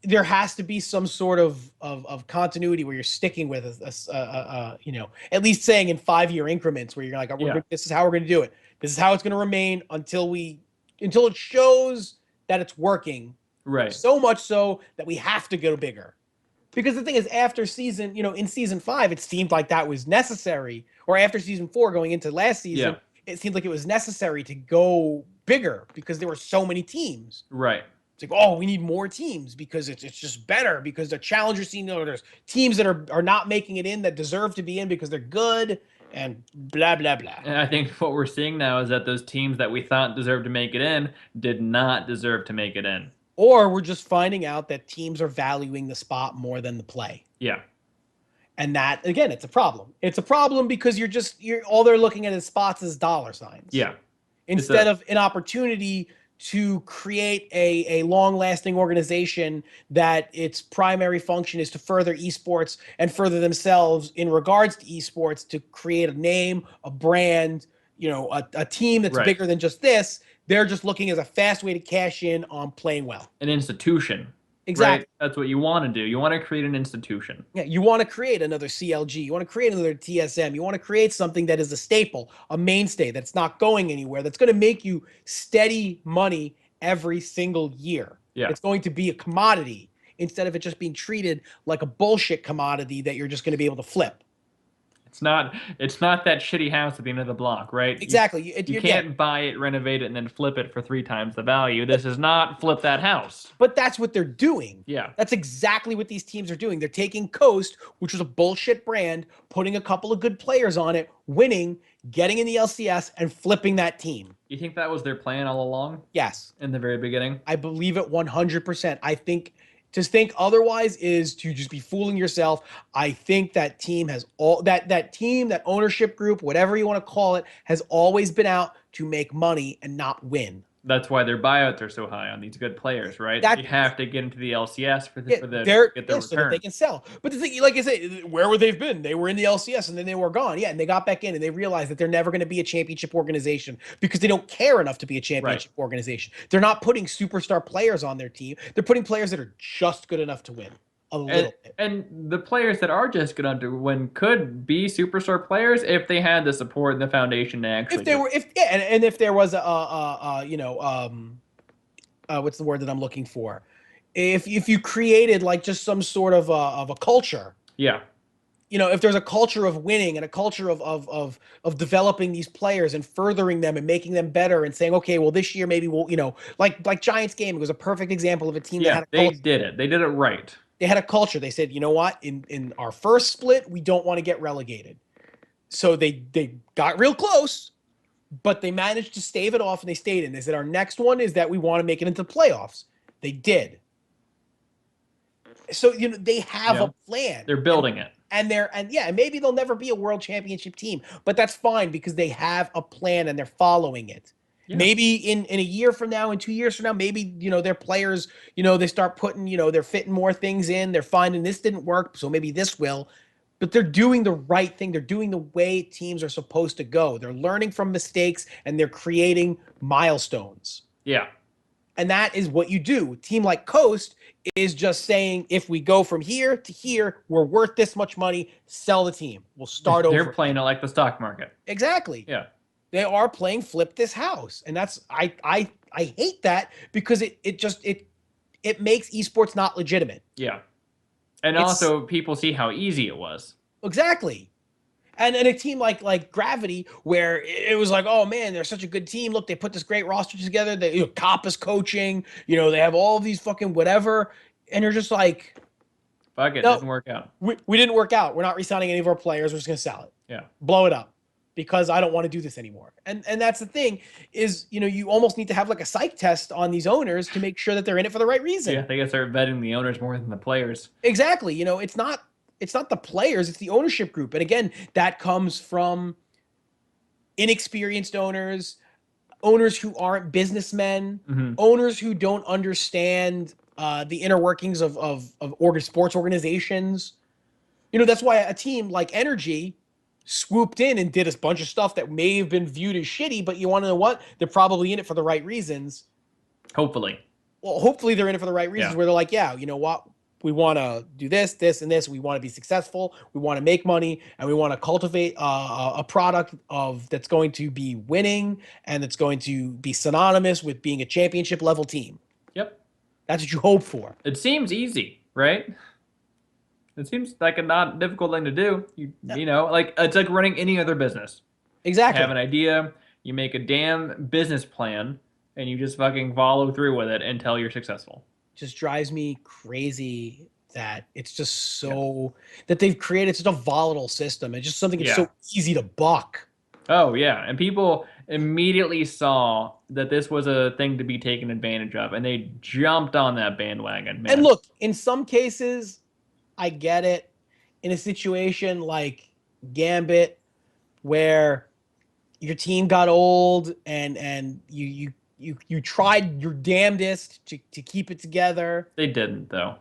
There has to be some sort of continuity where you're sticking with at least saying in 5-year increments where you're like, this is how we're going to do it. This is how it's going to remain until it shows that it's working. Right. So much so that we have to go bigger. Because the thing is, after season, in season 5, it seemed like that was necessary. Or after season 4, going into last season, it seemed like it was necessary to go bigger because there were so many teams. Right. It's like, we need more teams because it's just better because the challenger scene, there's teams that are not making it in that deserve to be in because they're good and blah, blah, blah. And I think what we're seeing now is that those teams that we thought deserved to make it in did not deserve to make it in. Or we're just finding out that teams are valuing the spot more than the play. Yeah. And that, again, it's a problem. It's a problem because all they're looking at is spots as dollar signs. Yeah. Instead of an opportunity to create a long-lasting organization that its primary function is to further esports and further themselves in regards to esports, to create a name, a brand, a team that's bigger than just this. They're just looking as a fast way to cash in on playing well. An institution. Exactly. Right? That's what you want to do. You want to create an institution. Yeah, you want to create another CLG. You want to create another TSM. You want to create something that is a staple, a mainstay that's not going anywhere, that's going to make you steady money every single year. Yeah. It's going to be a commodity instead of it just being treated like a bullshit commodity that you're just going to be able to flip. It's not that shitty house at the end of the block, right? Exactly. You can't buy it, renovate it, and then flip it for 3 times the value. This is not flip that house. But that's what they're doing. Yeah. That's exactly what these teams are doing. They're taking Coast, which was a bullshit brand, putting a couple of good players on it, winning, getting in the LCS, and flipping that team. You think that was their plan all along? Yes. In the very beginning? I believe it 100%. I think to think otherwise is to just be fooling yourself. I think that team has that team, that ownership group, whatever you want to call it, has always been out to make money and not win. That's why their buyouts are so high on these good players, right? You have to get into the LCS for get their return. So that they can sell. But the thing, like I say, where would they've been? They were in the LCS and then they were gone. Yeah, and they got back in and they realized that they're never going to be a championship organization because they don't care enough to be a championship organization. They're not putting superstar players on their team. They're putting players that are just good enough to win. A little bit. And the players that are just good enough to win could be superstar players if they had the support and the foundation to actually. If there was what's the word that I'm looking for? If you created like just some sort of a culture. Yeah. If there's a culture of winning and a culture of developing these players and furthering them and making them better and saying, okay, well, this year maybe we'll, like Giants Gaming was a perfect example of a team that had a culture. They did it. They did it right. They had a culture. They said, you know what? In our first split, we don't want to get relegated. So they got real close, but they managed to stave it off and they stayed in. They said, our next one is that we want to make it into playoffs. They did. So, they have a plan. They're building it. And maybe they'll never be a world championship team, but that's fine because they have a plan and they're following it. Yeah. Maybe in a year from now, in 2 years from now, maybe, their players, they start putting, they're fitting more things in. They're finding this didn't work, so maybe this will. But they're doing the right thing. They're doing the way teams are supposed to go. They're learning from mistakes and they're creating milestones. Yeah. And that is what you do. A team like Coast is just saying, if we go from here to here, we're worth this much money, sell the team. We'll start over. They're playing it like the stock market. Exactly. Yeah. They are playing flip this house. And that's I hate that because it makes esports not legitimate. Yeah. And also people see how easy it was. Exactly. And a team like Gravity, where it was like, oh man, they're such a good team. Look, they put this great roster together. They, Cop is coaching. They have all of these fucking whatever, and you're just like, fuck it, didn't work out. We didn't work out. We're not re-signing any of our players. We're just gonna sell it. Yeah, blow it up. because I don't want to do this anymore. And that's the thing is, you almost need to have like a psych test on these owners to make sure that they're in it for the right reason. Yeah, they gotta start vetting the owners more than the players. Exactly. It's not the players, it's the ownership group. And again, that comes from inexperienced owners who aren't businessmen, owners who don't understand the inner workings of sports organizations. That's why a team like Energy swooped in and did a bunch of stuff that may have been viewed as shitty, but you want to know what? They're probably in it for the right reasons. Hopefully. Well, hopefully they're in it for the right reasons, where they're like, yeah, you know what? We want to do this, this, and this. We want to be successful. We want to make money, and we want to cultivate a product that's going to be winning and that's going to be synonymous with being a championship level team. Yep. That's what you hope for. It seems easy, right? It seems like a not difficult thing to do. Like it's like running any other business. Exactly. You have an idea, you make a damn business plan, and you just fucking follow through with it until you're successful. Just drives me crazy that it's just that they've created such a volatile system. It's just something that's so easy to buck. Oh yeah, and people immediately saw that this was a thing to be taken advantage of, and they jumped on that bandwagon, man. And look, in some cases, I get it. In a situation like Gambit, where your team got old and you tried your damnedest to keep it together. They didn't, though.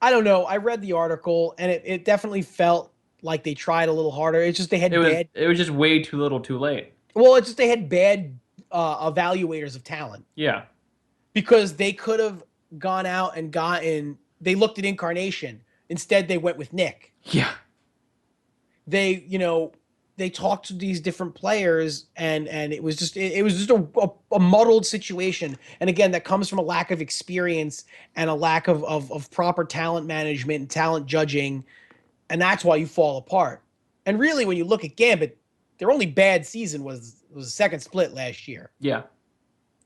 I don't know. I read the article, and it definitely felt like they tried a little harder. It's just they had It was just way too little too late. Well, it's just they had bad evaluators of talent. Yeah. Because they could have gone out and they looked at Incarnation. Instead, they went with Nick. Yeah. They talked to these different players, and it was just a muddled situation. And again, that comes from a lack of experience and a lack of proper talent management and talent judging, and that's why you fall apart. And really, when you look at Gambit, their only bad season was the second split last year. Yeah.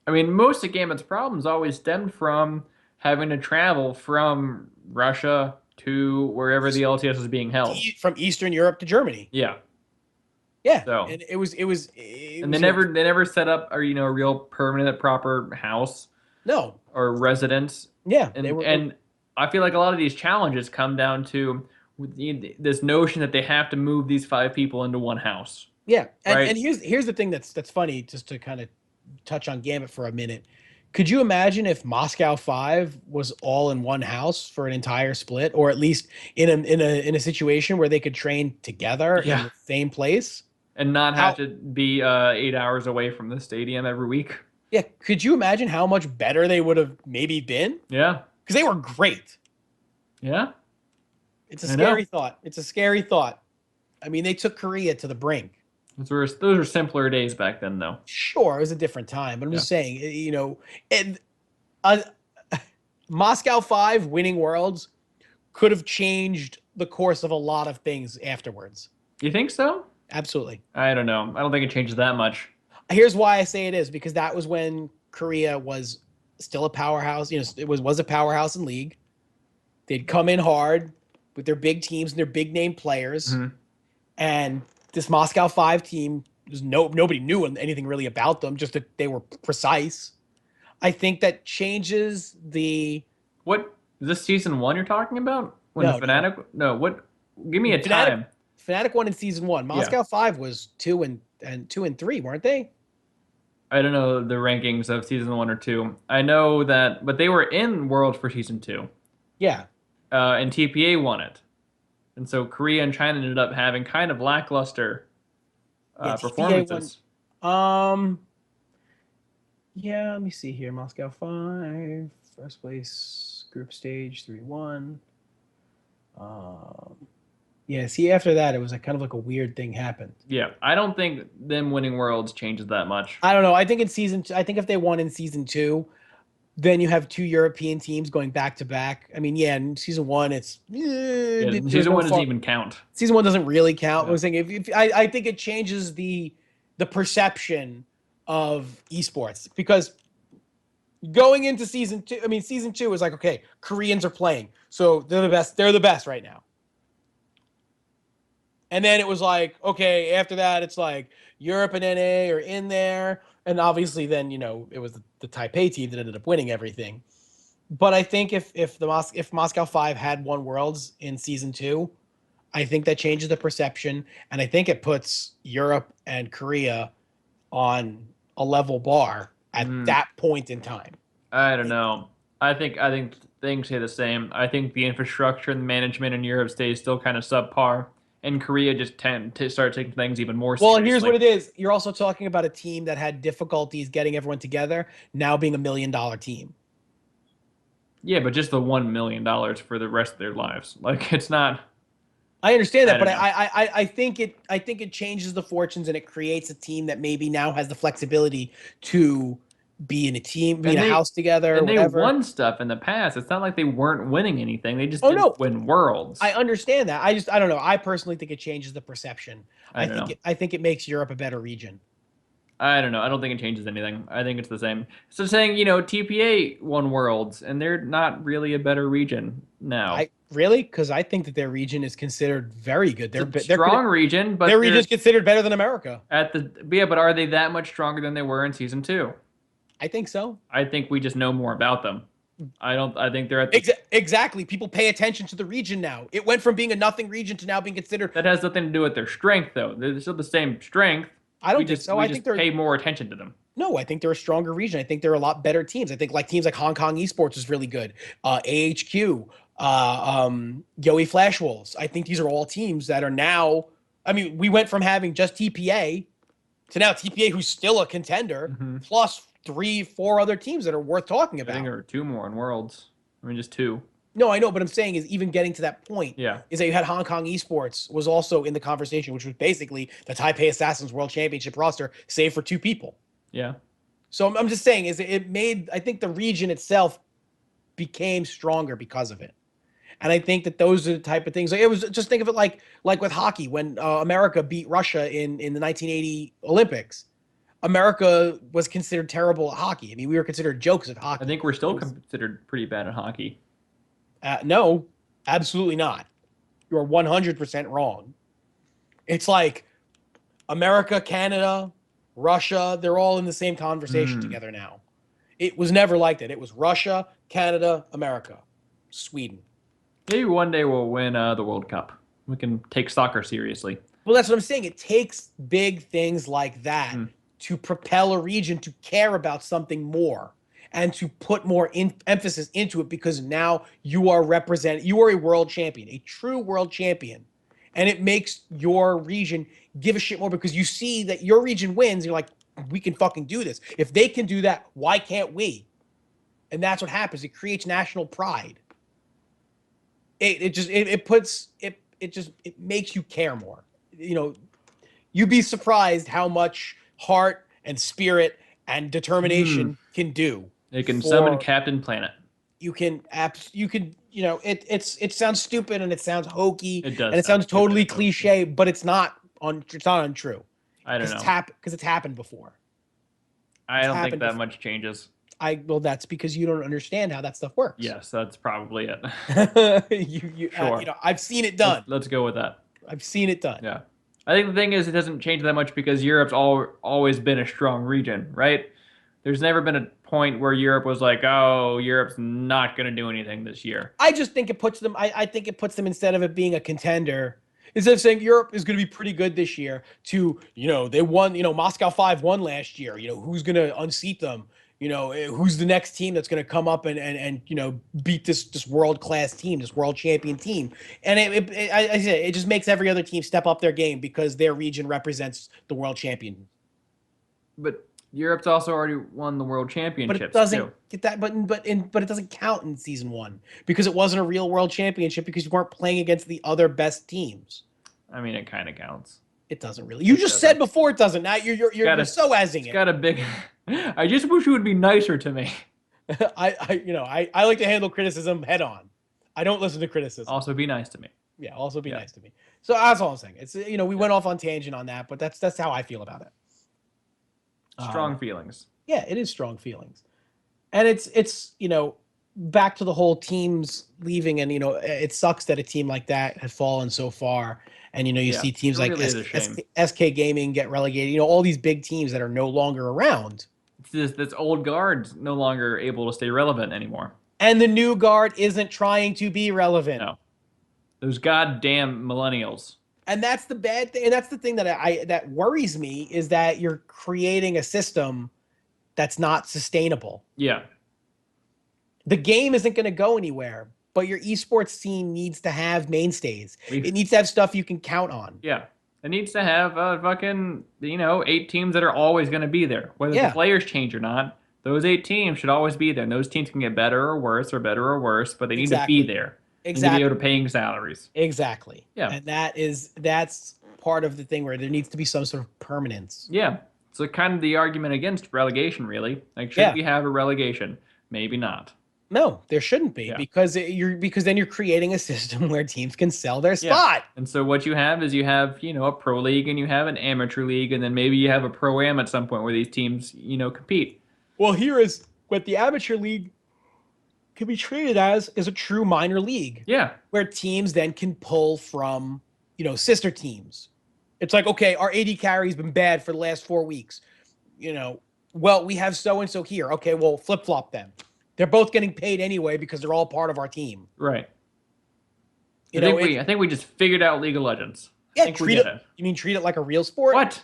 I mean, most of Gambit's problems always stemmed from having to travel from Russia to wherever the LCS was being held. From Eastern Europe to Germany. Yeah. Yeah. So, and they never set up a real permanent proper house. No. Or residence. Yeah. And I feel like a lot of these challenges come down to this notion that they have to move these 5 people into one house. Yeah. And here's the thing that's funny, just to kind of touch on Gambit for a minute. Could you imagine if Moscow 5 was all in one house for an entire split, or at least in a situation where they could train together in the same place and not have to be 8 hours away from the stadium every week? Yeah, could you imagine how much better they would have maybe been? Yeah, because they were great. Yeah, it's a scary thought. It's a scary thought. I mean, they took Korea to the brink. Those were simpler days back then, though. Sure, it was a different time, but I'm just saying, Moscow 5 winning Worlds could have changed the course of a lot of things afterwards. You think so? Absolutely. I don't know. I don't think it changes that much. Here's why I say it is, because that was when Korea was still a powerhouse. It was a powerhouse in League. They'd come in hard with their big teams and their big name players, and this Moscow 5 team, nobody knew anything really about them, just that they were precise. I think that changes the... What? Is this season 1 you're talking about? When Fnatic... No, what? Give me a time. Fnatic won in season 1. Moscow 5 was 2 and 3, weren't they? I don't know the rankings of season 1 or 2. I know that... But they were in Worlds for season 2. Yeah. And TPA won it. And so Korea and China ended up having kind of lackluster performances. Yeah, let me see here. Moscow 5, first place, group stage 3-1. Yeah, see, after that, it was kind of like a weird thing happened. Yeah, I don't think them winning Worlds changes that much. I don't know. I think if they won in season 2, then you have 2 European teams going back to back. I mean, yeah, in season 1, it's season 1 doesn't even count. Season 1 doesn't really count. I was thinking, I think it changes the perception of esports, because going into season 2, I mean, season 2 is like, okay, Koreans are playing, so they're the best. They're the best right now. And then it was like, okay, after that, it's like Europe and NA are in there. And obviously then, it was the Taipei team that ended up winning everything. But I think if Moscow 5 had won Worlds in season 2, I think that changes the perception. And I think it puts Europe and Korea on a level bar at Mm, that point in time. I don't know. I think things stay the same. I think the infrastructure and management in Europe stays still kind of subpar, and Korea just tend to start taking things even more Well, here's what seriously. it is. You're also talking about a team that had difficulties getting everyone together, now being $1 million team. Yeah, but just the $1 million for the rest of their lives. Like it's not. I understand I that, but don't know. I think it changes the fortunes and it creates a team that maybe now has the flexibility to be in a team, be in And a they house together, and they whatever. won stuff in the past. It's not like they weren't winning anything. They just Oh didn't no, win I worlds. understand that. I don't know. I personally think it changes the perception. I don't know. I think it makes Europe a better region. I don't know. I don't think it changes anything. I think it's the same. So saying, TPA won worlds and they're not really a better region now. I really because I think that their region is considered very good. It's a strong region, Their but region is they're considered better than America. at the yeah, but are they that much stronger than they were in season 2? I think so. I think we just know more about them. I think they're at the Exactly. People pay attention to the region now. It went from being a nothing region to now being considered. that has nothing to do with their strength though. They're still the same strength. I We don't think just so. we I think just they're pay more attention to them. no. I think they're a stronger region. I think they're a lot better teams. I think like teams like Hong Kong Esports is really good. AHQ, Yoey Flash Wolves. I think these are all teams that are now. I mean, we went from having just TPA to now TPA, who's still a contender, Hmm. plus 3, 4 other teams that are worth talking I think about. there were 2 more in worlds. I mean, just 2. No, I know, but I'm saying is even getting to that point Yeah, is that you had Hong Kong Esports was also in the conversation, which was basically the Taipei Assassins World Championship roster, save for 2 people. yeah. So I'm just saying is it made I think the region itself became stronger because of it. And I think that those are the type of things. Like it was just think of it like with hockey when America beat Russia in the 1980 Olympics. America was considered terrible at hockey. I mean, we were considered jokes at I hockey. think we're It still was considered pretty bad at hockey. no, absolutely not. You're 100% wrong. It's like America, Canada, Russia, they're all in the same conversation Hmm. together now. It was never like that. It was Russia, Canada, America, Sweden. Maybe one day we'll win the World Cup. We can take soccer seriously. Well, that's what I'm saying. It takes big things like that Hmm. to propel a region to care about something more and to put more emphasis into it because now you are a world champion, a true world champion. And it makes your region give a shit more because you see that your region wins. You're like, we can fucking do this. If they can do that, why can't we? And that's what happens. It creates national pride. It makes you care more. You'd be surprised how much heart and spirit and Hmm. determination can do. They can summon For Captain Planet. it sounds stupid and it sounds hokey It and does it sound sounds stupid totally and hokey. cliche, but it's not untrue I don't because know. it's happened before. I It's don't think happened that before. much changes. Well, that's because you don't understand how that stuff works. Yes, that's probably it. You Sure. know, I've seen it done. Let's go with that. I've seen it done. Yeah. I think the thing is, it doesn't change that much because Europe's always been a strong region, right? There's never been a point where Europe was like, oh, Europe's not going to do anything this year. I just think it puts them. I think it puts them instead of it being a contender, instead of saying Europe is going to be pretty good this year. To they won. Moscow 5 won last year. Who's going to unseat them? Who's the next team that's going to come up and beat this world class team, this world champion team? And I said it just makes every other team step up their game because their region represents the world champion. But Europe's also already won the world But it championships doesn't too. get that. But it doesn't count in season 1 because it wasn't a real world championship because you weren't playing against the other best teams. I mean, it kind of counts. It doesn't really. You just said before it doesn't. Now you're so asing It's it. got a big. I just wish you would be nicer to me. I like to handle criticism head on. I don't listen to criticism. Also, be nice to me. Yeah, also be Yeah. nice to me. So that's all I'm saying. It's we went off on tangent on that, but that's how I feel about it. Strong feelings. Yeah, it is strong feelings, and it's back to the whole teams leaving, and it sucks that a team like that had fallen so far. And you Yeah, see teams it like really is a shame. SK Gaming get relegated. All these big teams that are no longer around. It's just this old guard's no longer able to stay relevant anymore. And the new guard isn't trying to be relevant. No. Those goddamn millennials. And that's the bad thing. And that's the thing that worries me, is that you're creating a system that's not sustainable. Yeah. The game isn't going to go anywhere, but your esports scene needs to have mainstays. It needs to have stuff you can count on. Yeah. It needs to have fucking, 8 teams that are always going to be there. Whether the players change or not, those 8 teams should always be there. And those teams can get better or worse, but they need to be there. Exactly. To be able to paying salaries. Exactly. Yeah. And that's part of the thing where there needs to be some sort of permanence. Yeah. So kind of the argument against relegation, really. Like, should we have a relegation? Maybe not. No, there shouldn't be, because then you're creating a system where teams can sell their spot. And so what you have is a pro league, and you have an amateur league, and then maybe you have a pro-am at some point where these teams, compete. Well, here is what the amateur league can be treated as, is a true minor league. Yeah. Where teams then can pull from, sister teams. It's like, okay, our AD carry's been bad for the last 4 weeks. Well, we have so-and-so here. Okay, well, flip-flop them. They're both getting paid anyway because they're all part of our team. Right. I think we just figured out League of Legends. Yeah, treat it like a real sport? What?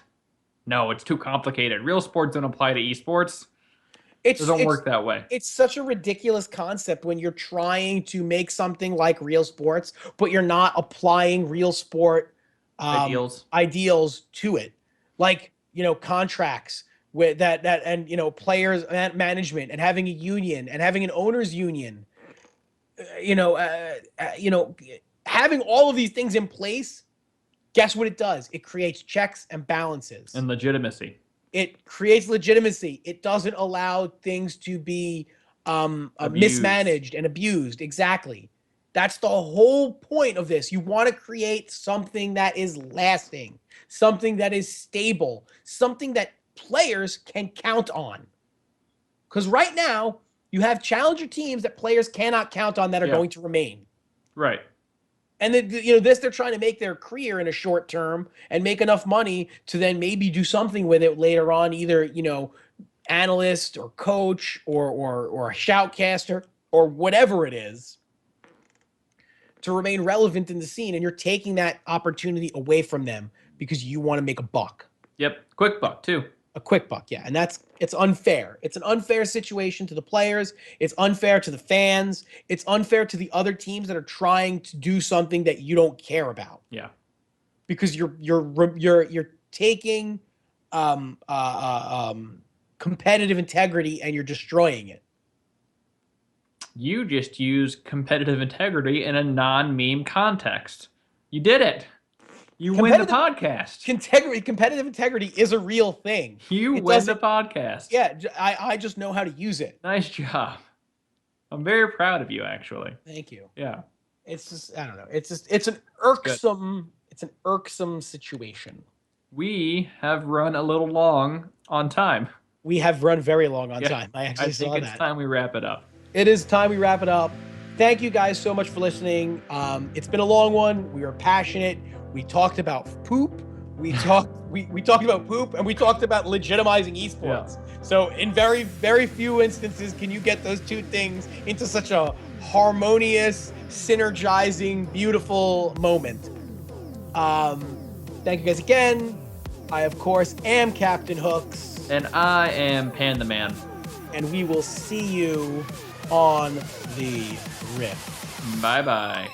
No, it's too complicated. Real sports don't apply to esports. It doesn't work that way. It's such a ridiculous concept when you're trying to make something like real sports, but you're not applying real sport ideals to it. Like, contracts with that and players management, and having a union, and having an owners union. Having all of these things in place, guess what it does? It creates checks and balances. And legitimacy. It creates legitimacy. It doesn't allow things to be mismanaged and abused. Exactly. That's the whole point of this. You want to create something that is lasting, something that is stable, something that players can count on. Because right now, you have challenger teams that players cannot count on that are going to remain. Right. And then, they're trying to make their career in a short term and make enough money to then maybe do something with it later on, either, analyst or coach or a shoutcaster or whatever it is, to remain relevant in the scene. And you're taking that opportunity away from them because you want to make a buck. Yep. Quick buck too. A quick buck, yeah. And it's unfair. It's an unfair situation to the players. It's unfair to the fans. It's unfair to the other teams that are trying to do something that you don't care about. Yeah. Because you're taking competitive integrity and you're destroying it. You just used competitive integrity in a non-meme context. You did it. You win the podcast. Competitive integrity is a real thing. You win the podcast. Yeah, I just know how to use it. Nice job. I'm very proud of you, actually. Thank you. Yeah. It's just, I don't know. It's an irksome situation. We have run a little long on time. We have run very long on time. I think it's time we wrap it up. It is time we wrap it up. Thank you guys so much for listening. It's been a long one. We were passionate. We talked about poop. We talked about poop, and we talked about legitimizing esports. Yeah. So in very, very few instances can you get those two things into such a harmonious, synergizing, beautiful moment. Thank you guys again. I, of course, am Captain Hooks. And I am Panda Man. And we will see you on the Rift. Bye-bye.